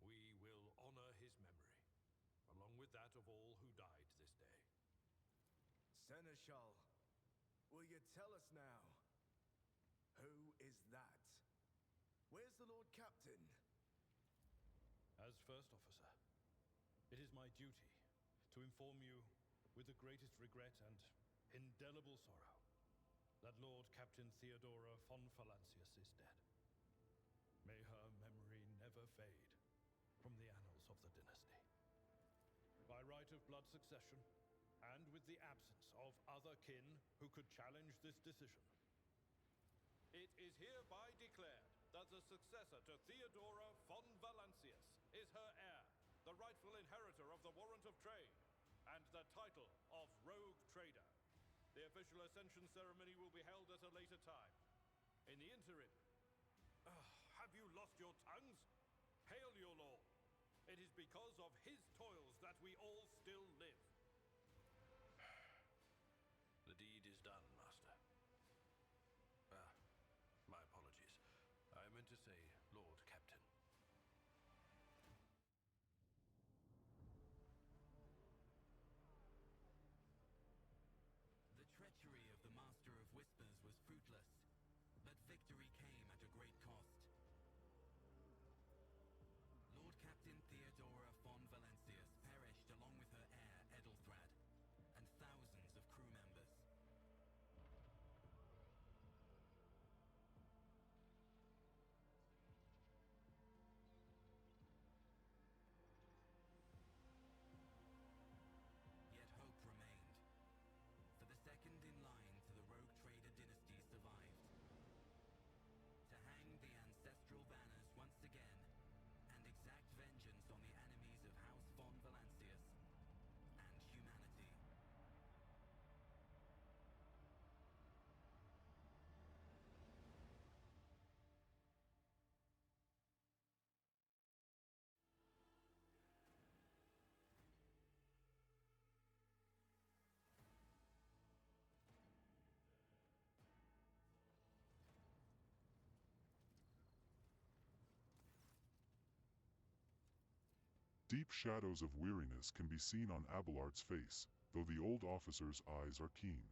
We will honor his memory, along with that of all who died this day. Seneschal, will you tell us now? Who is that? Where's the Lord Captain? As First Officer, it is my duty to inform you, with the greatest regret and indelible sorrow, that Lord Captain Theodora von Valancius is dead. May her memory never fade from the annals of the dynasty. By right of blood succession, and with the absence of other kin who could challenge this decision, it is hereby declared that the successor to Theodora von Valancius is her heir, the rightful inheritor of the Warrant of Trade, and the title of Rogue Trader. The official ascension ceremony will be held at a later time. In the interim, have you lost your tongues? Hail your lord. It is because of his toils that we all still live. The deed is done, Master. My apologies. I meant to say Lord Captain. The treachery Deep shadows of weariness can be seen on Abelard's face, though the old officer's eyes are keen.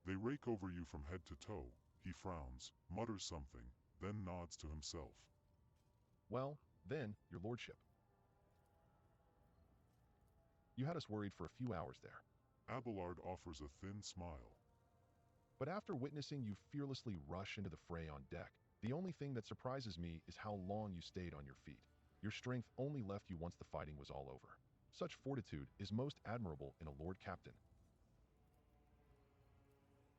They rake over you from head to toe. He frowns, mutters something, then nods to himself. Well, then, your lordship. You had us worried for a few hours there. Abelard offers a thin smile. But after witnessing you fearlessly rush into the fray on deck, the only thing that surprises me is how long you stayed on your feet. Your strength only left you once the fighting was all over. Such fortitude is most admirable in a Lord Captain.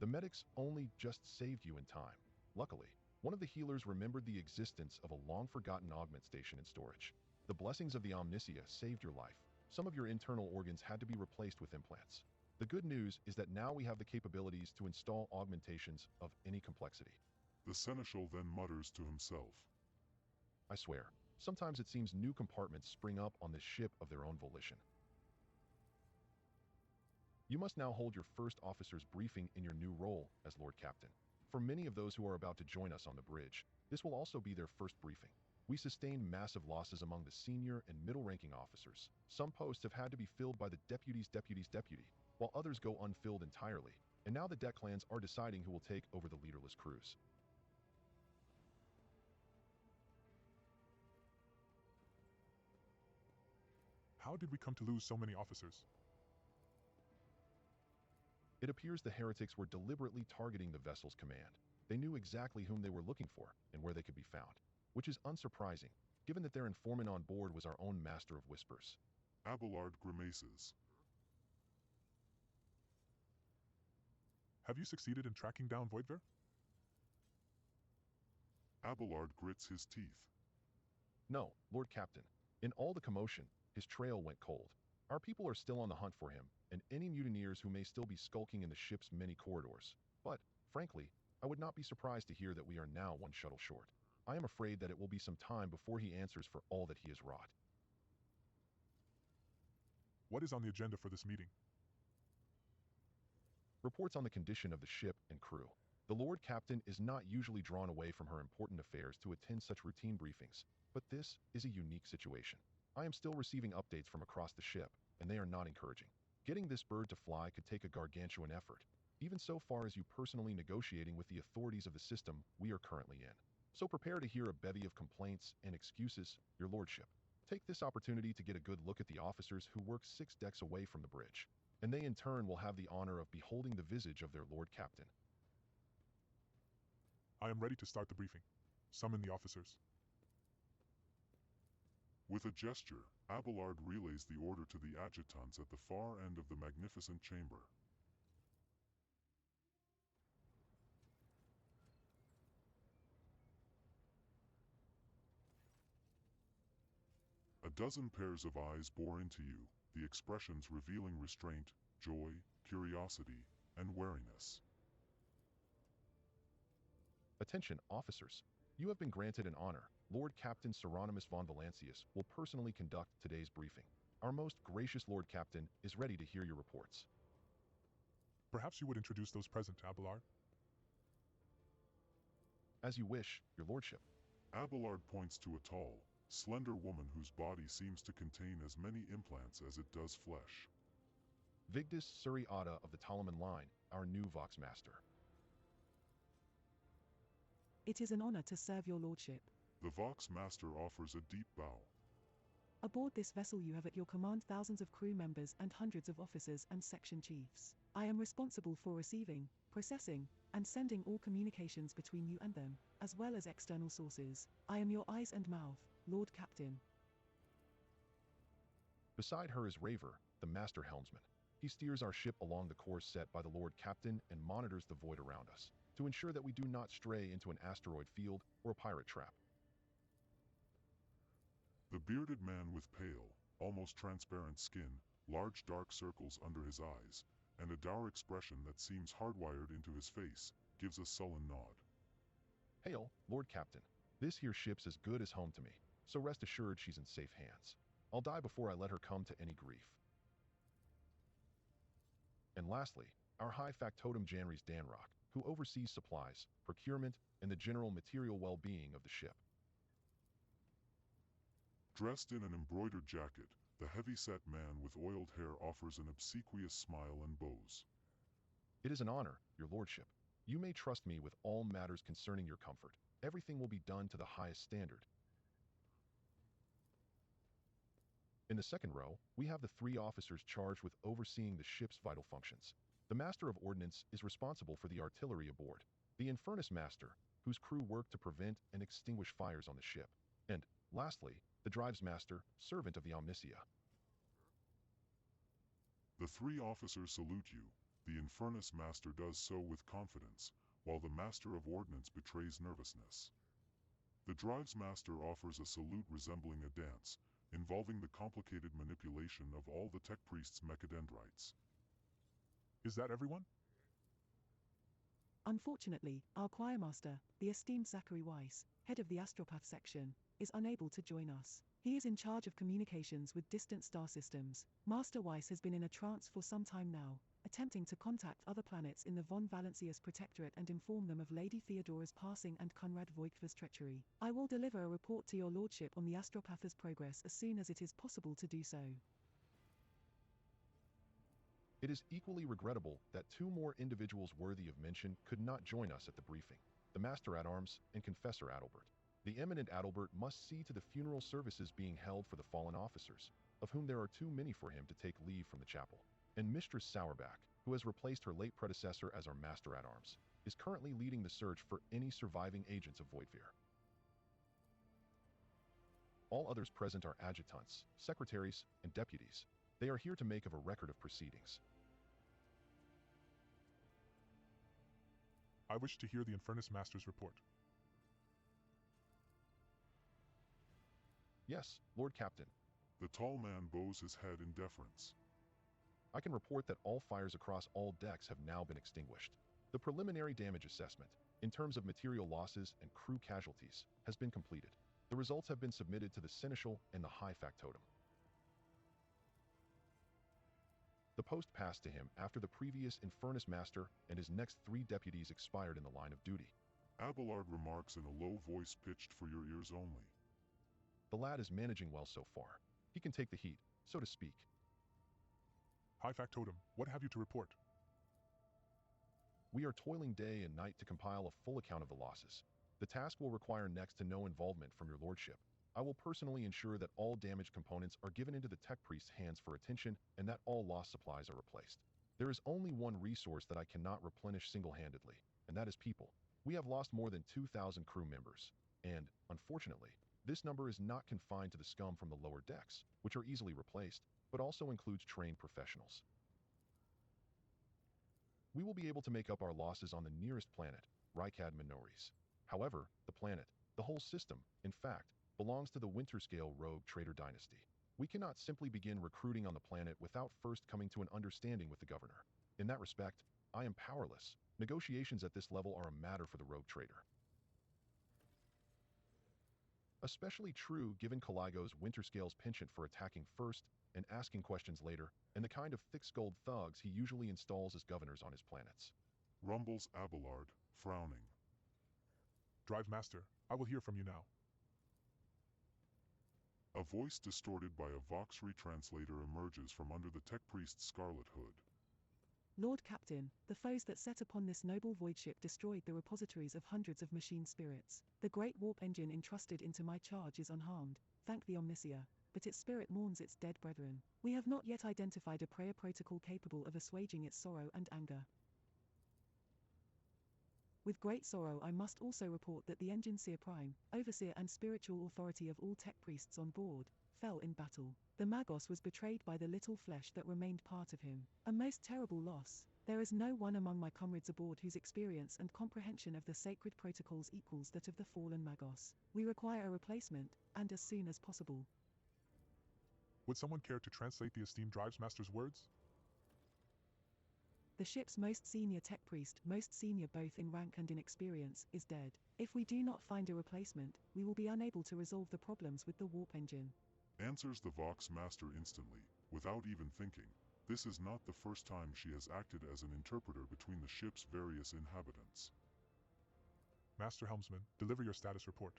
The medics only just saved you in time. Luckily, one of the healers remembered the existence of a long-forgotten augment station in storage. The blessings of the Omnicia saved your life. Some of your internal organs had to be replaced with implants. The good news is that now we have the capabilities to install augmentations of any complexity. The seneschal then mutters to himself. I swear, sometimes it seems new compartments spring up on this ship of their own volition. You must now hold your first officer's briefing in your new role as Lord Captain. For many of those who are about to join us on the bridge, this will also be their first briefing. We sustained massive losses among the senior and middle-ranking officers. Some posts have had to be filled by the deputy, while others go unfilled entirely, and now the deck clans are deciding who will take over the leaderless crews. How did we come to lose so many officers? It appears the heretics were deliberately targeting the vessel's command. They knew exactly whom they were looking for and where they could be found, which is unsurprising, given that their informant on board was our own Master of Whispers. Abelard grimaces. Have you succeeded in tracking down Voidver? Abelard grits his teeth. No, Lord Captain. In all the commotion, his trail went cold. Our people are still on the hunt for him, and any mutineers who may still be skulking in the ship's many corridors. But, frankly, I would not be surprised to hear that we are now one shuttle short. I am afraid that it will be some time before he answers for all that he has wrought. What is on the agenda for this meeting? Reports on the condition of the ship and crew. The Lord Captain is not usually drawn away from her important affairs to attend such routine briefings, but this is a unique situation. I am still receiving updates from across the ship, and they are not encouraging. Getting this bird to fly could take a gargantuan effort, even so far as you personally negotiating with the authorities of the system we are currently in. So prepare to hear a bevy of complaints and excuses, your lordship. Take this opportunity to get a good look at the officers who work 6 decks away from the bridge, and they in turn will have the honor of beholding the visage of their Lord Captain. I am ready to start the briefing. Summon the officers. With a gesture, Abelard relays the order to the adjutants at the far end of the magnificent chamber. A dozen pairs of eyes bore into you, the expressions revealing restraint, joy, curiosity, and wariness. Attention, officers. You have been granted an honor. Lord Captain Seronimus von Valancius will personally conduct today's briefing. Our most gracious Lord Captain is ready to hear your reports. Perhaps you would introduce those present, Abelard? As you wish, your lordship. Abelard points to a tall, slender woman whose body seems to contain as many implants as it does flesh. Vigdis Suriata of the Talaman line, our new Vox Master. It is an honor to serve your lordship. The Vox Master offers a deep bow. Aboard this vessel you have at your command thousands of crew members and hundreds of officers and section chiefs. I am responsible for receiving, processing, and sending all communications between you and them, as well as external sources. I am your eyes and mouth, Lord Captain. Beside her is Raver, the Master Helmsman. He steers our ship along the course set by the Lord Captain and monitors the void around us, to ensure that we do not stray into an asteroid field or a pirate trap. The bearded man with pale, almost transparent skin, large dark circles under his eyes, and a dour expression that seems hardwired into his face, gives a sullen nod. Hail, Lord Captain. This here ship's as good as home to me, so rest assured she's in safe hands. I'll die before I let her come to any grief. And lastly, our high factotum Janrys Danrock, who oversees supplies, procurement, and the general material well-being of the ship. Dressed in an embroidered jacket, the heavy-set man with oiled hair offers an obsequious smile and bows. It is an honor, your lordship. You may trust me with all matters concerning your comfort. Everything will be done to the highest standard. In the second row, we have the 3 officers charged with overseeing the ship's vital functions. The Master of Ordnance is responsible for the artillery aboard. The Infernus Master, whose crew work to prevent and extinguish fires on the ship. And, lastly, the Drives Master, servant of the Omniscia. The 3 officers salute you. The Infernus Master does so with confidence, while the Master of Ordnance betrays nervousness. The Drives Master offers a salute resembling a dance, involving the complicated manipulation of all the Tech Priest's mechadendrites. Is that everyone? Unfortunately, our choirmaster, the esteemed Zachary Weiss, head of the Astropath section, is unable to join us. He is in charge of communications with distant star systems. Master Weiss has been in a trance for some time now, attempting to contact other planets in the von Valancius Protectorate and inform them of Lady Theodora's passing and Conrad Voigtva's treachery. I will deliver a report to your lordship on the Astropath's progress as soon as it is possible to do so. It is equally regrettable that 2 more individuals worthy of mention could not join us at the briefing. The Master-at-Arms and Confessor Adalbert. The eminent Adalbert must see to the funeral services being held for the fallen officers, of whom there are too many for him to take leave from the chapel. And Mistress Sauerback, who has replaced her late predecessor as our Master-at-Arms, is currently leading the search for any surviving agents of Voidveer. All others present are adjutants, secretaries, and deputies. They are here to make of a record of proceedings. I wish to hear the Infernus Master's report. Yes, Lord Captain. The tall man bows his head in deference. I can report that all fires across all decks have now been extinguished. The preliminary damage assessment, in terms of material losses and crew casualties, has been completed. The results have been submitted to the Seneschal and the High Factotum. The post passed to him after the previous Infernus Master and his next 3 deputies expired in the line of duty. Abelard remarks in a low voice pitched for your ears only. The lad is managing well so far. He can take the heat, so to speak. High Factotum, what have you to report? We are toiling day and night to compile a full account of the losses. The task will require next to no involvement from your lordship. I will personally ensure that all damaged components are given into the Tech Priest's hands for attention and that all lost supplies are replaced. There is only one resource that I cannot replenish single-handedly, and that is people. We have lost more than 2,000 crew members, and, unfortunately, this number is not confined to the scum from the lower decks, which are easily replaced, but also includes trained professionals. We will be able to make up our losses on the nearest planet, Rykad Minoris. However, the planet, the whole system, in fact, belongs to the Winterscale rogue trader dynasty. We cannot simply begin recruiting on the planet without first coming to an understanding with the governor. In that respect, I am powerless. Negotiations at this level are a matter for the rogue trader. Especially true given Caligo's Winterscale's penchant for attacking first and asking questions later, and the kind of thick-skulled thugs he usually installs as governors on his planets. Rumbles Abelard, frowning. Drives Master, I will hear from you now. A voice distorted by a Vox retranslator emerges from under the Tech Priest's scarlet hood. Lord Captain, the foes that set upon this noble void ship destroyed the repositories of hundreds of machine spirits. The great warp engine entrusted into my charge is unharmed, thank the Omniscia, but its spirit mourns its dead brethren. We have not yet identified a prayer protocol capable of assuaging its sorrow and anger. With great sorrow I must also report that the Engine Seer Prime, overseer and spiritual authority of all Tech Priests on board, fell in battle. The Magos was betrayed by the little flesh that remained part of him. A most terrible loss. There is no one among my comrades aboard whose experience and comprehension of the sacred protocols equals that of the fallen Magos. We require a replacement, and as soon as possible. Would someone care to translate the esteemed Drives Master's words? The ship's most senior Tech Priest, most senior both in rank and in experience, is dead. If we do not find a replacement, we will be unable to resolve the problems with the warp engine. Answers the Vox Master instantly, without even thinking. This is not the first time she has acted as an interpreter between the ship's various inhabitants. Master Helmsman, deliver your status report.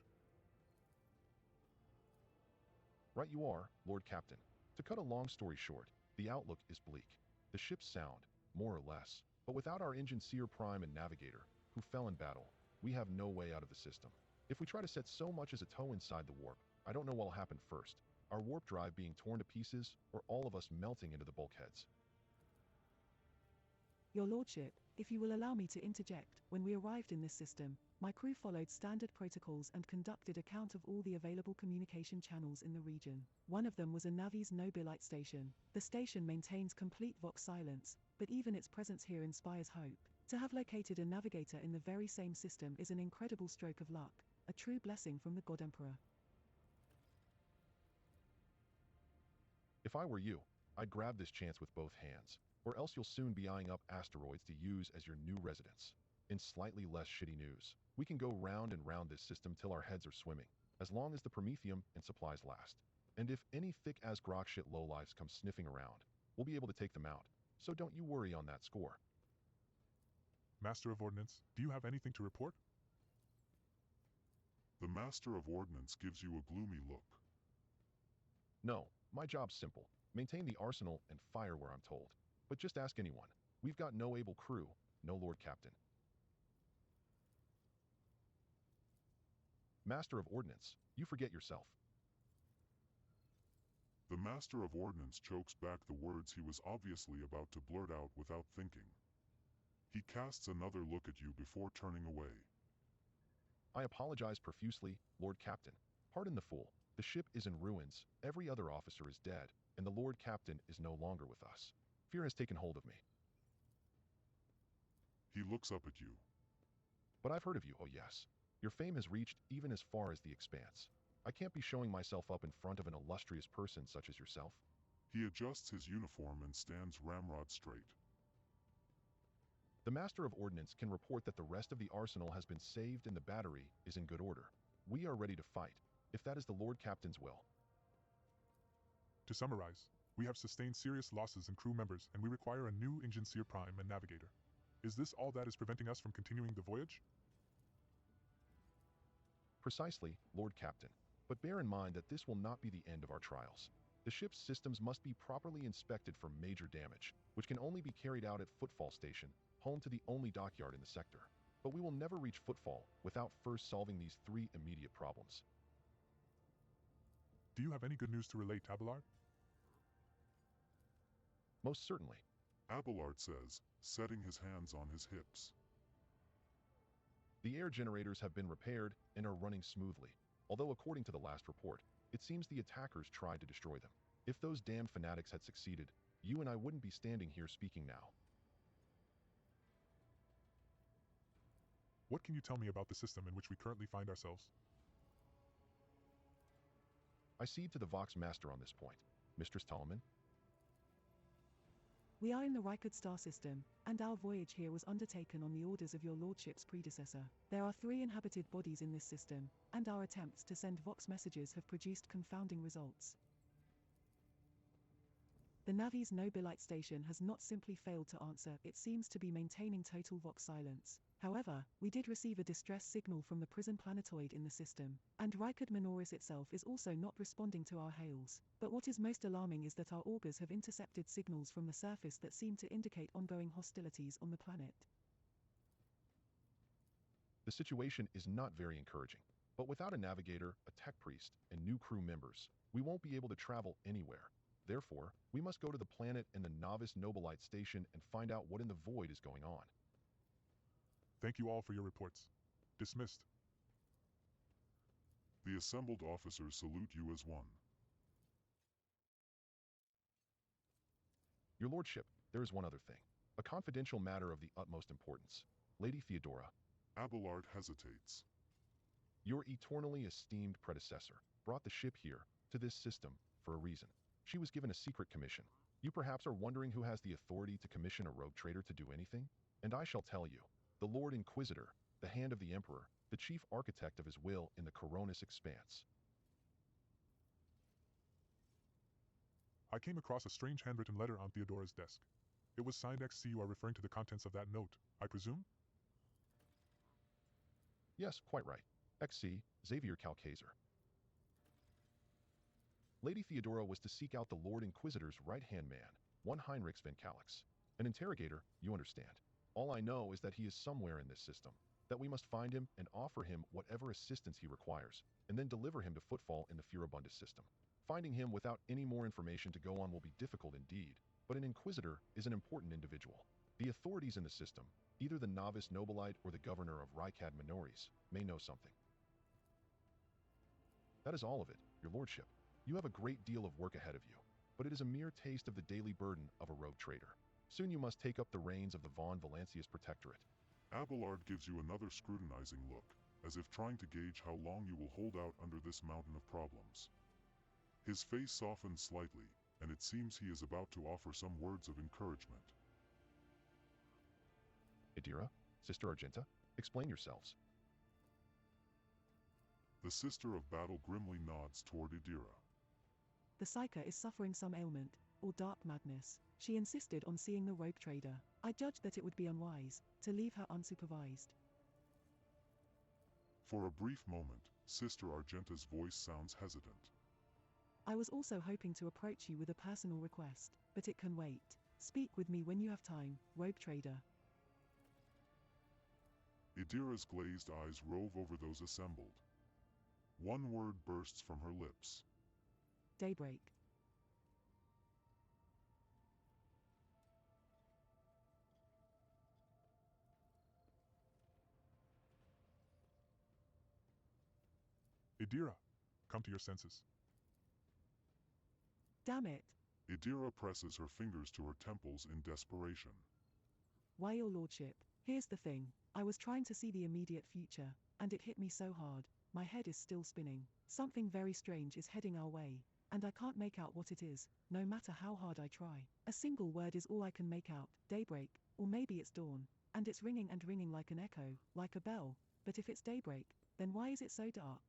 Right you are, Lord Captain. To cut a long story short, the outlook is bleak. The ship's sound, more or less, but without our engine Seer Prime and Navigator, who fell in battle, we have no way out of the system. If we try to set so much as a toe inside the warp, I don't know what'll happen first. Our warp drive being torn to pieces, or all of us melting into the bulkheads. Your Lordship, if you will allow me to interject, when we arrived in this system, my crew followed standard protocols and conducted a count of all the available communication channels in the region. One of them was a Navi's Nobilite station. The station maintains complete Vox silence, but even its presence here inspires hope. To have located a navigator in the very same system is an incredible stroke of luck, a true blessing from the God Emperor. If I were you, I'd grab this chance with both hands, or else you'll soon be eyeing up asteroids to use as your new residence. In slightly less shitty news, we can go round and round this system till our heads are swimming, as long as the promethium and supplies last. And if any thick-as grok shit lowlifes come sniffing around, we'll be able to take them out, so don't you worry on that score. Master of Ordnance, do you have anything to report? The Master of Ordnance gives you a gloomy look. No, my job's simple. Maintain the arsenal and fire where I'm told. But just ask anyone. We've got no able crew, no Lord Captain. Master of Ordnance, you forget yourself. The Master of Ordnance chokes back the words he was obviously about to blurt out without thinking. He casts another look at you before turning away. I apologize profusely, Lord Captain. Pardon the fool. The ship is in ruins, every other officer is dead, and the Lord Captain is no longer with us. Fear has taken hold of me. He looks up at you. But I've heard of you, oh yes. Your fame has reached even as far as the expanse. I can't be showing myself up in front of an illustrious person such as yourself. He adjusts his uniform and stands ramrod straight. The Master of Ordnance can report that the rest of the arsenal has been saved and the battery is in good order. We are ready to fight, if that is the Lord Captain's will. To summarize, we have sustained serious losses in crew members and we require a new engine Seer Prime and Navigator. Is this all that is preventing us from continuing the voyage? Precisely, Lord Captain. But bear in mind that this will not be the end of our trials. The ship's systems must be properly inspected for major damage, which can only be carried out at Footfall Station, home to the only dockyard in the sector. But we will never reach Footfall without first solving these three immediate problems. Do you have any good news to relate, Abelard? Most certainly. Abelard says, setting his hands on his hips. The air generators have been repaired and are running smoothly, although according to the last report, it seems the attackers tried to destroy them. If those damned fanatics had succeeded, you and I wouldn't be standing here speaking now. What can you tell me about the system in which we currently find ourselves? I cede to the Vox Master on this point. Mistress Ptolemy? We are in the Rykard star system, and our voyage here was undertaken on the orders of your lordship's predecessor. There are 3 inhabited bodies in this system, and our attempts to send Vox messages have produced confounding results. The Navi's Nobilite station has not simply failed to answer, it seems to be maintaining total Vox silence. However, we did receive a distress signal from the prison planetoid in the system, and Rykard Minoris itself is also not responding to our hails. But what is most alarming is that our augurs have intercepted signals from the surface that seem to indicate ongoing hostilities on the planet. The situation is not very encouraging, but without a navigator, a tech priest, and new crew members, we won't be able to travel anywhere. Therefore, we must go to the planet and the Novice Nobilite station and find out what in the void is going on. Thank you all for your reports. Dismissed. The assembled officers salute you as one. Your Lordship, there is one other thing. A confidential matter of the utmost importance. Lady Theodora. Abelard hesitates. Your eternally esteemed predecessor brought the ship here, to this system, for a reason. She was given a secret commission. You perhaps are wondering who has the authority to commission a rogue trader to do anything? And I shall tell you. The Lord Inquisitor, the hand of the Emperor, the chief architect of his will in the Coronis Expanse. I came across a strange handwritten letter on Theodora's desk. It was signed XC. You are referring to the contents of that note, I presume? Yes, quite right. XC, Xavier Calcazer. Lady Theodora was to seek out the Lord Inquisitor's right-hand man, one Heinrich von Calix. An interrogator, you understand. All I know is that he is somewhere in this system, that we must find him and offer him whatever assistance he requires, and then deliver him to Footfall in the Furibundus system. Finding him without any more information to go on will be difficult indeed, but an Inquisitor is an important individual. The authorities in the system, either the Novice Nobilite or the governor of Rykad Minoris, may know something. That is all of it, your lordship. You have a great deal of work ahead of you, but it is a mere taste of the daily burden of a rogue trader. Soon you must take up the reins of the Von Valancius Protectorate. Abelard gives you another scrutinizing look, as if trying to gauge how long you will hold out under this mountain of problems. His face softens slightly, and it seems he is about to offer some words of encouragement. Idira, Sister Argenta, explain yourselves. The Sister of Battle grimly nods toward Idira. The Psyker is suffering some ailment, or dark madness. She insisted on seeing the rogue trader. I judged that it would be unwise to leave her unsupervised. For a brief moment, Sister Argenta's voice sounds hesitant. I was also hoping to approach you with a personal request, but it can wait. Speak with me when you have time, rogue trader. Idira's glazed eyes rove over those assembled. One word bursts from her lips. Daybreak. Idira, come to your senses. Damn it. Idira presses her fingers to her temples in desperation. Why, your lordship? Here's the thing. I was trying to see the immediate future, and it hit me so hard. My head is still spinning. Something very strange is heading our way, and I can't make out what it is, no matter how hard I try. A single word is all I can make out. Daybreak, or maybe it's dawn, and it's ringing and ringing like an echo, like a bell. But if it's daybreak, then why is it so dark?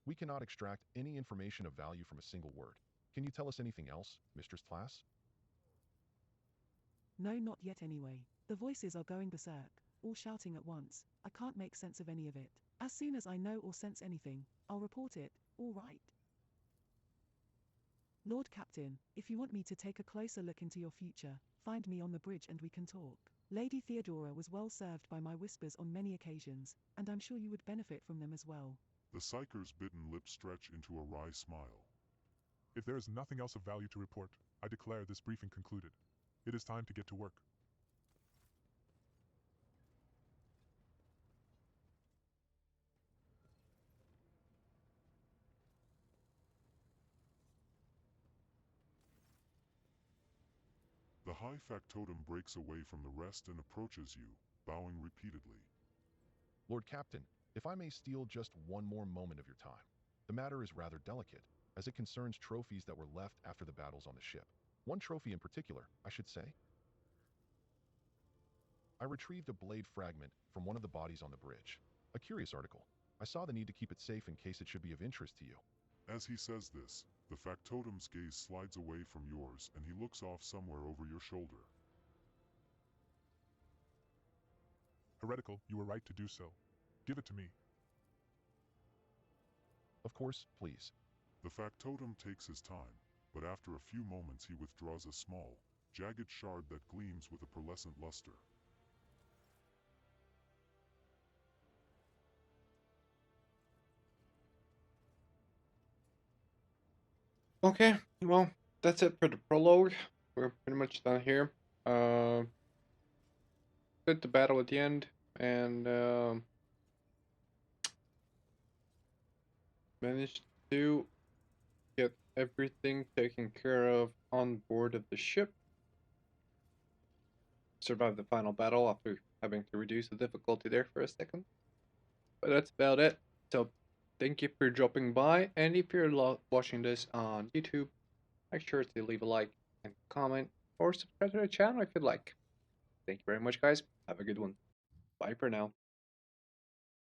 We cannot extract any information of value from a single word. Can you tell us anything else, Mistress Class? No, not yet anyway. The voices are going berserk, all shouting at once. I can't make sense of any of it. As soon as I know or sense anything, I'll report it, all right? Lord Captain, if you want me to take a closer look into your future, find me on the bridge and we can talk. Lady Theodora was well served by my whispers on many occasions, and I'm sure you would benefit from them as well. The Psyker's bitten lips stretch into a wry smile. If there is nothing else of value to report, I declare this briefing concluded. It is time to get to work. The High Factotum breaks away from the rest and approaches you, bowing repeatedly. Lord Captain, if I may steal just one more moment of your time. The matter is rather delicate, as it concerns trophies that were left after the battles on the ship. One trophy in particular, I should say. I retrieved a blade fragment from one of the bodies on the bridge. A curious article. I saw the need to keep it safe in case it should be of interest to you. As he says this, the Factotum's gaze slides away from yours and he looks off somewhere over your shoulder. Heretical, you were right to do so. Give it to me. Of course, please. The Factotum takes his time, but after a few moments he withdraws a small, jagged shard that gleams with a pearlescent luster. Okay, well, that's it for the prologue. We're pretty much done here. Did the battle at the end, and managed to get everything taken care of on board of the ship. Survived the final battle after having to reduce the difficulty there for a second. But that's about it. So thank you for dropping by, and if you're watching this on YouTube, make sure to leave a like and comment, or subscribe to the channel if you'd like. Thank you very much, guys. Have a good one. Bye for now.